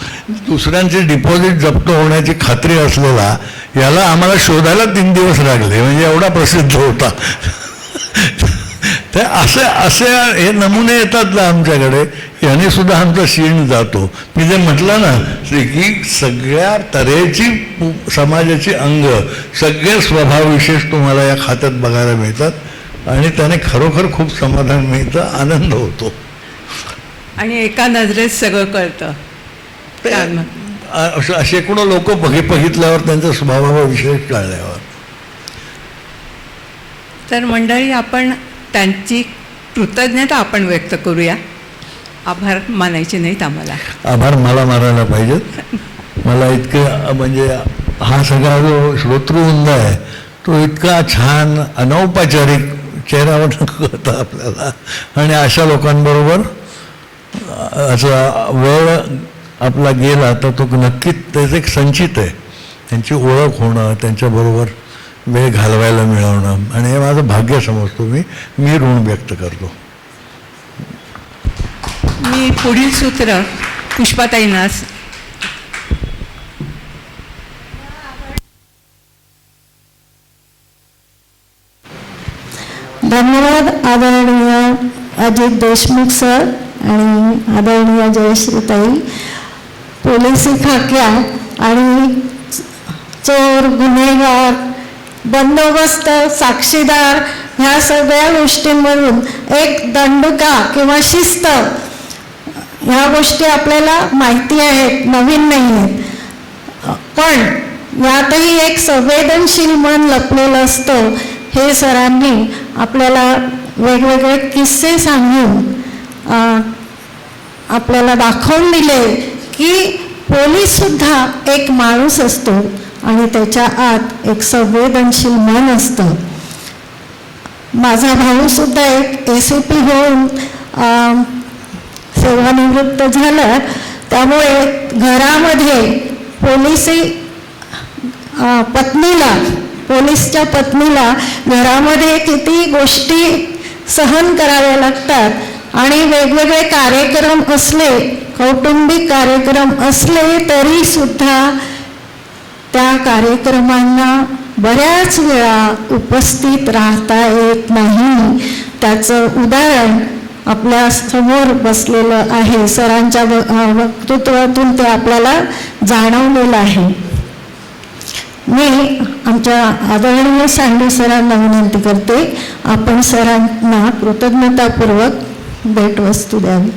दुसऱ्यांचे डिपॉझिट जप्त होण्याची खात्री असलेला, याला आम्हाला शोधायला 3 दिवस लागले, म्हणजे एवढा प्रसिद्ध होता. तर असे हे नमुने येतात ना आमच्याकडे, याने सुद्धा आमचा शीण जातो. मी जे म्हटलं ना की सगळ्या तऱ्हेची समाजाची अंग, सगळे स्वभाव विशेष तुम्हाला या खात्यात बघायला मिळतात आणि त्याने खरोखर खूप समाधान मिळतं, आनंद होतो. आणि एका नजरेत सगळं कळतं. शेकडो लोक बघितल्यावर त्यांच्या स्वभावाविषयी कळल्यावर. तर मंडळी, आपण त्यांची कृतज्ञता आपण व्यक्त करूया. आभार मानायचे नाहीत आम्हाला. आभार मला मारायला पाहिजेत. मला इतके म्हणजे हा सगळा जो श्रोतृवृंद आहे तो इतका छान अनौपचारिक चेहऱ्यावर होता आपल्याला, आणि अशा लोकांबरोबर असा वेळ आपला गेला तर तो नक्कीच त्याचं एक संचित आहे. त्यांची ओळख होणं, त्यांच्याबरोबर वेळ घालवायला मिळवणं, आणि हे माझं भाग्य समजतो. मी ऋण व्यक्त करतो. मी पुढील सूत्र पुष्पाताईंनाच. धन्यवाद आदरणीय अजित देशमुख सर आणि आदरणीय जयश्रीताई. पोलिसी खाक्या आणि चोर, गुन्हेगार, बंदोबस्त, साक्षीदार ह्या सगळ्या गोष्टींमधून एक दंडुका किंवा शिस्त, ह्या गोष्टी आपल्याला माहिती आहेत, नवीन नाही आहेत. पण यातही एक संवेदनशील मन लपलेलं असतं. हे सरांनी आपल्याला वेगवेगळे किस्से सांगून आपल्याला दाखवून दिले की पोलीससुद्धा एक माणूस असतो आणि त्याच्या आत एक संवेदनशील मन असतं. माझा भाऊसुद्धा एक ACP होऊन सेवानिवृत्त झाला. त्यामुळे घरामध्ये पोलीसच्या पत्नीला घरामध्ये किती गोष्टी सहन कराव्या लागतात आणि वेगवेगळे कार्यक्रम असले, कौटुंबिक कार्यक्रम असले तरी सुद्धा त्या कार्यक्रमांना बऱ्याच वेळा उपस्थित राहता येत नाही. त्याचं उदाहरण आपल्या समोर बसलेलं आहे. सरांच्या वक्तृत्वातून ते आपल्याला जाणवलेलं आहे. मी आमच्या आदरणीय सांडू सरांना विनंती करते, आपण सरांना कृतज्ञतापूर्वक भेटवस्तू द्यावी.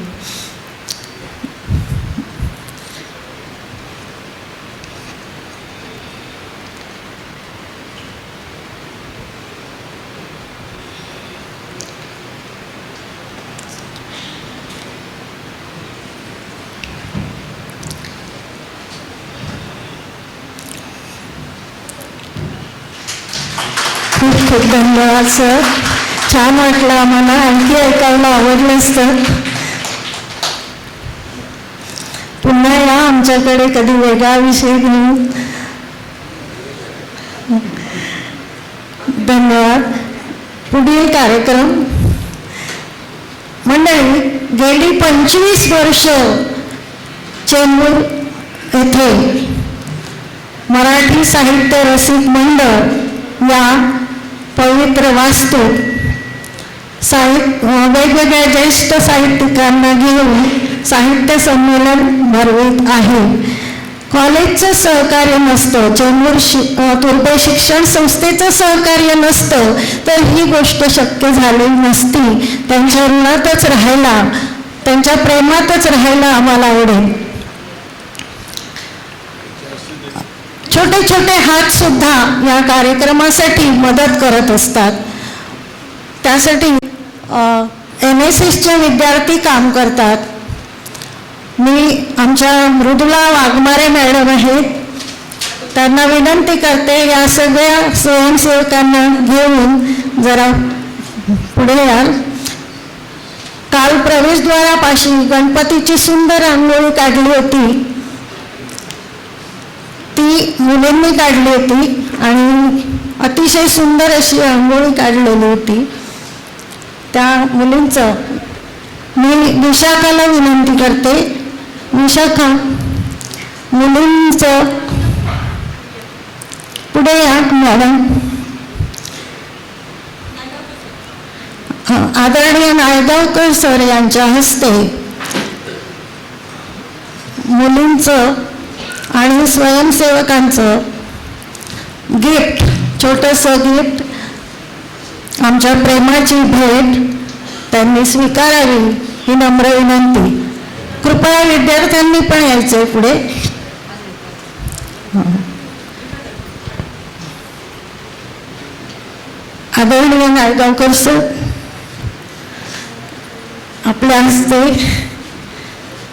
खूप खूप धन्यवाद सर. छान वाटलं आम्हाला, आणखी ऐकायला आवडलं असतं. पुन्हा या आमच्याकडे कधी वेगळा विषय घेऊन. धन्यवाद. पुढील कार्यक्रम. मंडळी, गेली 25 वर्ष चेंबूर येथे मराठी साहित्य रसिक मंडळ या पवित्र वास्तूत वेगवेगळ्या ज्येष्ठ साहित्यिकांना घेऊन साहित्य संमेलन भरवित आहे. कॉलेजचं सहकार्य नसतं, चेंबूर तुर्भे शिक्षण संस्थेचं सहकार्य नसतं तर ही गोष्ट शक्य झाली नसती. त्यांच्या ऋणातच राहायला, त्यांच्या प्रेमातच राहायला आम्हाला आवडेल. छोटे छोटे हात सुद्धा या कार्यक्रमासाठी मदत करत असतात. त्यासाठी NSSचे विद्यार्थी काम करतात. मी आमच्या मृदुला वाघमारे मॅडम आहेत, त्यांना विनंती करते या सगळ्या स्वयंसेवकांना घेऊन जरा पुढे याल. काल प्रवेशद्वारापाशी गणपतीची सुंदर रांगोळी काढली होती, ती मुलींनी काढली होती आणि अतिशय सुंदर अशी रांगोळी काढलेली होती. त्या मुलींचं मी विशाखाला विनंती करते, विशाखा मुलींचं पुढे या मॅडम. आदरणीय नायगावकर सर यांच्या हस्ते मुलींचं आणि स्वयंसेवकांचं गिफ्ट, छोटंसं गिफ्ट, आमच्या प्रेमाची भेट त्यांनी स्वीकारावी ही नम्र विनंती. कृपया विद्यार्थ्यांनी पण यायचंय पुढे. आदरणीय नायगावकर सर आपल्या हस्ते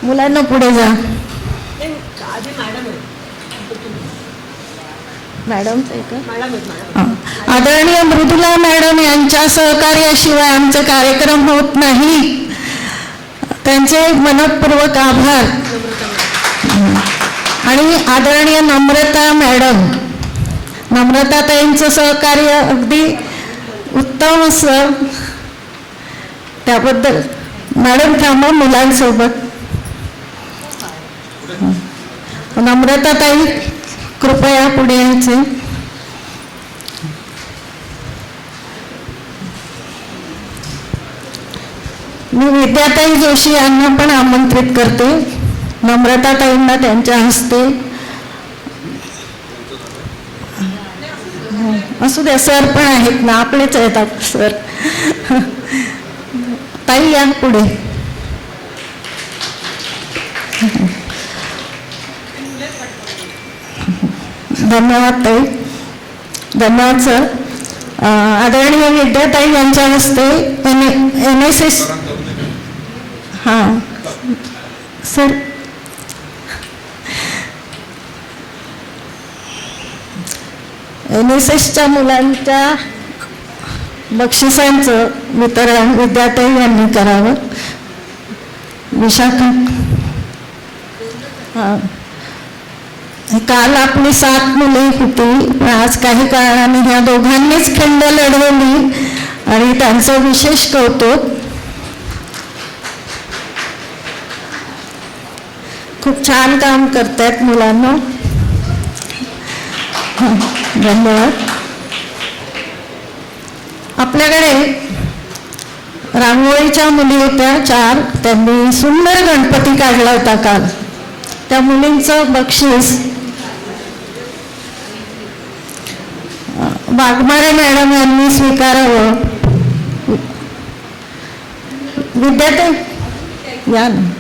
मुलांना पुढे जा. मॅडम आदरणीय मृदुला मॅडम यांच्या सहकार्याशिवाय आमचे कार्यक्रम होत नाही. त्यांचे मनपूर्वक आभार. आणि आदरणीय नम्रता मॅडम, नम्रताताईंचं सहकार्य अगदी उत्तम असं, त्याबद्दल मॅडम थांबा मुलांसोबत. नम्रताताई कृपया पुढे यायचे. मी विद्याताई जोशी यांना पण आमंत्रित करते. नम्रताताईंना त्यांच्या हस्ते असू द्या, सर पण आहेत ना, आपलेच आहेत सर. ताई या पुढे. धन्यवाद ताई, धन्यवाद सर. आदरणीय विद्याताई यांच्या हस्ते NSS हां सर NSSच्या मुलांच्या बक्षिसांचं वितरण विद्याताई यांनी करावं. विशाखा हां, काल आपली 7 मुले होती, पण आज काही कारणाने ह्या दोघांनीच खंड लढवली आणि त्यांचं विशेष कौतुक. खूप छान काम करतायत मुलांना. धन्यवाद. आपल्याकडे रांगोळीच्या मुली होत्या 4, त्यांनी सुंदर गणपती काढला होता काल. त्या मुलींचं बक्षीस वाघमारे मॅडम यांनी स्वीकारावं. विद्यार्थी या ना.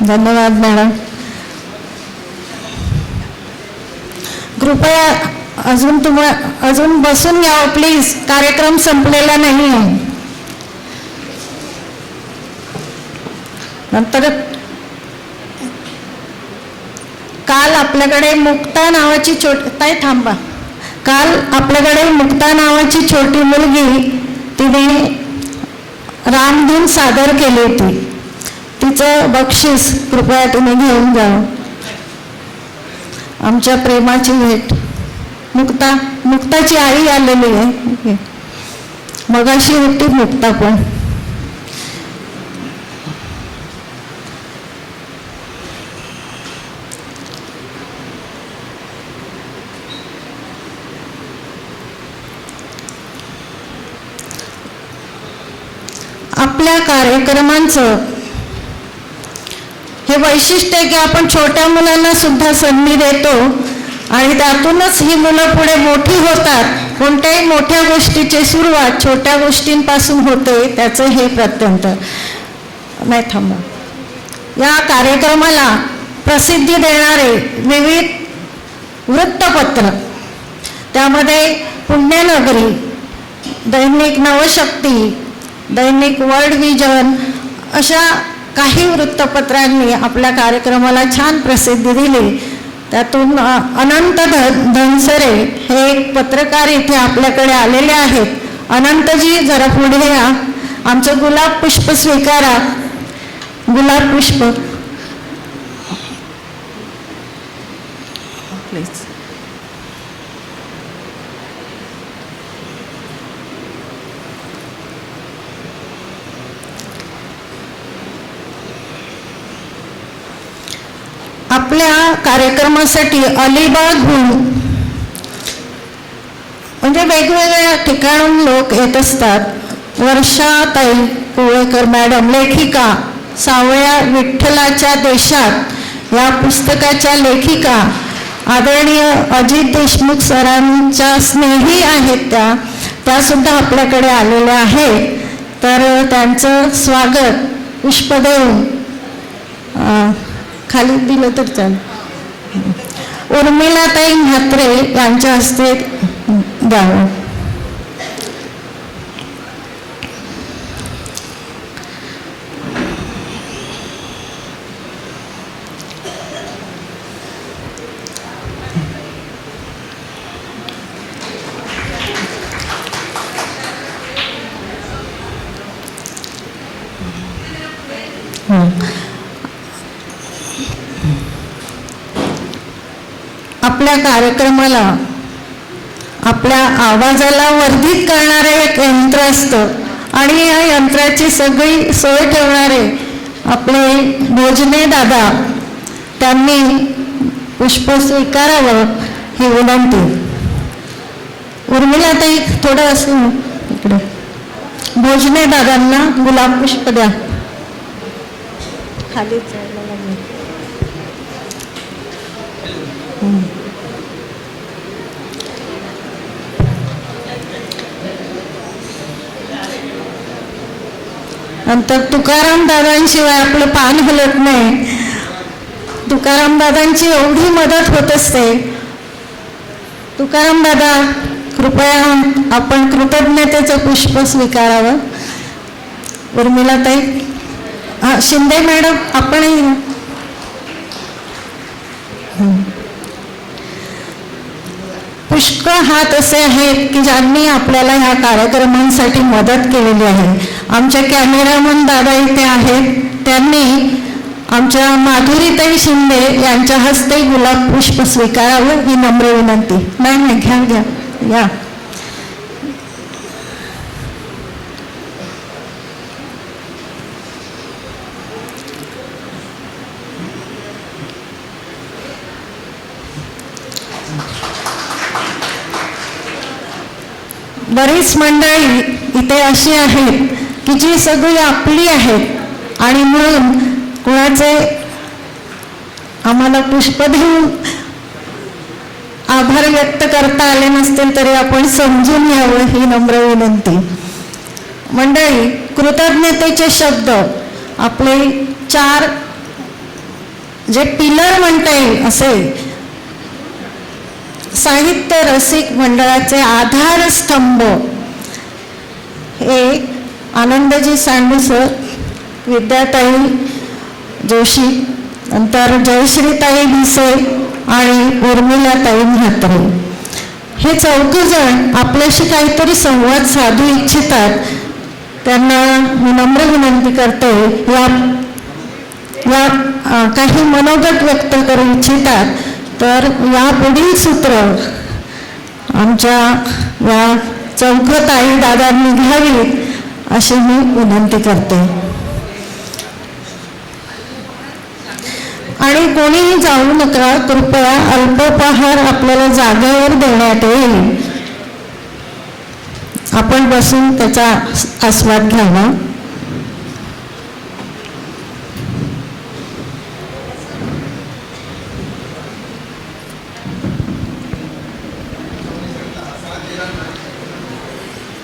धन्यवाद मॅडम. कृपया अजून बसून यावं प्लीज, कार्यक्रम संपलेला नाही आहे. नंतर काल आपल्याकडे मुक्ता नावाची ताई थांबा. काल आपल्याकडे मुक्ता नावाची छोटी मुलगी, तिने रामधून सादर केली होती. तिचं बक्षीस कृपया तुम्ही घेऊन जावं. आमच्या प्रेमाची भेट. मुक्ताची आई आलेली आहे, मगाशी होती मुक्ता पण. आपल्या कार्यक्रमांचं हे वैशिष्ट्य आहे की आपण छोट्या मुलांना सुद्धा संधी देतो आणि त्यातूनच ही मुलं पुढे मोठी होतात. कोणत्याही मोठ्या गोष्टीची सुरुवात छोट्या गोष्टींपासून होते, त्याचं हे प्रत्यंत. नाही थांबा, या कार्यक्रमाला प्रसिद्धी देणारे विविध वृत्तपत्र, त्यामध्ये पुण्यनगरी, दैनिक नवशक्ती, दैनिक वर्ल्ड विजन अशा काही वृत्तपत्रांनी आपल्या कार्यक्रमाला छान प्रसिद्धी दिली. त्यातून अनंत धनसरे हे एक पत्रकार इथे आपल्याकडे आलेले आहेत. अनंतजी जरा पुढे या, आमचं गुलाब पुष्प स्वीकारा. गुलाब पुष्प प्लीज. आपल्या कार्यक्रमासाठी अलिबागहून म्हणजे वेगवेगळ्या ठिकाणून लोक येत असतात. वर्षाताई कुळेकर मॅडम, लेखिका, सावळ्या विठ्ठलाच्या देशात या पुस्तकाच्या लेखिका, आदरणीय अजित देशमुख सरांच्या स्नेही आहेत त्या सुद्धा आपल्याकडे आलेल्या आहेत. तर त्यांचं स्वागत पुष्प देऊन खाली दिलं तर चालेल. उर्मिलाताई म्हात्रे यांच्या हस्ते द्यावं. आपल्या कार्यक्रमाला आपल्या आवाजाला वर्धित करणारे एक यंत्र असतं आणि या यंत्राची सगळी सोय ठेवणारे आपले भोजने दादा, त्यांनी पुष्प स्वीकारावं ही विनंती. उर्मिलाताई थोडं असं इकडे, भोजने दादांना गुलाब पुष्प द्या. खाली जायला लागेल. नंतर तुकाराम दादांशिवाय आपलं पान हलत नाही. तुकाराम दादांची एवढी मदत होत असते. तुकाराम दादा, कृपया आपण कृतज्ञतेचं पुष्प स्वीकारावं. उर्मिलाताई, शिंदे मॅडम आपणही. पुष्कळ हात असे आहेत की ज्यांनी आपल्याला ह्या कार्यक्रमांसाठी मदत केलेली आहे. आमचे कॅमेरामन दादा इथे आहेत, त्यांनी आमच्या माधुरीताई शिंदे यांच्या हस्ते गुलाब पुष्प स्वीकारावं ही नम्र विनंती. नाही घ्या या. बरीच मंडळी इथे अशी आहेत की जी सगळी आपली आहेत आणि म्हणून कुणाचे आम्हाला पुष्प देऊन आभार व्यक्त करता आले नसतील तरी आपण समजून घ्यावं ही नम्र विनंती. मंडळी, कृतज्ञतेचे शब्द आपले 4 जे पिलर म्हणता येईल असे साहित्य रसिक मंडळाचे आधारस्तंभ हे आनंदजी सांडू सर, विद्याताई जोशी, नंतर जयश्रीताई भिसे आणि उर्मिलाताई म्हात्रे. हे 4 जण आपल्याशी काहीतरी संवाद साधू इच्छितात. त्यांना मी नम्र विनंती करते, या काही मनोगत व्यक्त करू इच्छितात. तर या पुढील सूत्र आमच्या या 4 ताई दादांनी घ्यावीत अशी मी विनंती करते. आणि कोणीही जाऊ नका, कृपया अल्पोपहार आपल्याला जागेवर देण्यात येईल. आपण बसून त्याचा आस्वाद घ्यावा.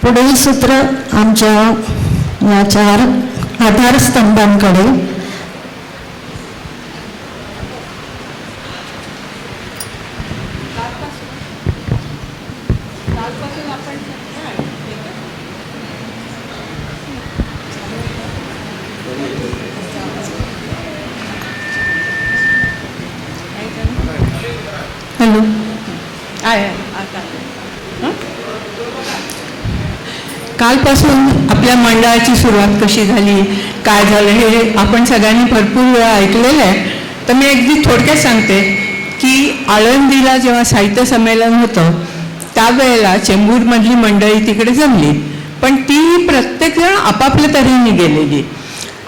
पुढील सूत्र आमच्या या 4 आधारस्तंभांकडे हॅलो कालपासून आपल्या मंडळाची सुरुवात कशी झाली, काय झालं, हे आपण सगळ्यांनी भरपूर वेळा ऐकलेलं आहे. तर मी अगदी थोडक्यात सांगते की आळंदीला जेव्हा साहित्य संमेलन होतं त्यावेळेला चेंबूरमधली मंडळी तिकडे जमली, पण ती प्रत्येकजण आपापल्या तऱ्हेने गेलेली.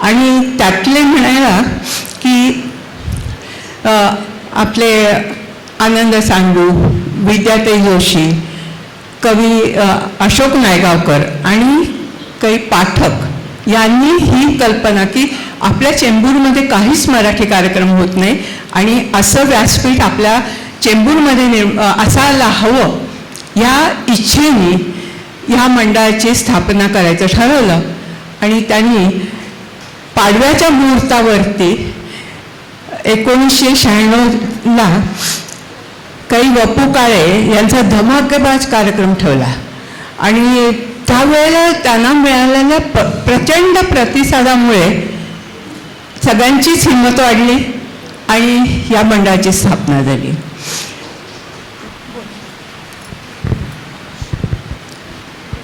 आणि त्यातले म्हणायला की आपले आनंद सांडू, विद्याताई जोशी, कवी अशोक नायगावकर आणि काही पाठक यांनी ही कल्पना की आपल्या चेंबूरमध्ये काहीच मराठी कार्यक्रम होत नाही आणि असं व्यासपीठ आपल्या चेंबूरमध्ये असायला हवं, या इच्छेने ह्या मंडळाची स्थापना करायचं ठरवलं. आणि त्यांनी पाडव्याच्या मुहूर्तावरती 1996ला काही वपू काळे यांचा धमाकेबाज कार्यक्रम ठेवला आणि त्यावेळेला त्यांना मिळालेल्या प्रचंड प्रतिसादामुळे सगळ्यांचीच हिंमत वाढली आणि या मंडळाची स्थापना झाली.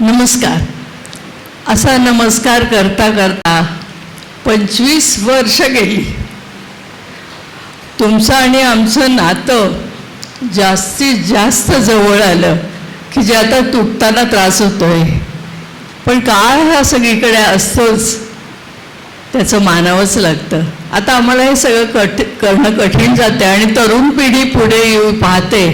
नमस्कार. असा नमस्कार करता करता 25 वर्ष गेली. तुमचं आणि आमचं नातं जास्तीत जास्त जवळ आलं की जे आता तुटताना त्रास होतोय, पण काळ हा सगळीकडे असतोच, त्याचं मानावंच लागतं. आता आम्हाला हे सगळं करणं कठीण जाते आणि तरुण पिढी पुढे येऊ पाहते,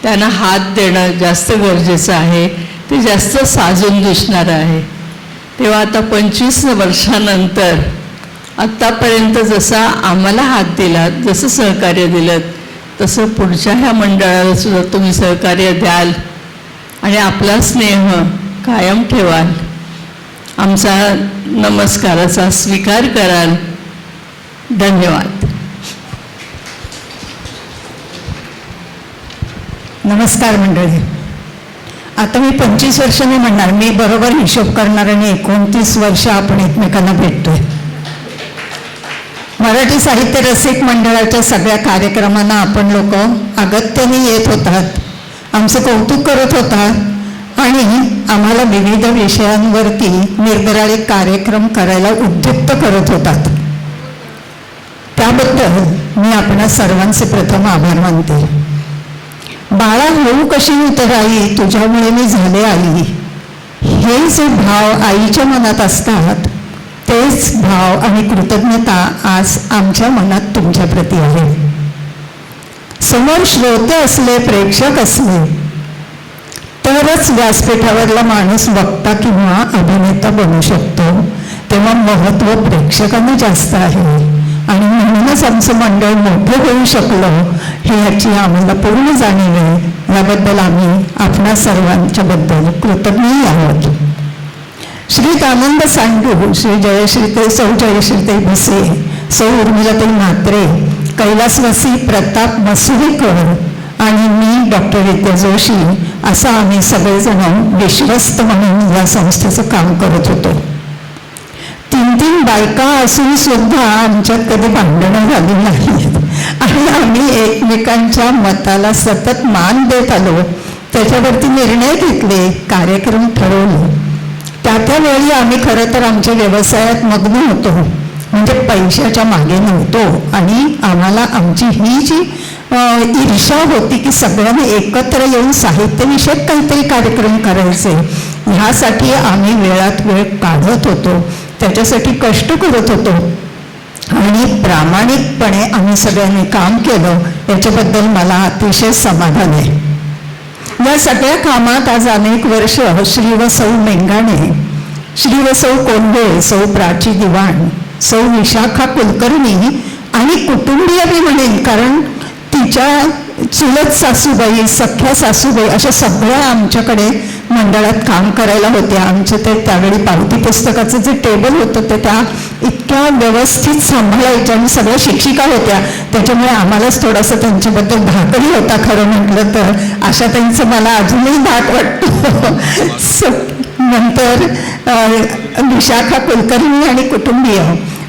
त्यांना हात देणं जास्त गरजेचं आहे, ते जास्त साजून दिसणार आहे. तेव्हा आता 25 वर्षानंतर आत्तापर्यंत जसा आम्हाला हात दिला, जसं सहकार्य दिलं, तसं पुढच्या ह्या मंडळाला सुद्धा तुम्ही सहकार्य द्याल आणि आपला स्नेह कायम ठेवाल, आमचा नमस्काराचा स्वीकार कराल. धन्यवाद. नमस्कार मंडळी. आता मी 25 वर्ष नाही म्हणणार, मी बरोबर हिशोब करणार आणि 29 वर्ष आपण एकमेकांना भेटतोय. मराठी साहित्य रसिक मंडळाच्या सगळ्या कार्यक्रमांना आपण लोक अगत्याने येत होतात, आमचं कौतुक करत होतात आणि आम्हाला विविध विषयांवरती निरनिराळे कार्यक्रम करायला उद्युक्त करत होतात. त्याबद्दल मी आपणा सर्वांचे प्रथम आभार मानते. बाळा होऊ कशी उतराई, तुझ्यामुळे मी झाले आई, हे जे भाव आईच्या मनात असतात तेच भाव आणि कृतज्ञता आज आमच्या मनात तुमच्याप्रती आहे. समोर श्रोते असले, प्रेक्षक असले तरच व्यासपीठावरला माणूस वक्ता किंवा अभिनेता बनू शकतो. तेव्हा महत्त्व प्रेक्षकांना जास्त आहे आणि म्हणूनच आमचं मंडळ मोठं होऊ शकलं हे याची आम्हाला पूर्ण जाणीव आहे. याबद्दल आम्ही आपणा सर्वांच्या बद्दल कृतज्ञ आहोत. श्री आनंद सांडू, श्री जयश्रीताई, सौ जयश्रीताई भुसे, सौ उर्मिलाताई म्हात्रे, कैलासवासी प्रताप मसुरेकर आणि मी डॉक्टर विद्या जोशी असं आम्ही सगळेजण विश्वस्त म्हणून या संस्थेचं काम करत होतो. 3 बायका असून सुद्धा आमच्यात कधी भांडणं झाली नाहीत आणि आम्ही एकमेकांच्या मताला सतत मान देत आलो. त्याच्यावरती निर्णय घेतले, कार्यक्रम ठरवले. त्यावेळी आम्ही खरं तर आमच्या व्यवसायात मग्न होतो, म्हणजे पैशाच्या मागे नव्हतो आणि आम्हाला आमची ही जी ईर्षा होती की सगळ्यांनी एकत्र येऊन साहित्यविषयक काहीतरी कार्यक्रम करायचे, ह्यासाठी आम्ही वेळात वेळ काढत होतो, त्याच्यासाठी कष्ट करत होतो आणि प्रामाणिकपणे आम्ही सगळ्यांनी काम केलं. याच्याबद्दल मला अतिशय समाधान आहे. या सगळ्या कामात आज अनेक वर्ष श्री व सौ मेंगाणे, श्री व सौ कोंढे, सौ प्राची दिवाण, सौ विशाखा कुलकर्णी आणि कुटुंबीय मी म्हणेन, कारण तिच्या चुलत सासूबाई, सख्या सासूबाई अशा सगळ्या आमच्याकडे मंडळात काम करायला होत्या. आमचं ते त्यावेळी पावती पुस्तकाचं जे टेबल होतं ते त्या इतक्या व्यवस्थित सांभाळायच्या आणि सगळ्या शिक्षिका होत्या, त्याच्यामुळे आम्हालाच थोडासा त्यांच्याबद्दल धाकही होता खरं म्हटलं तर. आशाताईंचं मला अजूनही धाक वाटतो. नंतर विशाखा कुलकर्णी आणि कुटुंबीय,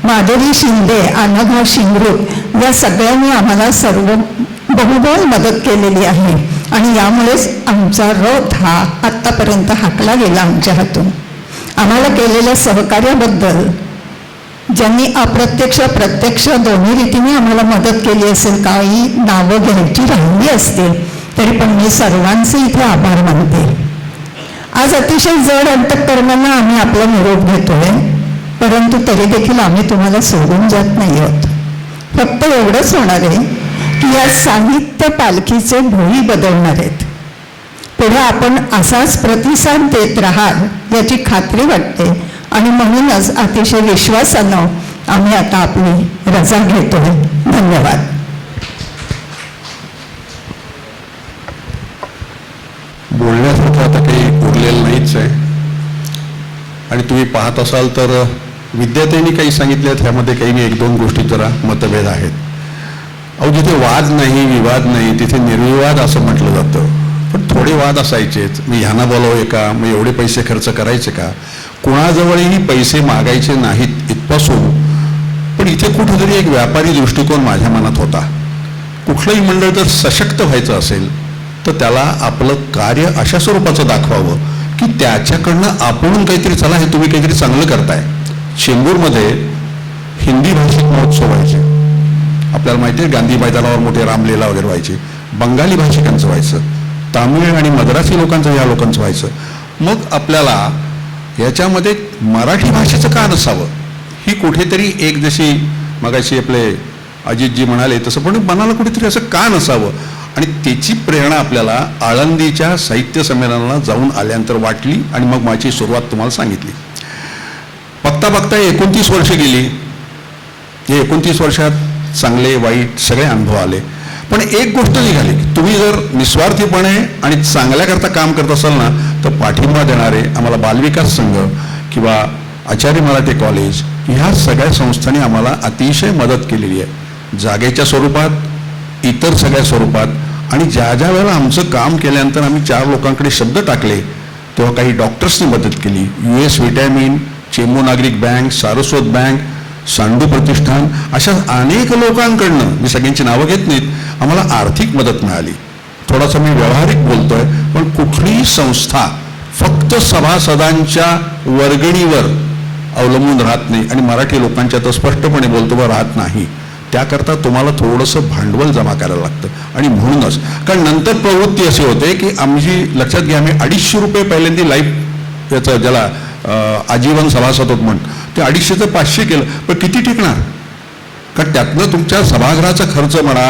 माधुरी शिंदे, अनघा शिंगरूट या सगळ्यांनी आम्हाला सर्व बहुबोल मदत केलेली आहे आणि यामुळेच आमचा रथ हा आत्तापर्यंत हाकला गेला आमच्या हातून. आम्हाला केलेल्या सहकार्याबद्दल ज्यांनी अप्रत्यक्ष प्रत्यक्ष दोन्ही रीतीने आम्हाला मदत केली असेल, काही नावं घ्यायची राहिली असतील तरी पण मी सर्वांचे इथे आभार मानते. आज अतिशय जड अंतःकरणानं आम्ही आपला निरोप घेतोय, परंतु तरी देखील आम्ही तुम्हाला सोडून जात नाही आहोत. फक्त एवढंच होणार आहे की या साहित्य पालखीचे भोई बदलणार आहेत. पुढे आपण असाच प्रतिसाद देत राहाल याची खात्री वाटते आणि म्हणूनच अतिशय विश्वासानं आम्ही आता आपली रजा घेतोय. धन्यवाद. बोलण्यासारखं आता काही उरलेलं नाहीच आहे. आणि तुम्ही पाहत असाल तर विद्यार्थ्यांनी काही सांगितल्यात, ह्यामध्ये काही एक दोन गोष्टी जरा मतभेद आहेत. अहो, जिथे वाद नाही, विवाद नाही, तिथे निर्विवाद असं म्हटलं जातं. पण थोडे वाद असायचेच. मी ह्यांना बोलवूय का, मग एवढे पैसे खर्च करायचे का, कुणाजवळही पैसे मागायचे नाहीत इथपासून. पण इथे कुठेतरी एक व्यापारी दृष्टिकोन माझ्या मनात होता. कुठलंही मंडळ जर सशक्त व्हायचं असेल तर त्याला आपलं कार्य अशा स्वरूपाचं दाखवावं की त्याच्याकडनं आपण काहीतरी, चला हे तुम्ही काहीतरी चांगलं करताय. चेंबूरमध्ये हिंदी भाषिक महोत्सव व्हायचे, आपल्याला माहिती आहे, गांधी मैदानावर मोठे रामलीला वगैरे व्हायचे. बंगाली भाषिकांचं व्हायचं, तामिळ आणि मद्रासी लोकांचं, या लोकांचं व्हायचं. मग आपल्याला याच्यामध्ये मराठी भाषेचं का नसावं, ही कुठेतरी एक, जशी मगाशी आपले अजितजी म्हणाले तसं, पण मनाला कुठेतरी असं का नसावं. आणि त्याची प्रेरणा आपल्याला आळंदीच्या साहित्य संमेलनाला जाऊन आल्यानंतर वाटली आणि मग माझी सुरुवात तुम्हाला सांगितली. बघता बघता 29 वर्ष गेली. हे 29 वर्षात चांगले वाईट सगळे अनुभव आले. पण एक गोष्ट निघाली की तुम्ही जर निस्वार्थीपणे आणि चांगल्याकरता काम करत असाल ना, तर पाठिंबा देणारे आम्हाला बालविकास संघ किंवा आचार्य मराठे कॉलेज, ह्या सगळ्या संस्थांनी आम्हाला अतिशय मदत केलेली आहे, जागेच्या स्वरूपात, इतर सगळ्या स्वरूपात. आणि ज्या ज्या वेळेला आमचं काम केल्यानंतर आम्ही 4 लोकांकडे शब्द टाकले तेव्हा काही डॉक्टर्सनी मदत केली. US व्हिटॅमिन, चेंबूर नागरिक बँक, सारस्वत बँक, सांडू प्रतिष्ठान, अशा अनेक लोकांकडनं, मी सगळ्यांची नावं घेत नाहीत, आम्हाला आर्थिक मदत मिळाली. थोडासा मी व्यावहारिक बोलतोय, पण कुठलीही संस्था फक्त सभासदांच्या वर्गणीवर अवलंबून राहत नाही आणि मराठी लोकांच्या तर स्पष्टपणे बोलतो व राहत नाही. त्याकरता तुम्हाला थोडंसं भांडवल जमा करायला लागतं. आणि म्हणूनच, कारण नंतर प्रवृत्ती अशी होते की आमची, लक्षात घ्या, आम्ही 250 रुपये पहिल्यांदा लाईफ याचं, ज्याला आजीवन सभासद होत म्हणून, ते 250चं 500 केलं. पण किती टिकणार, कारण त्यातनं तुमच्या सभागृहाचा खर्च म्हणा,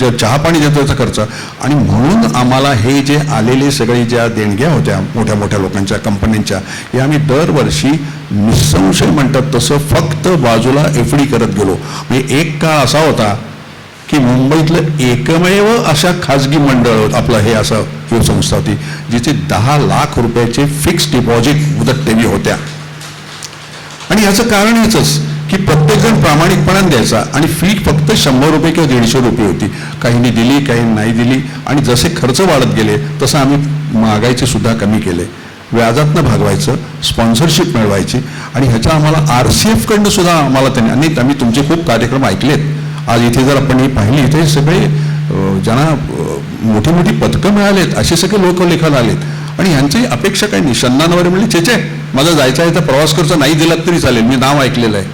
जे चहा पाणी देतो त्याचा खर्च. आणि म्हणून आम्हाला हे जे आलेले सगळे ज्या देणग्या होत्या मोठ्या मोठ्या लोकांच्या, कंपन्यांच्या, हे आम्ही दरवर्षी निसंशय म्हणतात तसं फक्त बाजूला FD करत गेलो. म्हणजे एक काळ असा होता की मुंबईतलं एकमेव अशा खाजगी मंडळ आपलं हे असं ही संस्था होती जिथे 10 लाख रुपयाचे फिक्स डिपॉझिट मुदत ठेवी होत्या. आणि याचं कारण हेच की प्रत्येकजण प्रामाणिकपणाने द्यायचा आणि फी फक्त 100 रुपये किंवा 150 रुपये होती. काहींनी दिली, काही नाही दिली. आणि जसे खर्च वाढत गेले तसं आम्ही मागायचे सुद्धा कमी केले, व्याजातनं भागवायचं, स्पॉन्सरशिप मिळवायची. आणि ह्याच्या आम्हाला RCF कडनं सुद्धा आम्हाला त्यांनी, आणि आम्ही तुमचे खूप कार्यक्रम ऐकलेत. आज इथे जर आपण ही पाहिली इथे सगळे ज्यांना मोठी मोठी पदकं मिळालेत असे सगळे लोक लेखाला आलेत. आणि ह्यांची अपेक्षा काही नाही. शन्नानवर म्हणले, चेचे माझा जायचा आहे तर प्रवास खर्च नाही दिलात तरी चालेल, मी नाव ऐकलेलं आहे.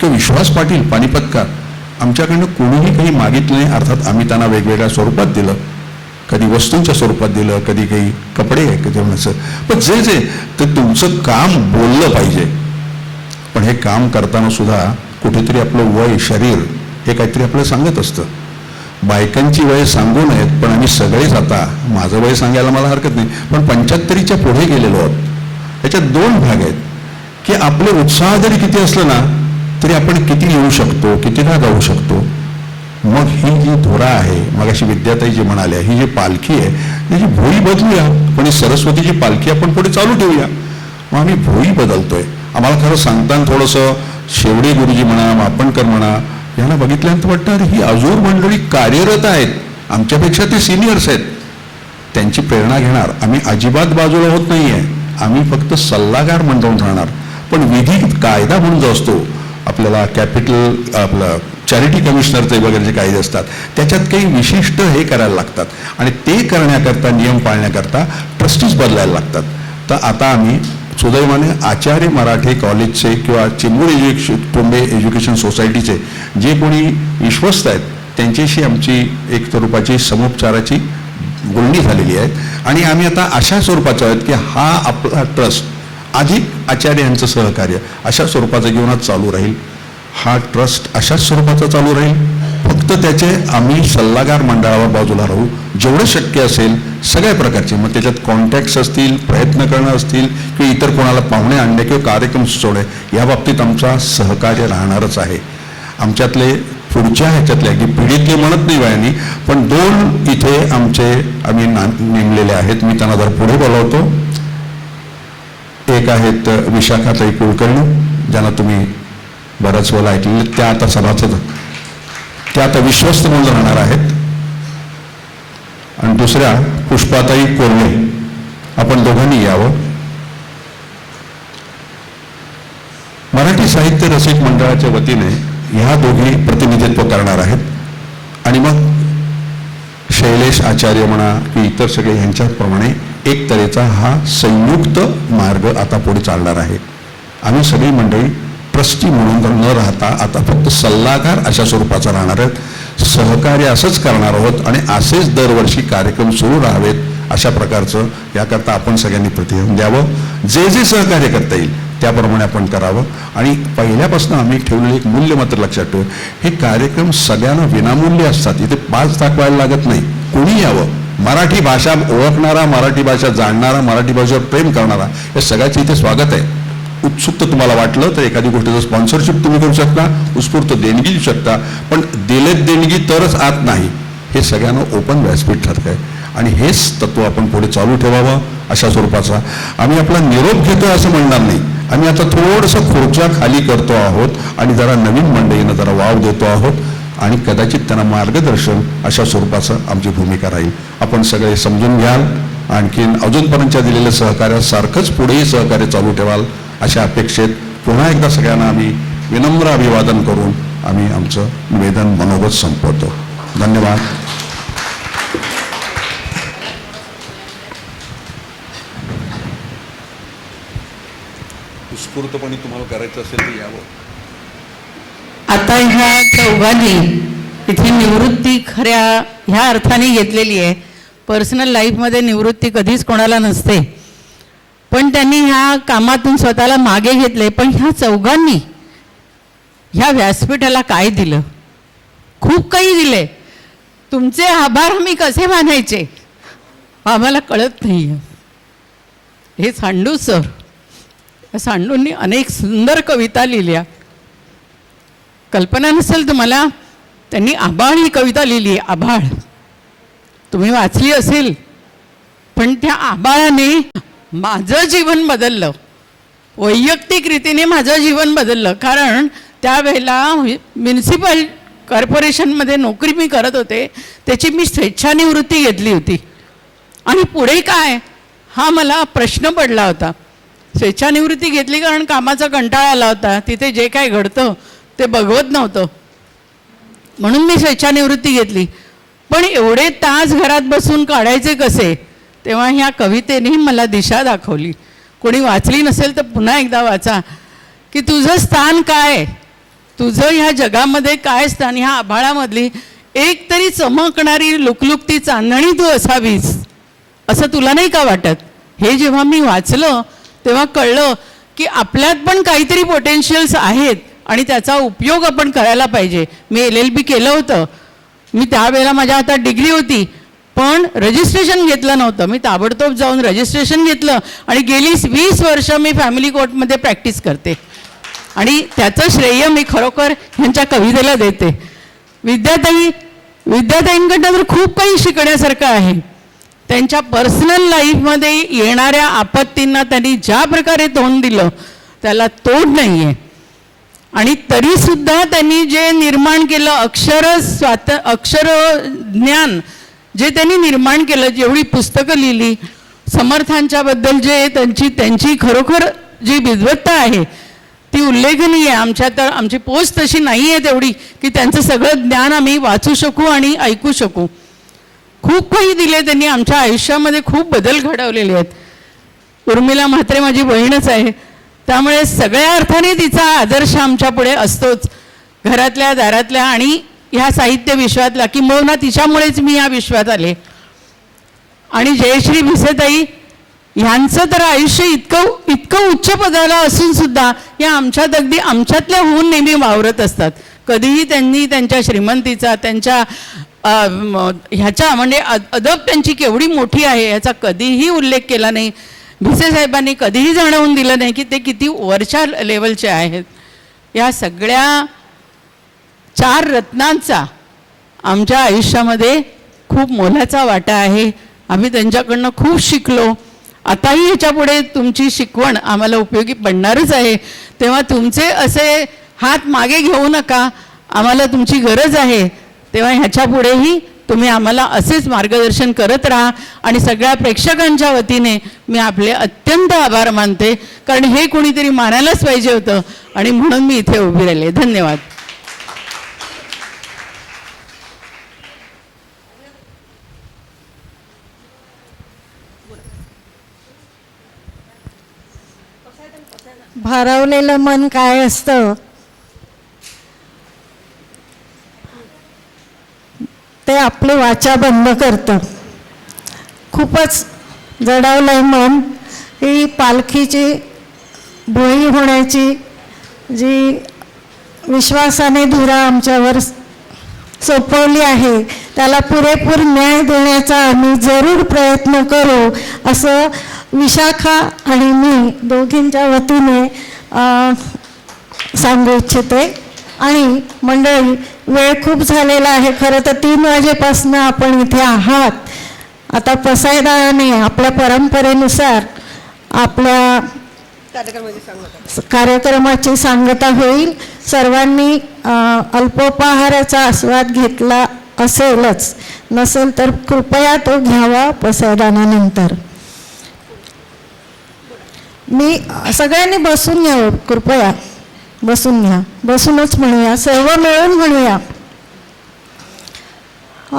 किंवा विश्वास पाटील पानिपतकार, आमच्याकडनं कोणीही काही मागितलं नाही. अर्थात आम्ही त्यांना वेगवेगळ्या स्वरूपात दिलं, कधी वस्तूंच्या स्वरूपात दिलं, कधी काही कपडे, कधी असं. पण जे जे तर तुमचं काम बोललं पाहिजे. पण हे काम करताना सुद्धा कुठेतरी आपलं वय, शरीर हे काहीतरी आपलं सांगत असतं. बायकांची वय सांगू नयेत, पण आम्ही सगळेच आता, माझं वय सांगायला मला हरकत नाही, पण 75च्या पुढे गेलेलो आहोत. याच्यात 2 भाग आहेत की आपले उत्साह जरी किती असलं ना तरी आपण किती येऊ शकतो, कितीदा जाऊ शकतो. मग ही जी धुरा आहे, मग अशी विद्याताई जी म्हणाल्या, ही जी पालखी आहे त्याची भोई बदलूया. पण ही सरस्वतीची पालखी आपण पुढे चालू ठेवूया. मग आम्ही भोई बदलतोय. आम्हाला खरं सांगताना थोडंसं शेवडे गुरुजी म्हणा, मापणकर म्हणा, यांना बघितल्यानंतर वाटतं अरे ही अजून मंडळी कार्यरत आहेत, आमच्यापेक्षा ते सिनियर्स आहेत, त्यांची प्रेरणा घेणार. आम्ही अजिबात बाजूला होत नाही आहे, आम्ही फक्त सल्लागार म्हणून राहणार. पण विधी कायदा म्हणून जो असतो आपल्याला कॅपिटल आपलं चॅरिटी कमिशनरचे वगैरे जे कायदे असतात त्याच्यात काही विशिष्ट हे करायला लागतात आणि ते करण्याकरता, नियम पाळण्याकरता ट्रस्टीज बदलायला लागतात. तर आता आम्ही सुदैवाने आचार्य मराठे कॉलेजचे किंवा चेंबूर टोंबे एज्युकेशन सोसायटीचे जे कोणी विश्वस्त आहेत त्यांच्याशी आमची एक स्वरूपाची समुपचाराची बोलणी झालेली आहे आणि आम्ही आता अशा स्वरूपाचं आहेत की हा आपला ट्रस्ट अधिक आचार्य यांचं सहकार्य अशा स्वरूपाचं जीवनात चालू राहील. हा ट्रस्ट अशाच स्वरूपाचा चालू राहील. फक्त त्याचे आम्ही सल्लागार मंडळावर बाजूला राहू, जेवढं शक्य असेल सगळ्या प्रकारचे. मग त्याच्यात कॉन्टॅक्ट्स असतील, प्रयत्न करणं असतील किंवा इतर कोणाला पाहुणे आणणे किंवा कार्यक्रम सुचवणे, या बाबतीत आमचा सहकार्य राहणारच आहे. आमच्यातले पुढच्या ह्याच्यातले अगदी पिढीतले म्हणत नाही वयानी, पण 2 इथे आम्ही नेमलेले आहेत. मी त्यांना जर पुढे बोलावतो. एक आहेत विशाखाताई कुलकर्णी, ज्यांना तुम्ही बऱ्याच वेळा ऐकलेले, त्या आता सभासद, त्या आता विश्वस्त म्हणून राहणार आहेत. आणि दुसऱ्या पुष्पाताई कोल्हे, आपण दोघांनी यावं. मराठी साहित्य रसिक मंडळाच्या वतीने ह्या दोघी प्रतिनिधित्व करणार आहेत आणि मग शैलेश आचार्य म्हणा की इतर सगळे ह्यांच्याप्रमाणे एक तऱ्हेचा हा संयुक्त मार्ग आता पुढे चालणार आहे. आम्ही सगळी मंडळी ट्रस्टी म्हणून न राहता आता फक्त सल्लागार अशा स्वरूपाचा राहणार आहेत. सहकार्य असंच करणार आहोत आणि असेच दरवर्षी कार्यक्रम सुरू राहावेत अशा प्रकारचं याकरता आपण सगळ्यांनी प्रतिसाद द्यावं. जे जे सहकार्य करता येईल त्याप्रमाणे आपण करावं. आणि पहिल्यापासून आम्ही ठेवलेलं एक मूल्य मात्र लक्षात ठेवू, हे कार्यक्रम सगळ्यांना विनामूल्य असतात. इथे पास दाखवायला लागत नाही. कोणी यावं, मराठी भाषा ओळखणारा, मराठी भाषा जाणणारा, मराठी भाषेवर प्रेम करणारा, या सगळ्याचं इथे स्वागत आहे. उत्सुकता तुम्हाला वाटलं तर एखादी गोष्टीचं स्पॉन्सरशिप तुम्ही करू शकता, उत्स्फूर्त देणगी देऊ शकता, पण दिलेत देणगी तरच आत नाही. हे सगळ्यांना ओपन व्यासपीठ ठरत आहे आणि हेच तत्व आपण पुढे चालू ठेवावं अशा स्वरूपाचा. आम्ही आपला निरोप घेतो असं म्हणणार नाही. आम्ही आता थोडंसं खुर्च्या खाली करतो आहोत आणि जरा नवीन मंडळींना जरा वाव देतो आहोत आणि कदाचित त्यांना मार्गदर्शन अशा स्वरूपाचं आमची भूमिका राहील. आपण सगळे समजून घ्याल. आणखीन अजूनपर्यंतच्या दिलेलं सहकार्य सारखंच पुढेही सहकार्य चालू ठेवाल अशा अपेक्षेत पुन्हा एकदा सगळ्यांना आम्ही विनम्र अभिवादन करून आम्ही आमचं निवेदन मनोगत संपवतो. धन्यवाद. उत्स्फूर्तपणे तुम्हाला करायचं असेल तर यावं. आता ह्या चौघांनी इथे निवृत्ती खऱ्या ह्या अर्थाने घेतलेली आहे. पर्सनल लाईफमध्ये निवृत्ती कधीच कोणाला नसते, पण त्यांनी ह्या कामातून स्वतःला मागे घेतले. पण ह्या चौघांनी ह्या व्यासपीठाला काय दिलं? खूप काही दिले. तुमचे आभार आम्ही कसे मानायचे आम्हाला कळत नाही. हे सांडू सर, सांडूंनी अनेक सुंदर कविता लिहिल्या. कल्पना नसेल तुम्हाला, त्यांनी आभाळ ही कविता लिहिली. आभाळ तुम्ही वाचली असेल, पण त्या आभाळाने माझं जीवन बदललं. वैयक्तिक रीतीने माझं जीवन बदललं. कारण त्यावेळेला म्युनिसिपल कॉर्पोरेशनमध्ये नोकरी मी करत होते, त्याची मी स्वेच्छानिवृत्ती घेतली होती. आणि पुढे काय हा मला प्रश्न पडला होता. स्वेच्छानिवृत्ती घेतली कारण कामाचा कंटाळा आला होता. तिथे जे काय घडतं ते बघवत नव्हतं, म्हणून मी स्वेच्छानिवृत्ती घेतली. पण एवढे तास घरात बसून काढायचे कसे, तेव्हा ह्या कवितेने मला दिशा दाखवली. कोणी वाचली नसेल तर पुन्हा एकदा वाचा की तुझं स्थान काय, तुझं ह्या जगामध्ये काय स्थान. ह्या आभाळामधली एक तरी चमकणारी लुकलुकती चांदणी तू असावीस, असं तुला नाही का वाटत? हे जेव्हा मी वाचलं तेव्हा कळलं की आपल्यात पण काहीतरी पोटेन्शियल्स आहेत आणि त्याचा उपयोग आपण करायला पाहिजे. मी LLB केलं होतं. मी त्यावेळेला माझ्या हातात डिग्री होती, पण रजिस्ट्रेशन घेतलं नव्हतं. मी ताबडतोब जाऊन रजिस्ट्रेशन घेतलं आणि गेली 20 वर्ष मी फॅमिली कोर्टमध्ये प्रॅक्टिस करते. आणि त्याचं श्रेय मी खरोखर ह्यांच्या कवितेला देते. विद्याताईंकडनं तर खूप काही शिकण्यासारखं आहे. त्यांच्या पर्सनल लाईफमध्ये येणाऱ्या आपत्तींना त्यांनी ज्या प्रकारे तोंड दिलं त्याला तोड नाही आहे. आणि तरी सुद्धा त्यांनी जे निर्माण केलं अक्षर ज्ञान जे त्यांनी निर्माण केलं, जेवढी पुस्तकं लिहिली समर्थांच्या बद्दल, जे त्यांची खरोखर जी विद्वत्ता आहे ती उल्लेखनीय आहे. आमची पोच तशी नाही आहे तेवढी की त्यांचं सगळं ज्ञान आम्ही वाचू शकू आणि ऐकू शकू. खूप काही दिले त्यांनी, आमच्या आयुष्यामध्ये खूप बदल घडवलेले आहेत. उर्मिला म्हात्रे माझी बहीणच आहे, त्यामुळे सगळ्या अर्थाने तिचा आदर्श आमच्या पुढे असतोच, घरातल्या दारातल्या आणि ह्या साहित्य विश्वातला. किंबहुना तिच्यामुळेच मी या विश्वात आले. आणि जयश्री भिसेताई ह्यांचं तर आयुष्य इतकं उच्च पदाला असून सुद्धा या आमच्यात अगदी आमच्यातल्या होऊन नेहमी वावरत असतात. कधीही त्यांनी त्यांच्या श्रीमंतीचा, त्यांच्या ह्याच्या म्हणजे अदब त्यांची केवढी मोठी आहे ह्याचा कधीही उल्लेख केला नाही. भिसे साहेबांनी कधीही जाणवून दिलं नाही की ते किती वरच्या लेवलचे आहेत. या सगळ्या 4 रत्नांचा आमच्या आयुष्यामध्ये खूप मोलाचा वाटा आहे. आम्ही त्यांच्याकडनं खूप शिकलो. आताही ह्याच्यापुढे तुमची शिकवण आम्हाला उपयोगी पडणारच आहे. तेव्हा तुमचे असे हात मागे घेऊ नका, आम्हाला तुमची गरज आहे. तेव्हा ह्याच्यापुढेही तुम्ही आम्हाला असेच मार्गदर्शन करत राहा. आणि सगळ्या प्रेक्षकांच्या वतीने मी आपले अत्यंत आभार मानते, कारण हे कोणीतरी मानायलाच पाहिजे होतं आणि म्हणून मी इथे उभी राहिले. धन्यवाद. भारावलेलं मन काय असतं ते आपली वाचा बंद करतं. खूपच जडावलंय मन. ही पालखीची भोई होण्याची जी विश्वासाने धुरा आमच्यावर सोपवली आहे त्याला पुरेपूर न्याय देण्याचा आम्ही जरूर प्रयत्न करू असं विशाखा आणि मी दोघींच्या वतीने सांगू इच्छिते. आणि मंडळी, वेळ खूप झालेला आहे. खरं तर 3 वाजेपासून आपण इथे आहात. आता पसायदाने आपल्या परंपरेनुसार आपल्या कार्यक्रमाची सांगता होईल. सर्वांनी अल्पोपहाराचा आस्वाद घेतला असेलच, नसेल तर कृपया तो घ्यावा पसायदानानंतर. मी सगळ्यांनी बसून घ्या, कृपया बसून घ्या. बसूनच म्हणूया, सर्व मिळून म्हणूया.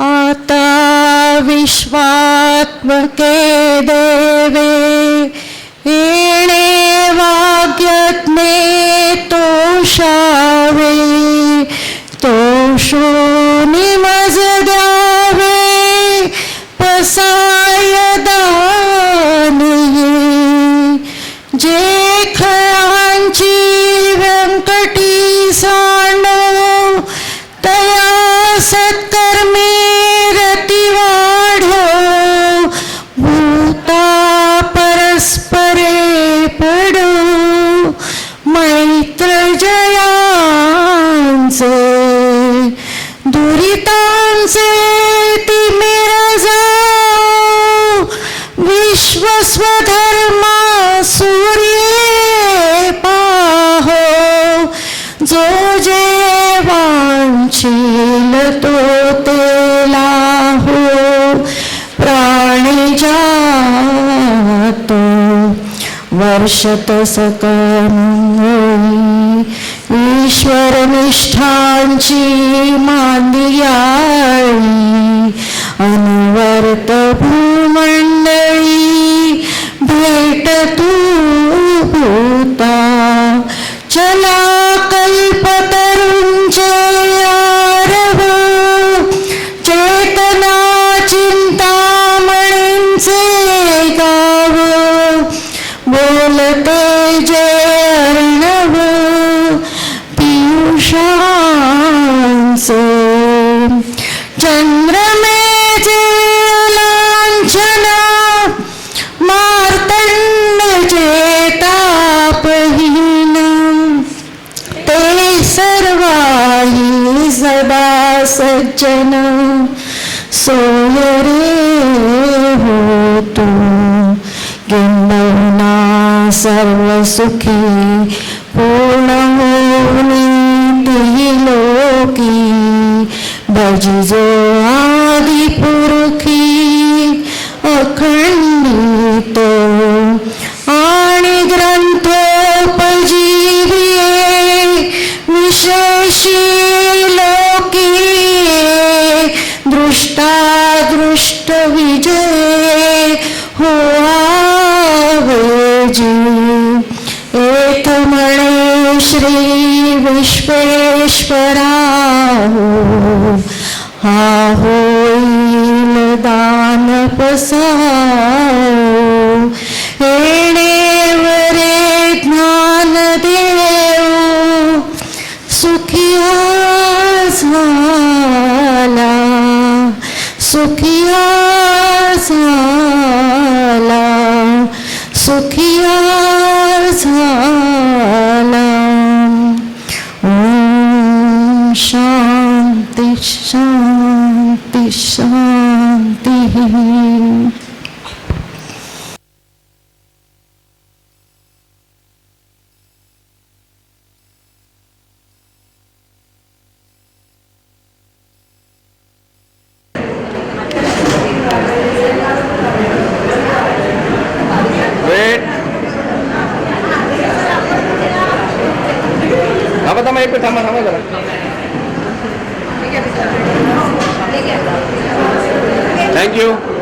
आता विश्वात्मके देवे येणे वाग्यज्ञे तोषावे, तोषोनी मज द्यावे पसाय दानी. जे खळांची व्यंकटी सांडो तया सत्कर्मी रती वाढो. भूता परस्परे पडो मैत्र जयांचे. दुरितांचे तिमिर जाओ विश्वस्वधर्मा सूर्ये पाहो. जो जे वांछील तो ते लाहो प्राणी जातो वर्षत सकळी. ईश्वर निष्ठांची मांदियाळी अनवर्त भूमंडळी भेट तू भूता. चला कल्पतरुंचे आरव चेतना चिंतामणींचे गाव. बोलते जे अर्णव पियुषांचे. चंद्रमेचे लांछन मार्तंड जे तापहीन. ते सर्वाही सदा सज्जन सोय रे होतो. किंबहुना सर्व सुखी पूर्ण होऊन विजय हो आवजी. एक म्हणे श्री विश्वेश्वरा हा होईल दान पसार. येणेवरे ज्ञान देव सुखिया झाला, सुखिया झाला, सुखिया झाला. ओम शांती शांती शांती. थँक्यू.